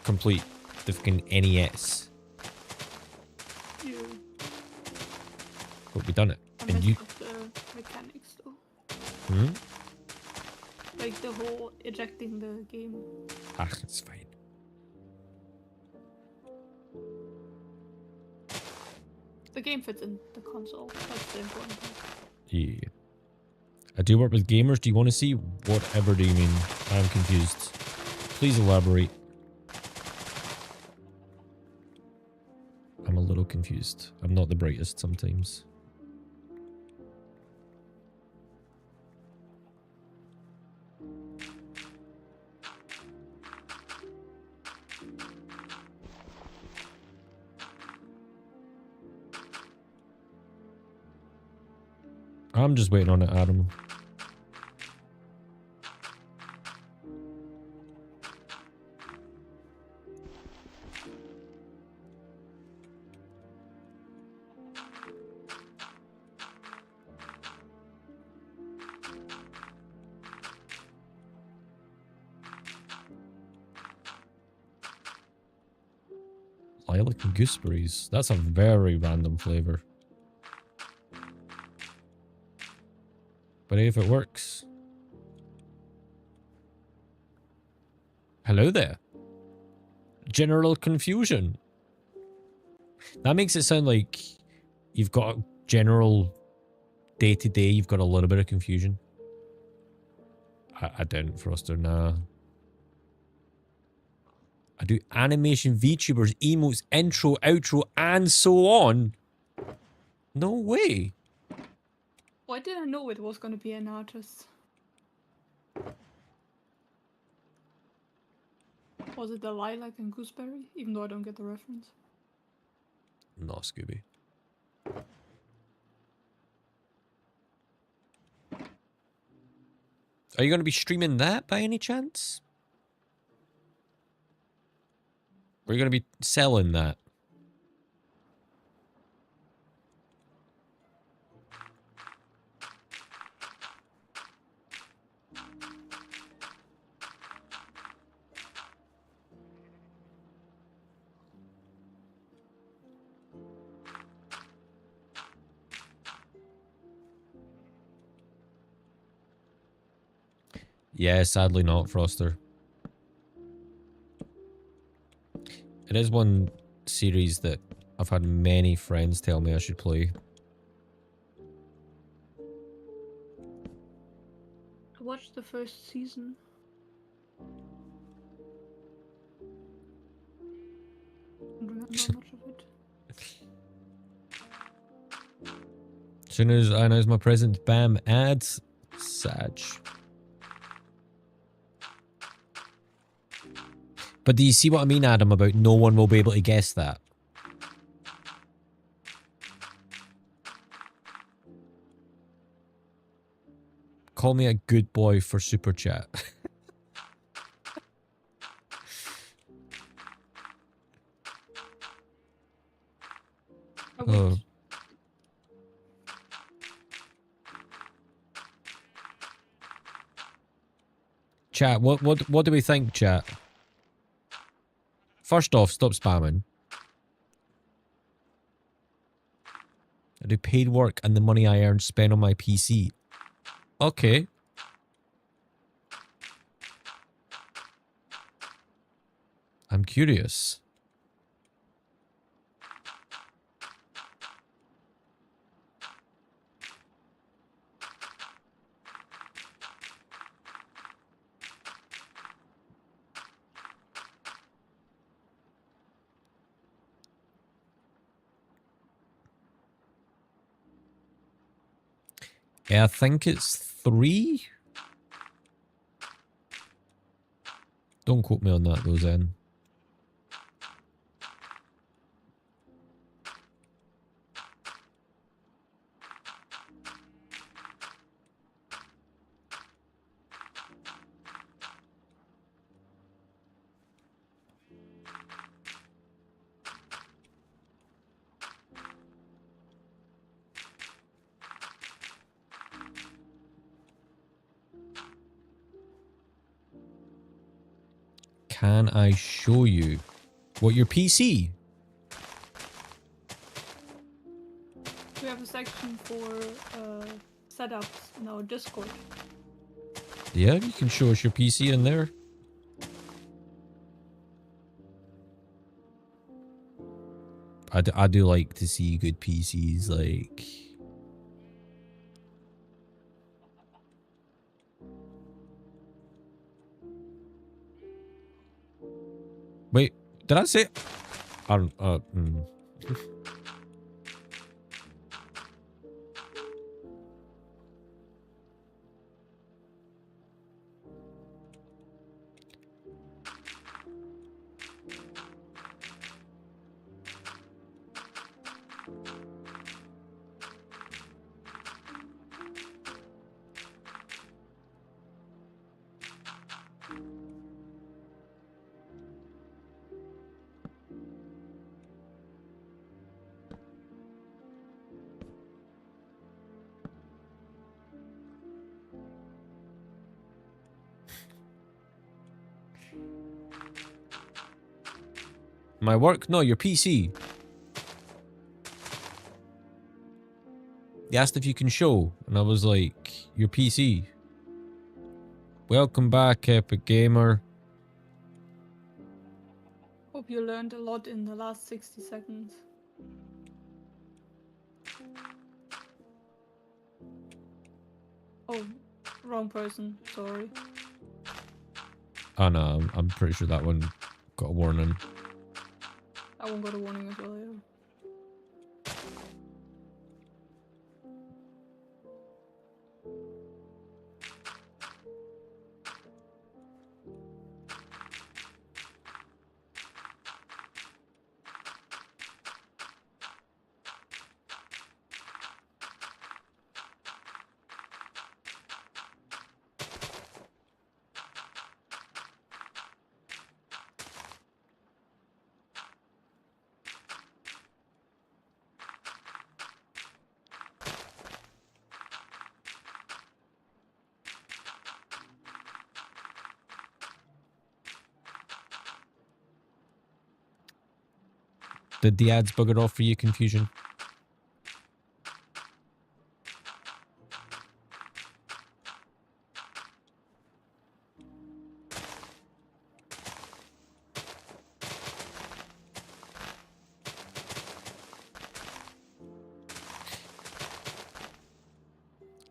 complete the fucking NES. Yeah. But we done it. I And messed you... up the mechanics though. Hmm? Like the whole ejecting the game. Ah, it's fine. The game fits in the console. That's the important part. Yeah. I do work with gamers. Do you want to see? Whatever do you mean? I'm confused. Please elaborate. I'm a little confused. I'm not the brightest sometimes. I'm just waiting on it, Adam. Lilac and gooseberries. That's a very random flavor. But if it works. Hello there. General confusion. That makes it sound like you've got a general day-to-day, you've got a little bit of confusion. I don't, Froster, nah. I do animation, VTubers, emotes, intro, outro, and so on. No way. Why did I know it was gonna be an artist? Was it the lilac and gooseberry? Even though I don't get the reference. No, Scooby. Are you going to be streaming that by any chance? Or are you going to be selling that? Yeah, sadly not, Froster. It is one series that I've had many friends tell me I should play. I watched the first season. Don't remember much of it. As soon as I announce my present, bam, ads. Sag. But do you see what I mean, Adam, about no one will be able to guess that? Call me a good boy for super chat. I would. Oh. Chat, what do we think, chat? First off, stop spamming. I do paid work and the money I earn spent on my PC. Okay. I'm curious. Yeah, I think it's 3. Don't quote me on that, though, Zen. Can I show you what your PC? We have a section for setups in our Discord. Yeah, you can show us your PC in there. I do like to see good PCs, like... Wait, did I say... I don't... My work? No, your PC. They asked if you can show, and I was like, your PC. Welcome back, Epic Gamer. Hope you learned a lot in the last 60 seconds. Oh, wrong person. Sorry. Oh no, I'm pretty sure that one got a warning. That one got a warning as well. Yeah. Did the ads bugger off for you, Confusion?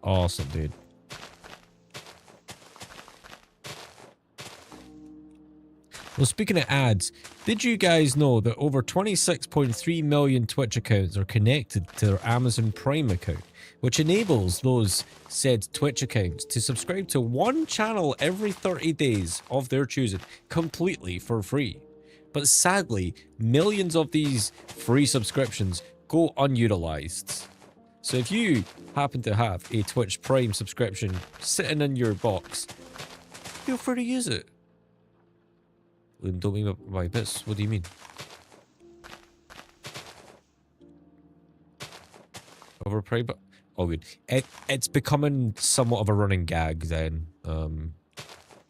Awesome, dude. Well, speaking of ads, did you guys know that over 26.3 million Twitch accounts are connected to their Amazon Prime account, which enables those said Twitch accounts to subscribe to one channel every 30 days of their choosing, completely for free. But sadly, millions of these free subscriptions go unutilized. So if you happen to have a Twitch Prime subscription sitting in your box, feel free to use it. Don't mean by bits. What do you mean? Over Prime? Oh, good. It's becoming somewhat of a running gag then.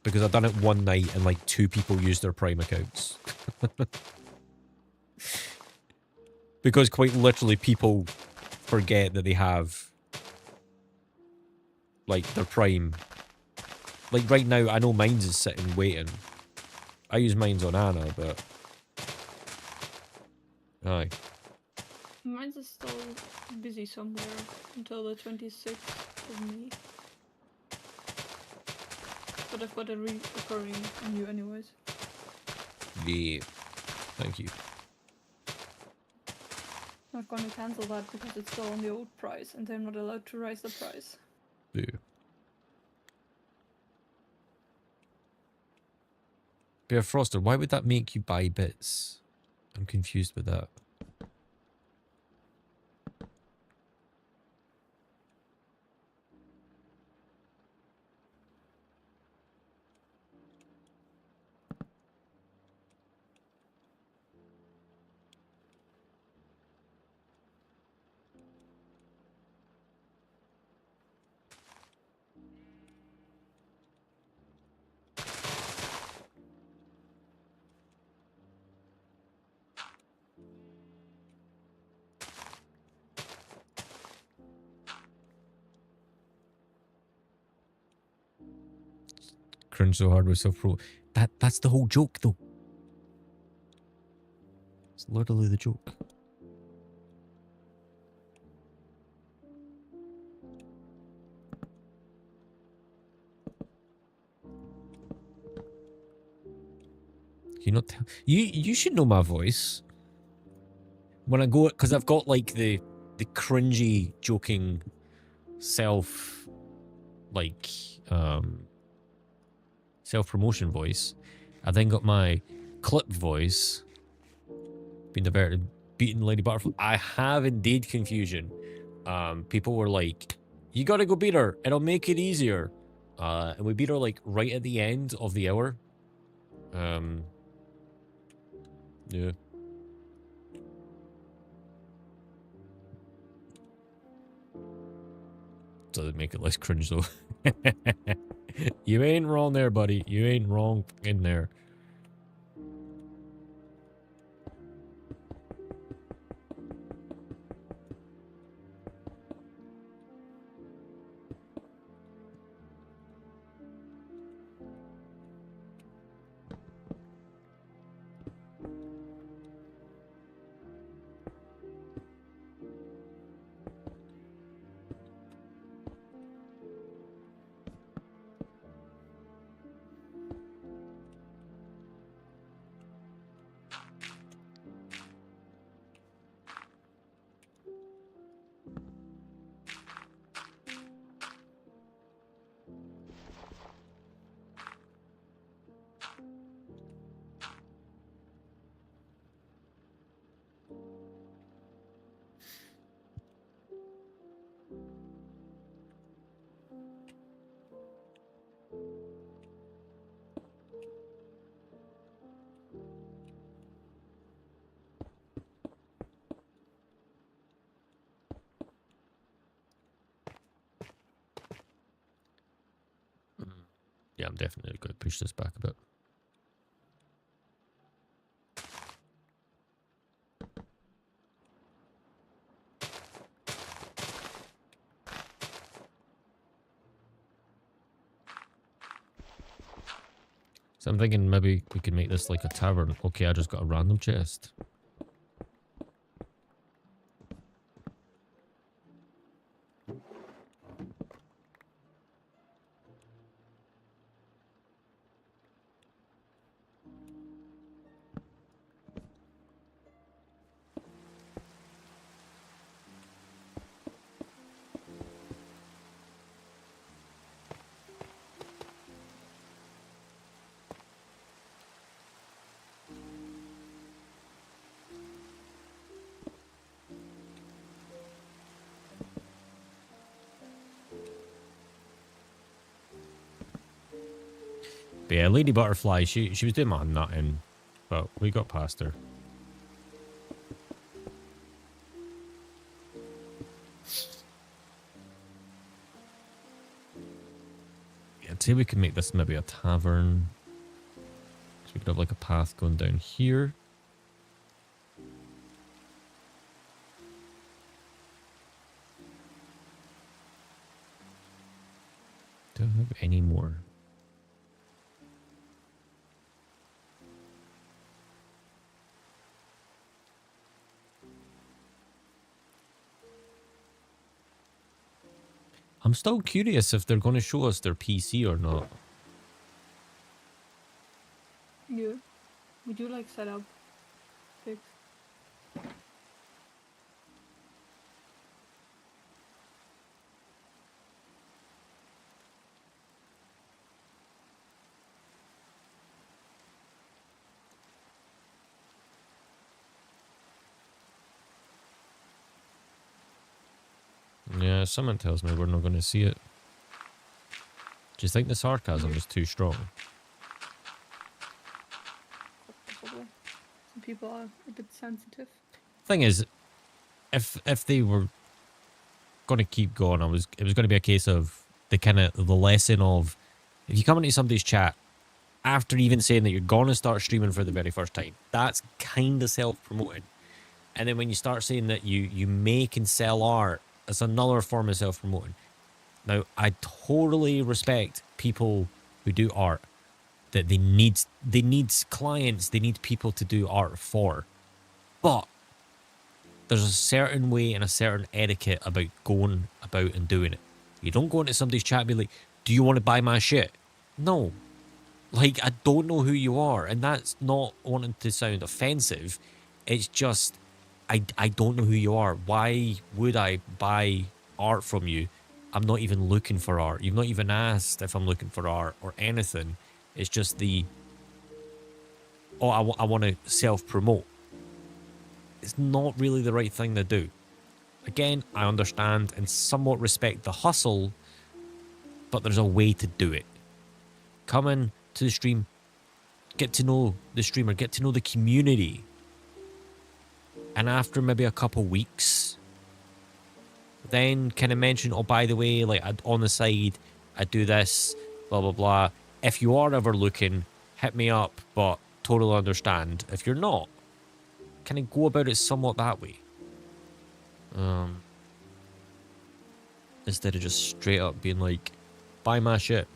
Because I've done it one night and like 2 people used their Prime accounts. Because quite literally people forget that they have like their Prime. Like right now, I know mine's is sitting waiting. I use mine's on Anna, but aye. Mine's is still busy somewhere until the 26th of May. But I've got a recurring on you anyways. Yeah. Thank you. I'm not gonna cancel that because it's still on the old price and they're not allowed to raise the price. Yeah. Bear Froster, why would that make you buy bits? I'm confused with that. Cringe so hard with self-pro. That's the whole joke, though. It's literally the joke. You not tell you should know my voice. When I go, because I've got like the cringy joking self like self-promotion voice. I then got my clip voice. Been diverted, beaten Lady Butterfly. I have indeed, Confusion. People were like, you gotta go beat her, it'll make it easier. And we beat her like right at the end of the hour. Yeah. Doesn't make it less cringe though. You ain't wrong there, buddy. You ain't wrong in there. I'm definitely going to push this back a bit. So I'm thinking maybe we could make this like a tavern. Okay, I just got a random chest. But yeah, Lady Butterfly, she was doing my nutting, but we got past her. Yeah, I'd say we could make this maybe a tavern. So we could have like a path going down here. Don't have any more. I'm still curious if they're going to show us their PC or not. Yeah. We do like setup pics. Yeah, someone tells me we're not going to see it. Do you think the sarcasm is too strong? Possibly. Some people are a bit sensitive. Thing is, if they were going to keep going, it was going to be a case of the lesson of, if you come into somebody's chat after even saying that you're going to start streaming for the very first time, that's kind of self-promoting. And then when you start saying that you make and sell art, it's another form of self-promoting. Now, I totally respect people who do art, that they need clients, they need people to do art for. But there's a certain way and a certain etiquette about going about and doing it. You don't go into somebody's chat and be like, do you want to buy my shit? No. Like, I don't know who you are. And that's not wanting to sound offensive. It's just, I don't know who you are. Why would I buy art from you? I'm not even looking for art. You've not even asked if I'm looking for art or anything. It's just I want to self-promote. It's not really the right thing to do. Again, I understand and somewhat respect the hustle, but there's a way to do it. Come in to the stream, get to know the streamer, get to know the community. And after maybe a couple weeks, then kind of mention, oh, by the way, like on the side, I do this, blah, blah, blah. If you are ever looking, hit me up, but totally understand. If you're not, kind of go about it somewhat that way. Instead of just straight up being like, buy my shit.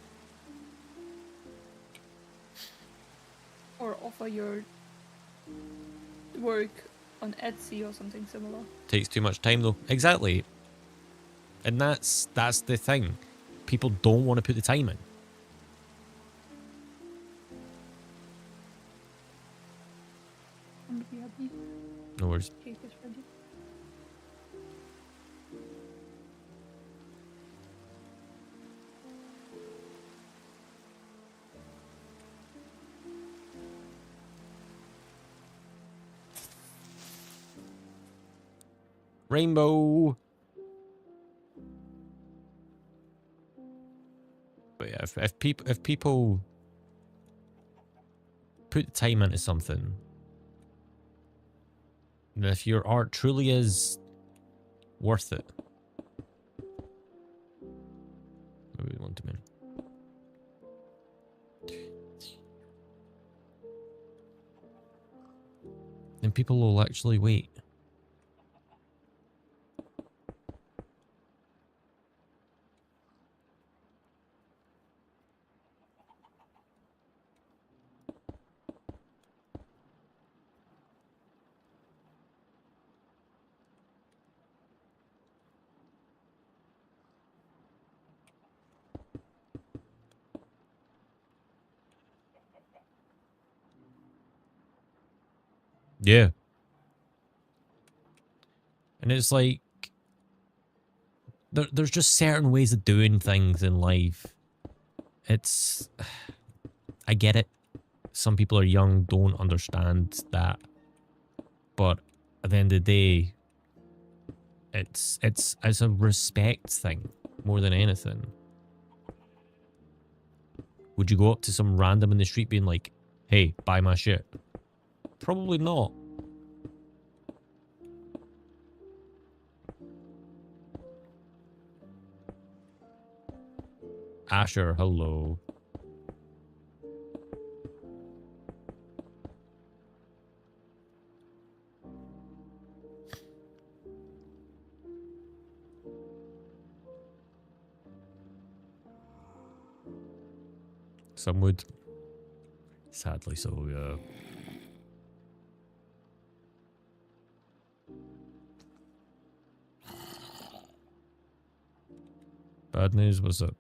Or offer your work on Etsy or something similar. Takes too much time though. Exactly. And that's the thing. People don't want to put the time in. I'm gonna be happy. No worries. Cake is ready. Rainbow. But yeah, if people put the time into something, and if your art truly is worth it, maybe we want to and people will actually wait. Yeah. And it's like, there's just certain ways of doing things in life. It's, I get it. Some people are young, don't understand that. But at the end of the day, it's a respect thing more than anything. Would you go up to some random in the street being like, hey, buy my shit? Probably not. Asher, hello. Some would. Sadly so, yeah. Bad news, what's up?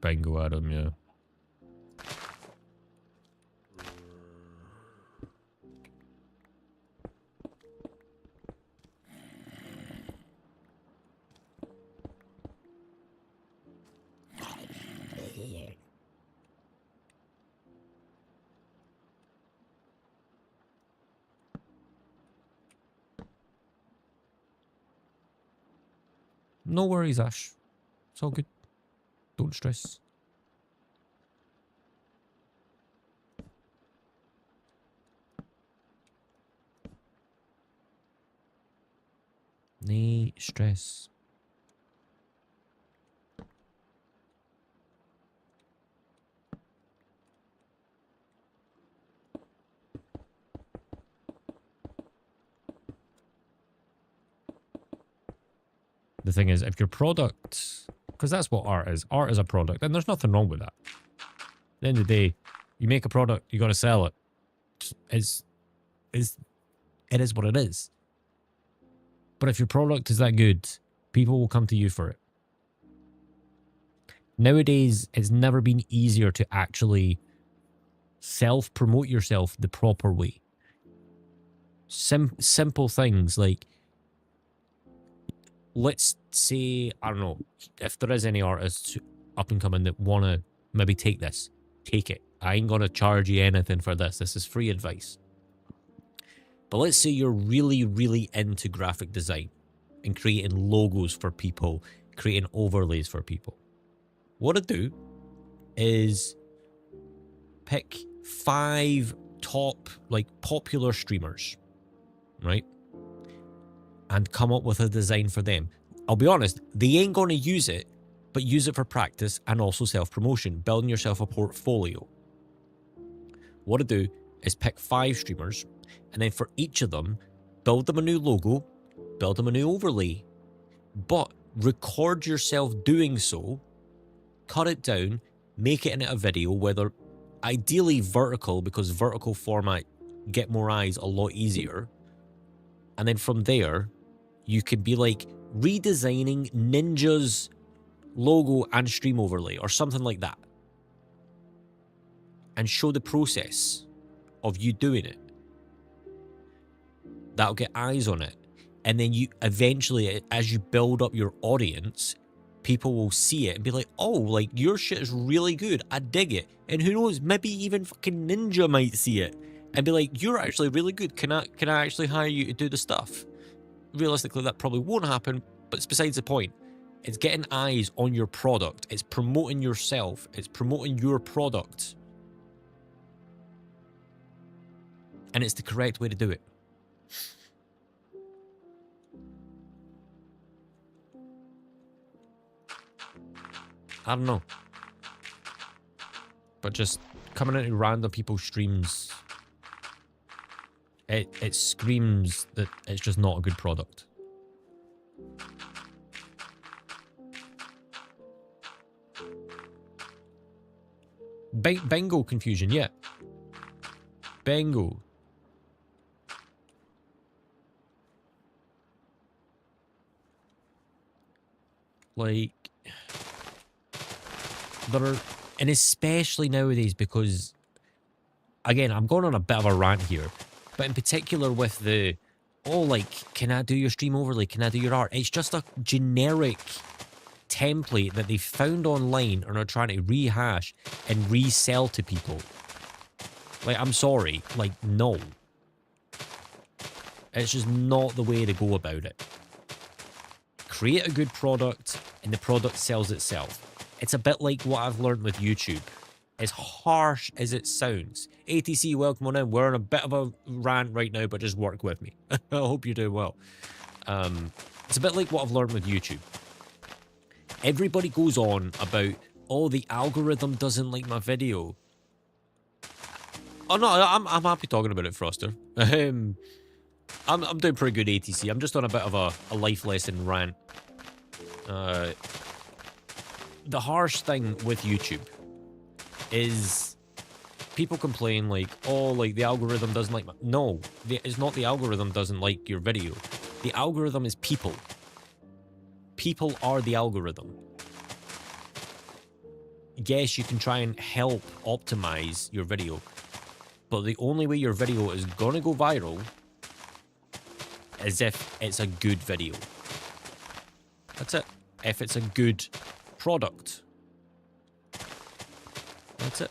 Bingo Adam, yeah. No worries, Ash. It's all good. Don't stress. No stress. The thing is, if your product, because that's what art is a product, and there's nothing wrong with that. At the end of the day, you make a product, you got to sell it. It is what it is. But if your product is that good, people will come to you for it. Nowadays, it's never been easier to actually self-promote yourself the proper way. Simple things like, let's say, I don't know, if there is any artists up and coming that want to maybe take this, take it. I ain't going to charge you anything for this. This is free advice. But let's say you're really, really into graphic design and creating logos for people, creating overlays for people. What I do is pick 5 top, like, popular streamers, right? And come up with a design for them. I'll be honest, they ain't going to use it, but use it for practice and also self-promotion, building yourself a portfolio. What I do is pick 5 streamers, and then for each of them, build them a new logo, build them a new overlay, but record yourself doing so, cut it down, make it into a video, whether ideally vertical, because vertical format get more eyes a lot easier. And then from there, you could be like redesigning Ninja's logo and stream overlay or something like that. And show the process of you doing it. That'll get eyes on it. And then you eventually, as you build up your audience, people will see it and be like, oh, like, your shit is really good. I dig it. And who knows, maybe even fucking Ninja might see it and be like, you're actually really good. Can I actually hire you to do the stuff? Realistically, that probably won't happen, but it's besides the point. It's getting eyes on your product. It's promoting yourself. It's promoting your product. And it's the correct way to do it. I don't know. But just coming into random people's streams, it screams that it's just not a good product. Bingo confusion, yeah. Bingo. Like, there are, and especially nowadays because, again, I'm going on a bit of a rant here, but in particular with the, oh, like, can I do your stream overlay? Can I do your art? It's just a generic template that they found online and are trying to rehash and resell to people. Like, I'm sorry, like, no. It's just not the way to go about it. Create a good product and the product sells itself. It's a bit like what I've learned with YouTube. As harsh as it sounds. ATC, welcome on in. We're on a bit of a rant right now, but just work with me. I hope you're doing well. It's a bit like what I've learned with YouTube. Everybody goes on about, oh, the algorithm doesn't like my video. Oh no, I'm happy talking about it, Froster. I'm doing pretty good ATC. I'm just on a bit of a life lesson rant. The harsh thing with YouTube is people complain like, oh, like the algorithm doesn't like my... No, it's not the algorithm doesn't like your video. The algorithm is people. People are the algorithm. Yes, you can try and help optimize your video, but the only way your video is gonna go viral is if it's a good video. That's it. If it's a good product. That's it.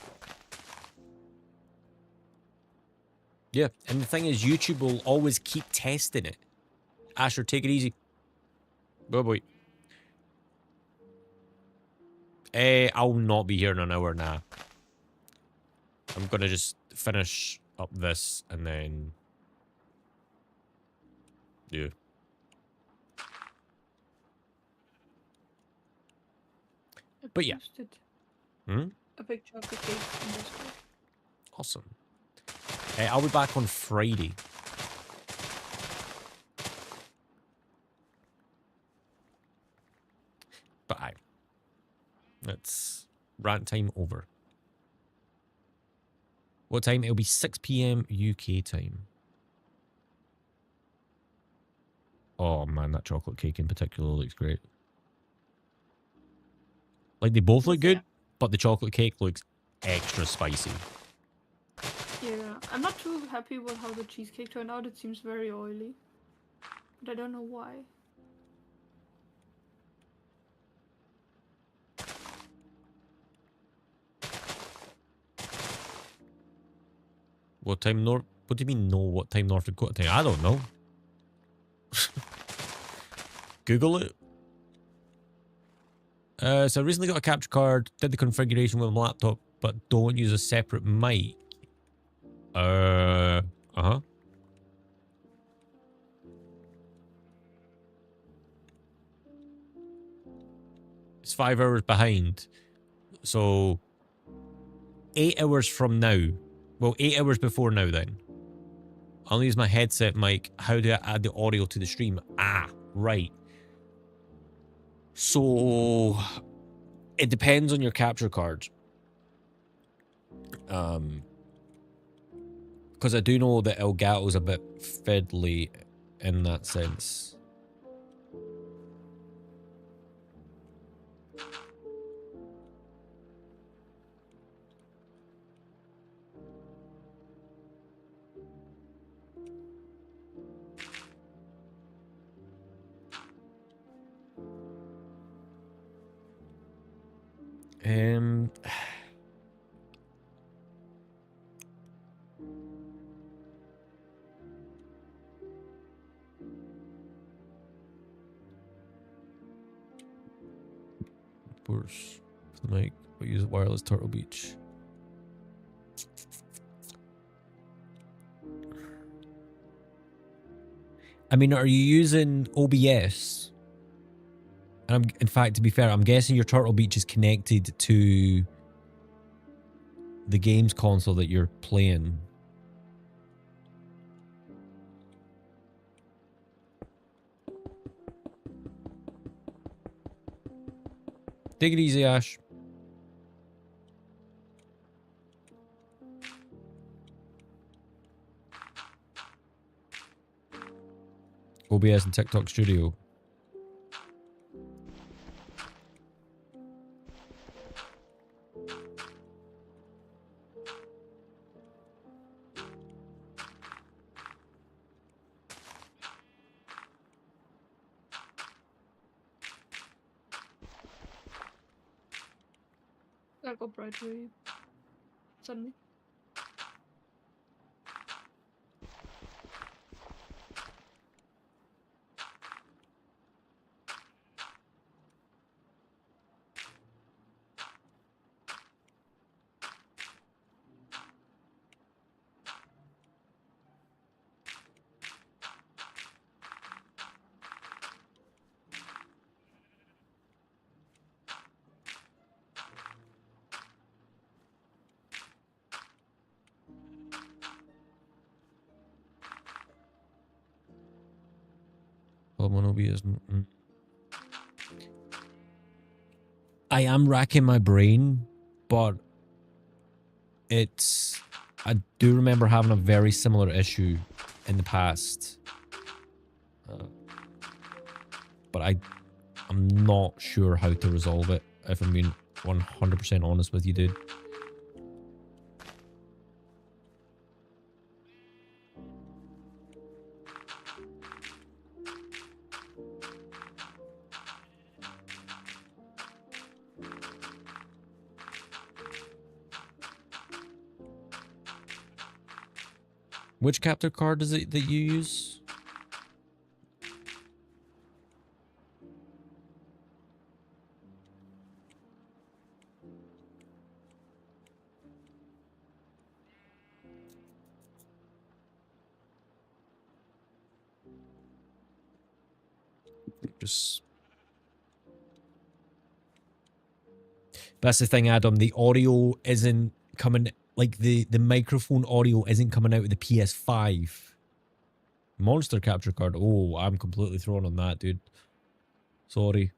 Yeah, and the thing is, YouTube will always keep testing it. Asher, take it easy. Go boy. I'll not be here in an hour now. I'm gonna just finish up this and then... Yeah. But yeah. A picture of the cake in Discord. Awesome. I'll be back on Friday. But aye. That's rant time over. What time? It'll be 6 PM UK time. Oh man, that chocolate cake in particular looks great. Like, they both look good, but the chocolate cake looks extra spicy. Yeah, I'm not too happy with how the cheesecake turned out. It seems very oily. But I don't know why. What time North? What do you mean, know what time North Dakota time? I don't know. Google it. So I recently got a capture card, did the configuration with my laptop, but don't use a separate mic. Uh-huh. It's 5 hours behind. So 8 hours from now. Well, 8 hours before now then. I'll use my headset mic. How do I add the audio to the stream? Ah, right. So it depends on your capture card. Because I do know that Elgato's a bit fiddly in that sense. Worse for the mic, but use wireless Turtle Beach. I mean, are you using OBS? And in fact, to be fair, I'm guessing your Turtle Beach is connected to the games console that you're playing. Take it easy, Ash. OBS and TikTok Studio. That got bright very suddenly. OBS. I am racking my brain, but I do remember having a very similar issue in the past. But I'm not sure how to resolve it, if I'm being 100% honest with you, dude. Which capture card is it that you use? Just... That's the thing, Adam. The audio isn't coming... Like, the microphone audio isn't coming out of the PS5. Monster capture card. Oh, I'm completely thrown on that, dude. Sorry.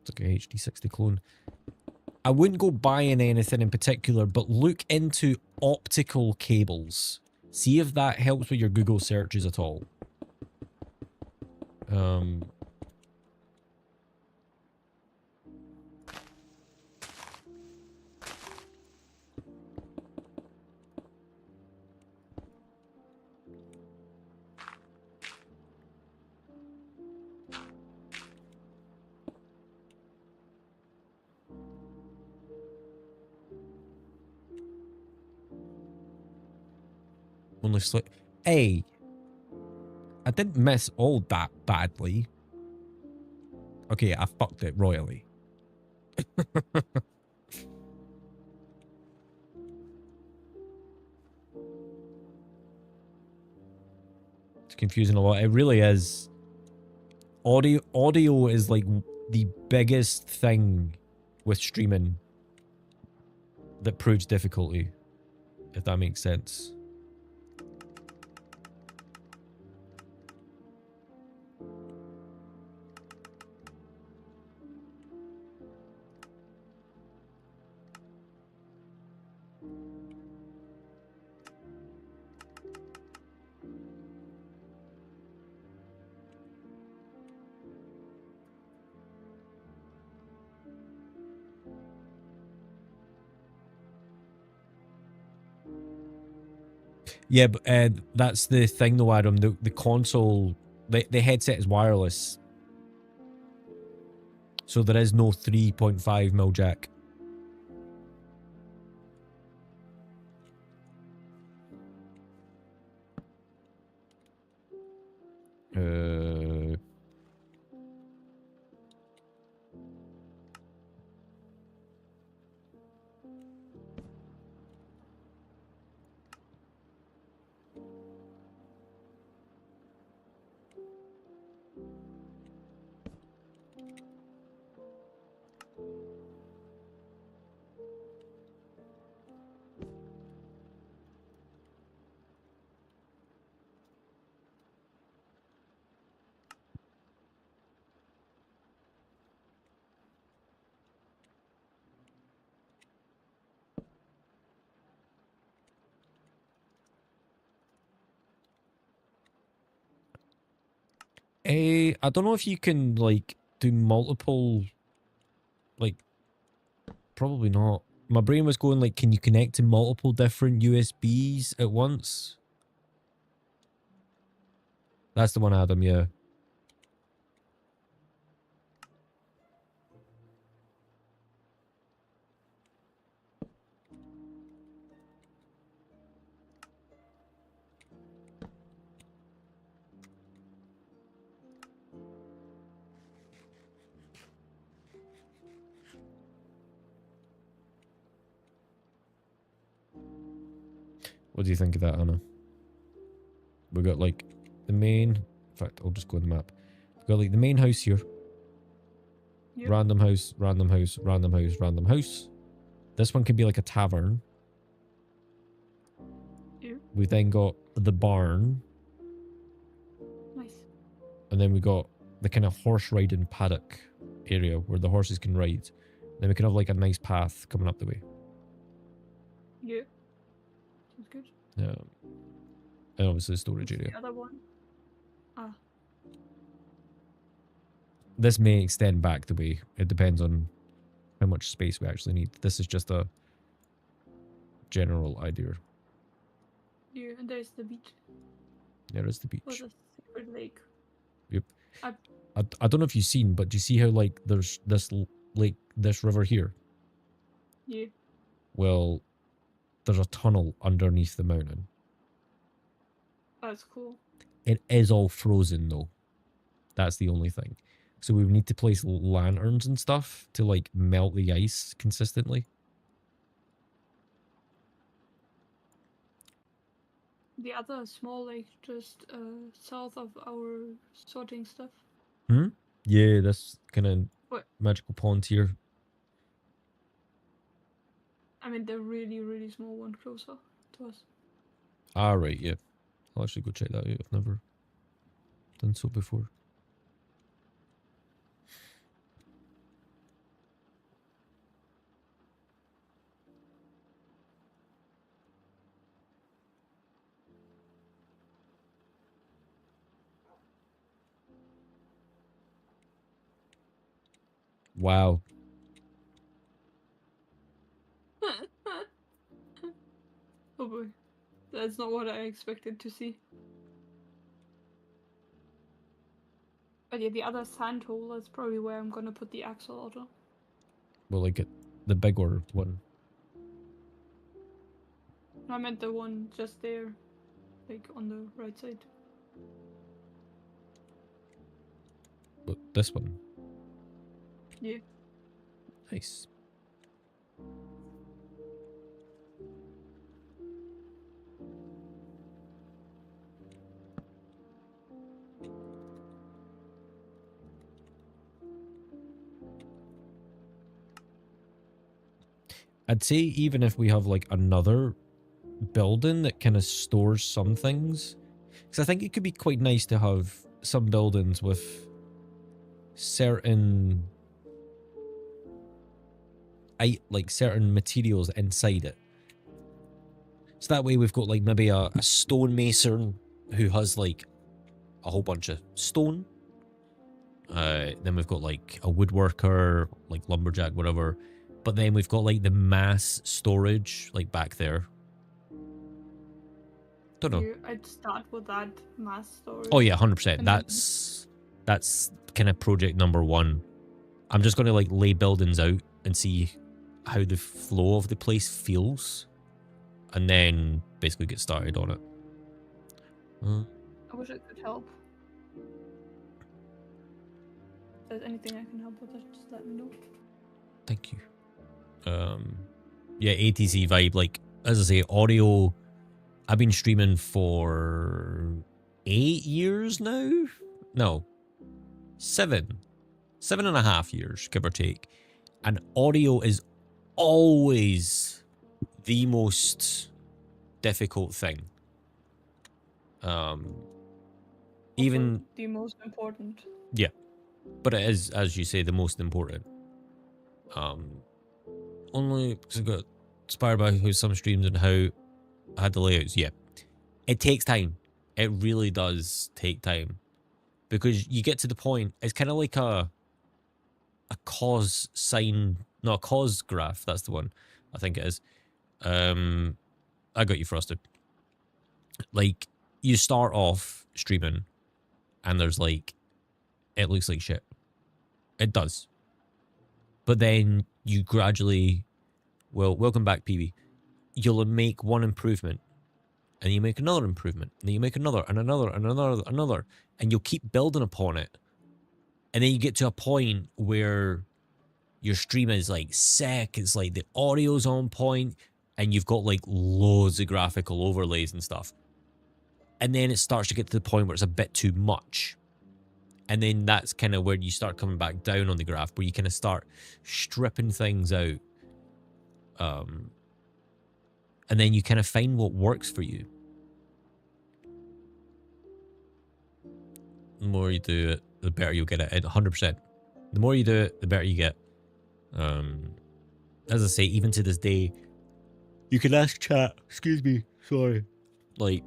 It's like a HD60 clone. I wouldn't go buying anything in particular, but look into optical cables. See if that helps with your Google searches at all. Only slip. Hey, I didn't miss all that badly. Okay, I fucked it royally. It's confusing a lot. It really is. Audio is like the biggest thing with streaming that proves difficulty, if that makes sense. Yeah, but that's the thing though, Adam. The console, the headset is wireless. So there is no 3.5mm jack. I don't know if you can like do multiple, like probably not. My brain was going like, can you connect to multiple different USBs at once? That's the one, Adam, yeah. What do you think of that, Anna? We got like the main, in fact, I'll just go on the map. We got like the main house here. Yep. Random house, random house, random house, random house. This one can be like a tavern. Yep. We then got the barn. Nice. And then we got the kind of horse riding paddock area where the horses can ride. Then we can have like a nice path coming up the way. Yeah. Sounds good. Yeah. And obviously the storage What's area. the other one? Ah. This may extend back the way. It depends on how much space we actually need. This is just a general idea. Yeah, and there's the beach. There is the beach. Or the secret lake. Yep. I- I don't know if you've seen, but do you see how like there's this lake, this river here? Yeah. Well, there's a tunnel underneath the mountain. That's cool. It is all frozen though. That's the only thing. So we would need to place lanterns and stuff to like melt the ice consistently. The other small lake just south of our sorting stuff. Yeah, this kind of What? magical pond here. I mean, the really, really small one closer to us. Ah, right, yeah. I'll actually go check that out. I've never done so before. Wow. Oh boy. That's not what I expected to see. But yeah, the other sand hole is probably where I'm gonna put the axolotl. Well, like the bigger one. No, I meant the one just there, like on the right side. But this one. Yeah. Nice. I'd say even if we have like another building that kind of stores some things, because I think it could be quite nice to have some buildings with certain like certain materials inside it. So that way we've got like maybe a stonemason who has like a whole bunch of stone. Then we've got like a woodworker, like lumberjack, whatever. But then we've got like the mass storage like back there. Don't know. I'd start with that mass storage. Oh yeah, 100%. And That's kind of project number one. I'm just going to like lay buildings out and see how the flow of the place feels, and then basically get started on it. I wish I could help. If there's anything I can help with, just let me know. Thank you. Yeah, ATC vibe. Like, as I say, audio. I've been streaming for 8 years now. No, 7.5 years, give or take. And audio is always the most difficult thing. Even Also the most important. yeah, but it is, as you say, the most important. Only because I got inspired by how some streams and how I had the layouts. Yeah, it takes time. It really does take time, because you get to the point. It's kind of like a cause sign, not a cause graph. That's the one. I think it is. I got you, Frosted. Like, you start off streaming, and there's like, it looks like shit. It does. But then you gradually, well, welcome back, PB. You'll make one improvement, and you make another improvement, and then you make another, and another, and another, and you'll keep building upon it. And then you get to a point where your stream is like sick, it's like the audio's on point, and you've got like loads of graphical overlays and stuff. And then it starts to get to the point where it's a bit too much. And then that's kind of where you start coming back down on the graph, where you kind of start stripping things out. And then you kind of find what works for you. The more you do it, the better you'll get at it. 100%. The more you do it, the better you get. As I say, even to this day, you can ask chat. Excuse me. Sorry. Like,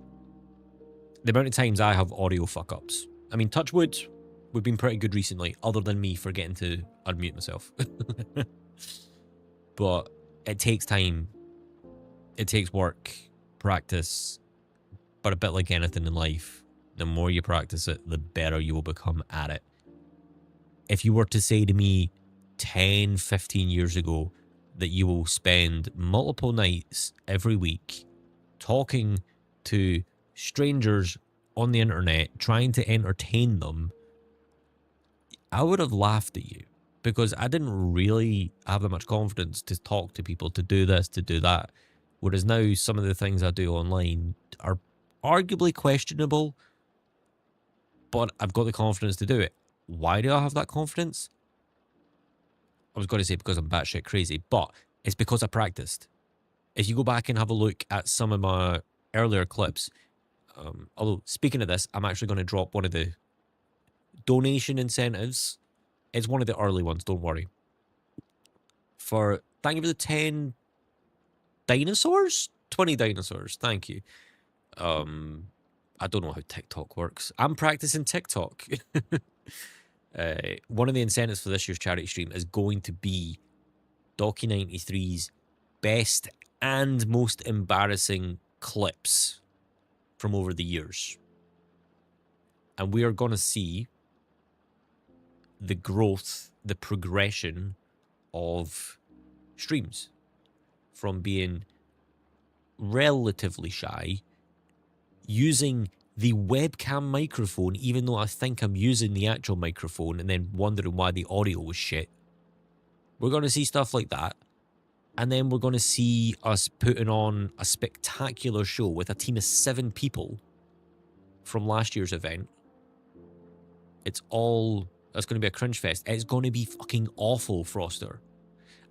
the amount of times I have audio fuck-ups. I mean, touch wood, we've been pretty good recently, other than me forgetting to unmute myself. But it takes time. It takes work, practice. But a bit like anything in life, the more you practice it, the better you will become at it. If you were to say to me 10, 15 years ago that you will spend multiple nights every week talking to strangers on the internet, trying to entertain them, I would have laughed at you, because I didn't really have that much confidence to talk to people, to do this, to do that. Whereas now, some of the things I do online are arguably questionable, but I've got the confidence to do it. Why do I have that confidence? I was going to say because I'm batshit crazy, but it's because I practiced. If you go back and have a look at some of my earlier clips, although speaking of this, I'm actually going to drop one of the donation incentives. It's one of the early ones, don't worry. Thank you for the 10 dinosaurs? 20 dinosaurs, thank you. I don't know how TikTok works. I'm practicing TikTok. One of the incentives for this year's charity stream is going to be Doki93's best and most embarrassing clips from over the years. And we are going to see the growth, the progression of streams from being relatively shy, using the webcam microphone, even though I think I'm using the actual microphone, and then wondering why the audio was shit. We're going to see stuff like that. And then we're going to see us putting on a spectacular show with a team of 7 people from last year's event. It's going to be a cringe fest. It's going to be fucking awful, Froster.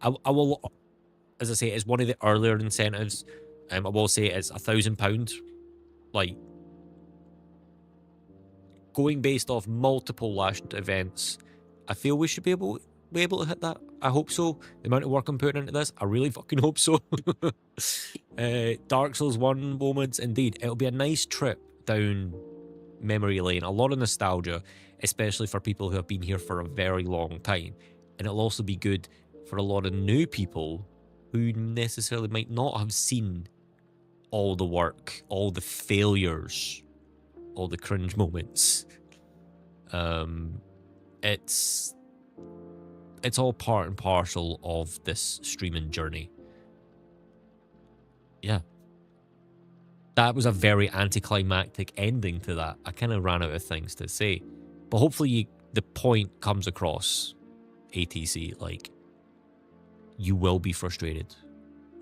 I will, as I say, it's one of the earlier incentives. I will say it's £1,000. Like, going based off multiple last events, I feel we should be able to hit that. I hope so. The amount of work I'm putting into this, I really fucking hope so. Dark Souls 1 moments, indeed. It'll be a nice trip down memory lane. A lot of nostalgia, especially for people who have been here for a very long time. And it'll also be good for a lot of new people who necessarily might not have seen all the work, all the failures, all the cringe moments. It's all part and parcel of this streaming journey. Yeah. That was a very anticlimactic ending to that. I kind of ran out of things to say. But hopefully the point comes across, ATC, like, you will be frustrated.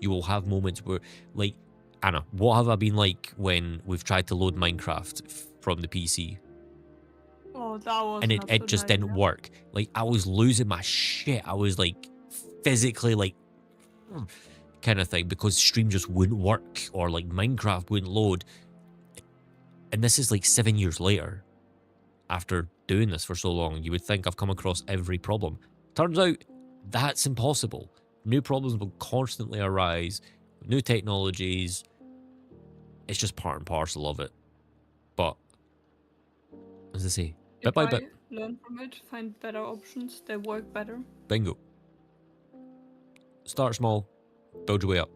You will have moments where, like, Anna, what have I been like when we've tried to load Minecraft from the PC? Oh, that was And it just didn't work. Like, I was losing my shit. I was, like, physically, like, kind of thing, because stream just wouldn't work, or, like, Minecraft wouldn't load. And this is, like, 7 years later. After doing this for so long, you would think I've come across every problem. Turns out, that's impossible. New problems will constantly arise, new technologies. It's just part and parcel of it. But, as I say, bit by bit. Learn from it, find better options that work better. Bingo. Start small, build your way up.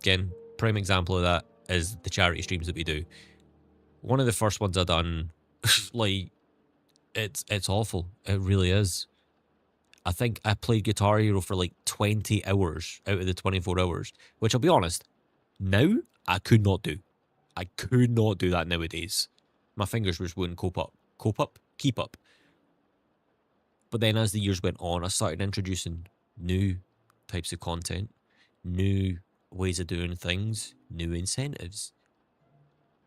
Again, prime example of that is the charity streams that we do. One of the first ones I done, like, it's awful. It really is. I think I played Guitar Hero for like 20 hours out of the 24 hours, which I'll be honest, now I could not do. I could not do that nowadays. My fingers just wouldn't cope up. Keep up. But then as the years went on, I started introducing new types of content, new ways of doing things, new incentives.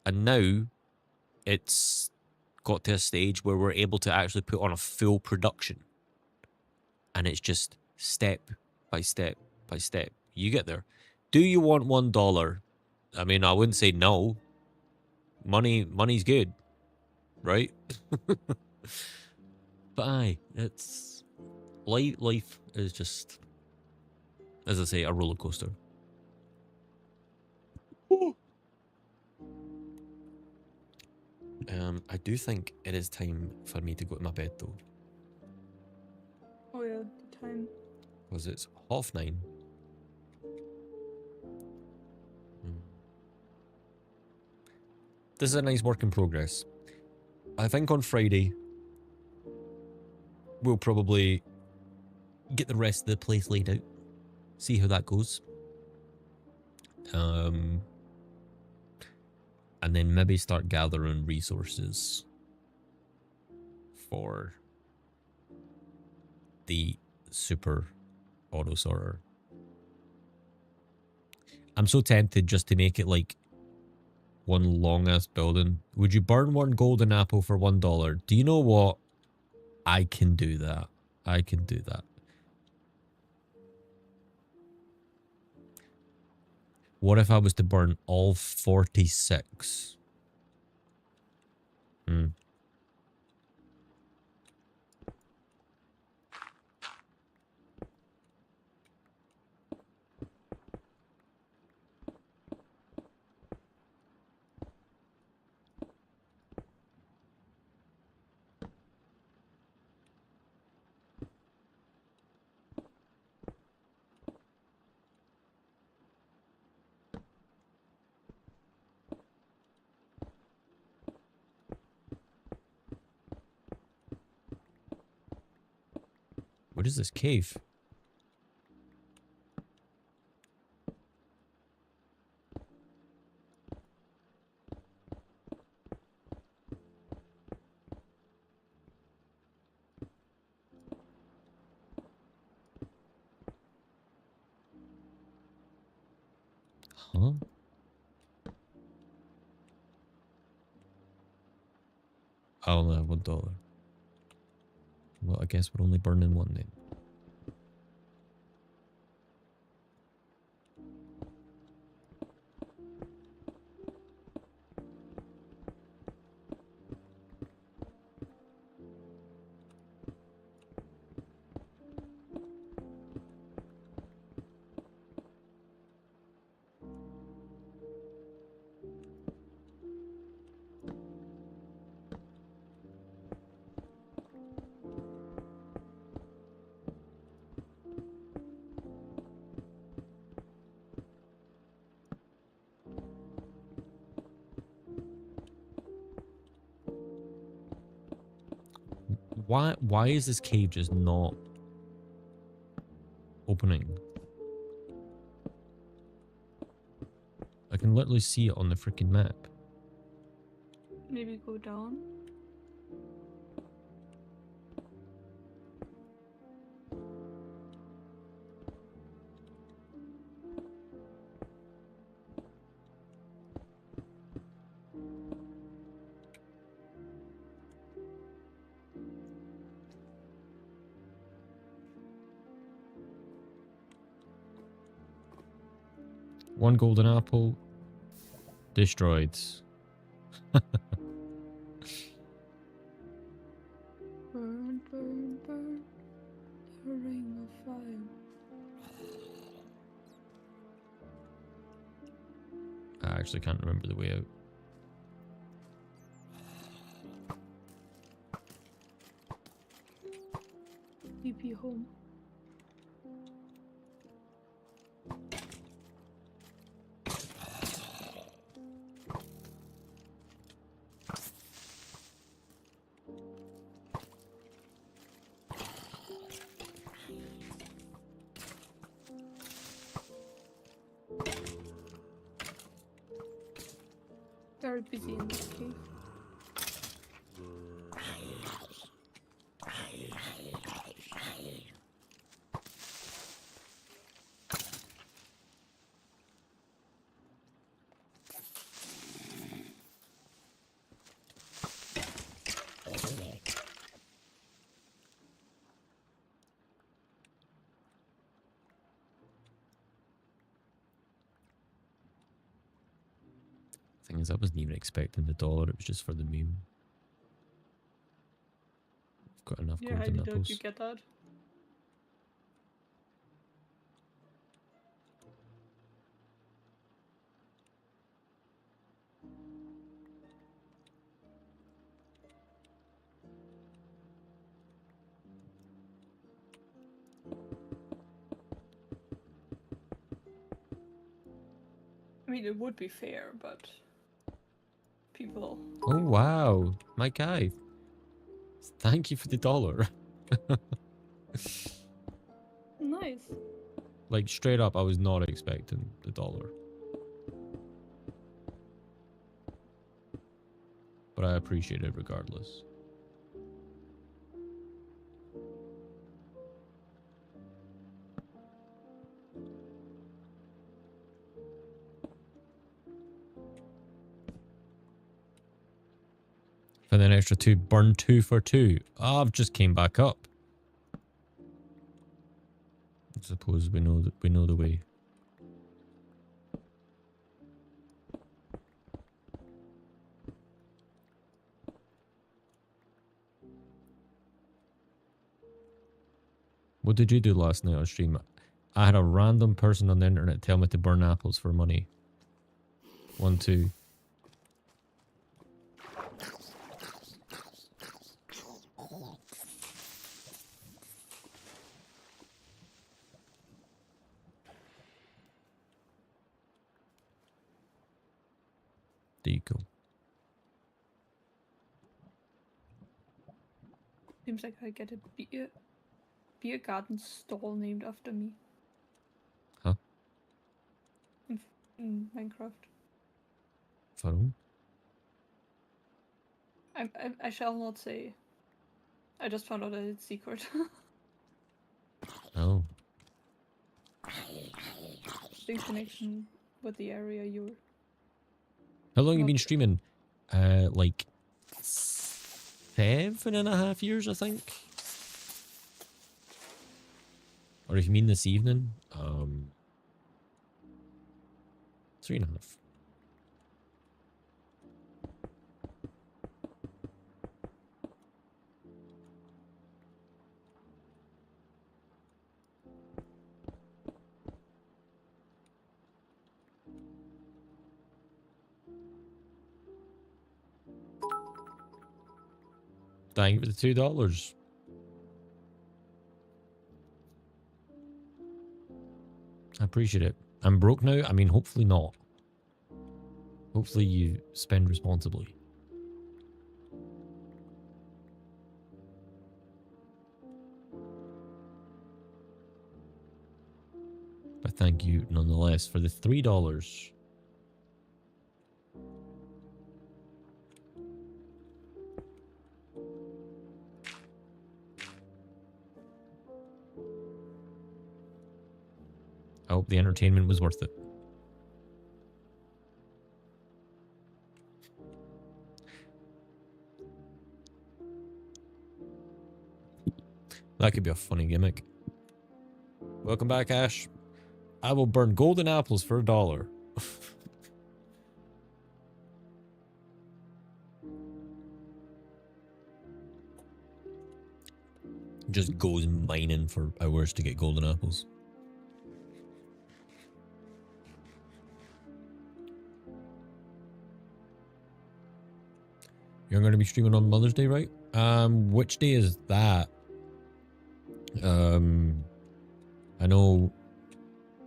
And now it's got to a stage where we're able to actually put on a full production. And it's just step by step by step. You get there. Do you want $1? I mean, I wouldn't say no. Money's good, right? But aye, it's life is just, as I say, a roller coaster. I do think it is time for me to go to my bed though. Oh yeah, the time. Because it's 9:30. This is a nice work in progress. I think on Friday, we'll probably get the rest of the place laid out. See how that goes. And then maybe start gathering resources for the super auto sorter. I'm so tempted just to make it like one long ass building. Would you burn one golden apple for $1? Do you know what? I can do that. I can do that. What if I was to burn all 46? What is this cave? Huh? I only have $1. Well, I guess we're only burning one then. Why is this cave just not opening? I can literally see it on the freaking map. Maybe go down. One golden apple. Destroyed. Burn, burn, burn. A ring of fire. I actually can't remember the way out. TP home. Very busy in this cave. Thing is, I wasn't even expecting the dollar. It was just for the meme. I've got enough Yeah, how golden did apples. you get that? I mean, it would be fair, but people. Oh wow, my guy. Thank you for the dollar. Nice. Like straight up, I was not expecting the dollar. But I appreciate it regardless. For an extra 2, burn 2 for 2. Oh, I've just came back up. I suppose we know the way. What did you do last night on stream? I had a random person on the internet tell me to burn apples for money. 1, 2. There you go. Seems like I get a beer garden stall named after me. Huh? In Minecraft. Warum? I shall not say. I just found out that it's secret. Oh. In connection with the area you're. How long have you Not- been streaming? Like 7.5 years, I think. Or if you mean this evening, 3.5. Thank you for the $2. I appreciate it. I'm broke now. I mean, hopefully not. Hopefully you spend responsibly. thank you nonetheless for the $3. I hope the entertainment was worth it. That could be a funny gimmick. Welcome back, Ash. I will burn golden apples for $1. Just goes mining for hours to get golden apples. You're going to be streaming on Mother's Day, right? Which day is that? I know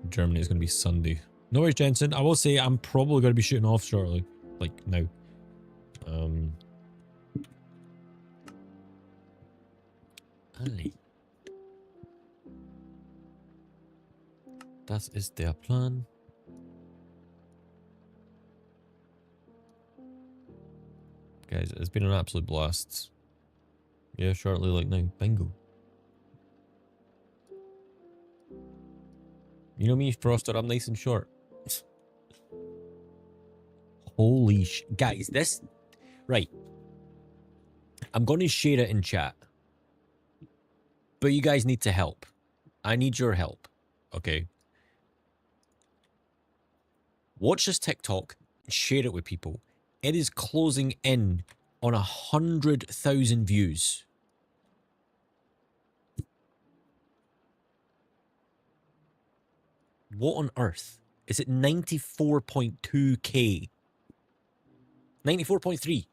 Germany is going to be Sunday. No worries, Jensen. I will say I'm probably going to be shooting off shortly. Like, now. Ali. Das ist der Plan. Guys, it's been an absolute blast. Yeah, shortly like now. Bingo. You know me, Froster, I'm nice and short. Holy sh... Guys, this... Right. I'm going to share it in chat. But you guys need to help. I need your help. Okay? Watch this TikTok and share it with people. It is closing in on 100,000 views. What on earth? Is it 94.2k? 94.3.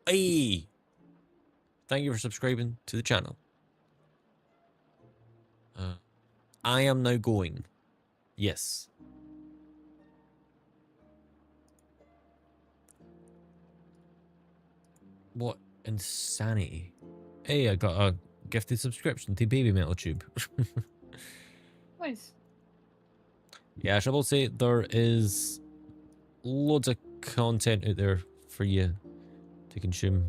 Hey! Thank you for subscribing to the channel. I am now going. Yes. What insanity. Hey, I got a gifted subscription to Baby Metal Tube. Nice. Yeah, I will say there is loads of content out there for you to consume.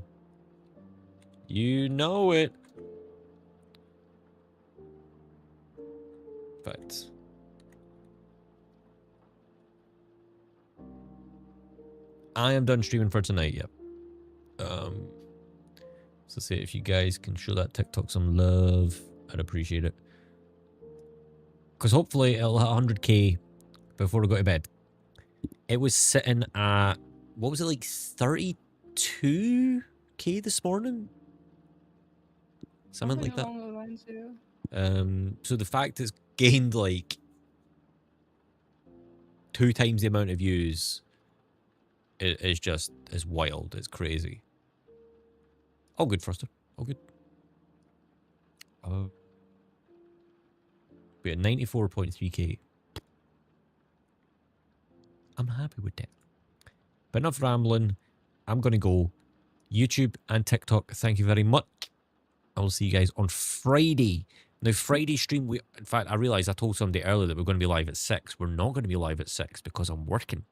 You know it. But I am done streaming for tonight, yep. So say if you guys can show that TikTok some love, I'd appreciate it. Because hopefully it'll hit 100k before we go to bed. It was sitting at, what was it, like 32k this morning? Something like that. Along those lines, yeah. So the fact it's gained like 2 times the amount of views is just, is wild. It's crazy. All good, Froster. All good. We're at 94.3k. I'm happy with that. But enough rambling. I'm going to go. YouTube and TikTok, thank you very much. I will see you guys on Friday. Now, Friday stream, in fact, I realised I told somebody earlier that we're going to be live at 6. We're not going to be live at 6 because I'm working.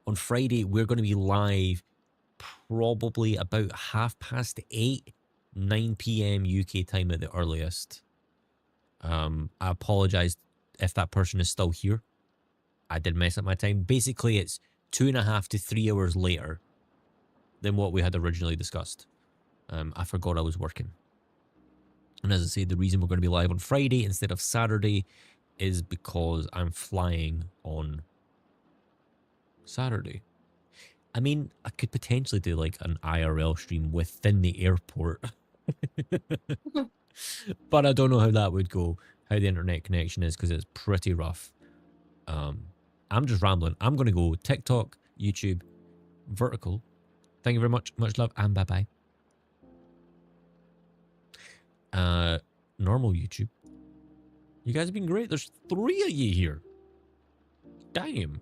On Friday, we're going to be live probably about 8:30, 9 p.m. UK time at the earliest. I apologise if that person is still here. I did mess up my time. Basically, it's 2.5 to 3 hours later than what we had originally discussed. I forgot I was working. And as I say, the reason we're going to be live on Friday instead of Saturday is because I'm flying on Saturday. I mean, I could potentially do like an IRL stream within the airport. But I don't know how that would go, how the internet connection is, because it's pretty rough. I'm just rambling. I'm going to go TikTok, YouTube, vertical. Thank you very much. Much love and bye-bye. Normal YouTube. You guys have been great. There's 3 of you here. Damn.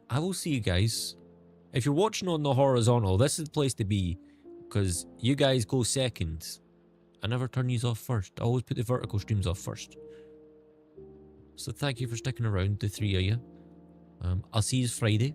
I will see you guys. If you're watching on the horizontal, this is the place to be. because you guys go second. I never turn these off first. I always put the vertical streams off first. So thank you for sticking around, the three of you. I'll see you Friday.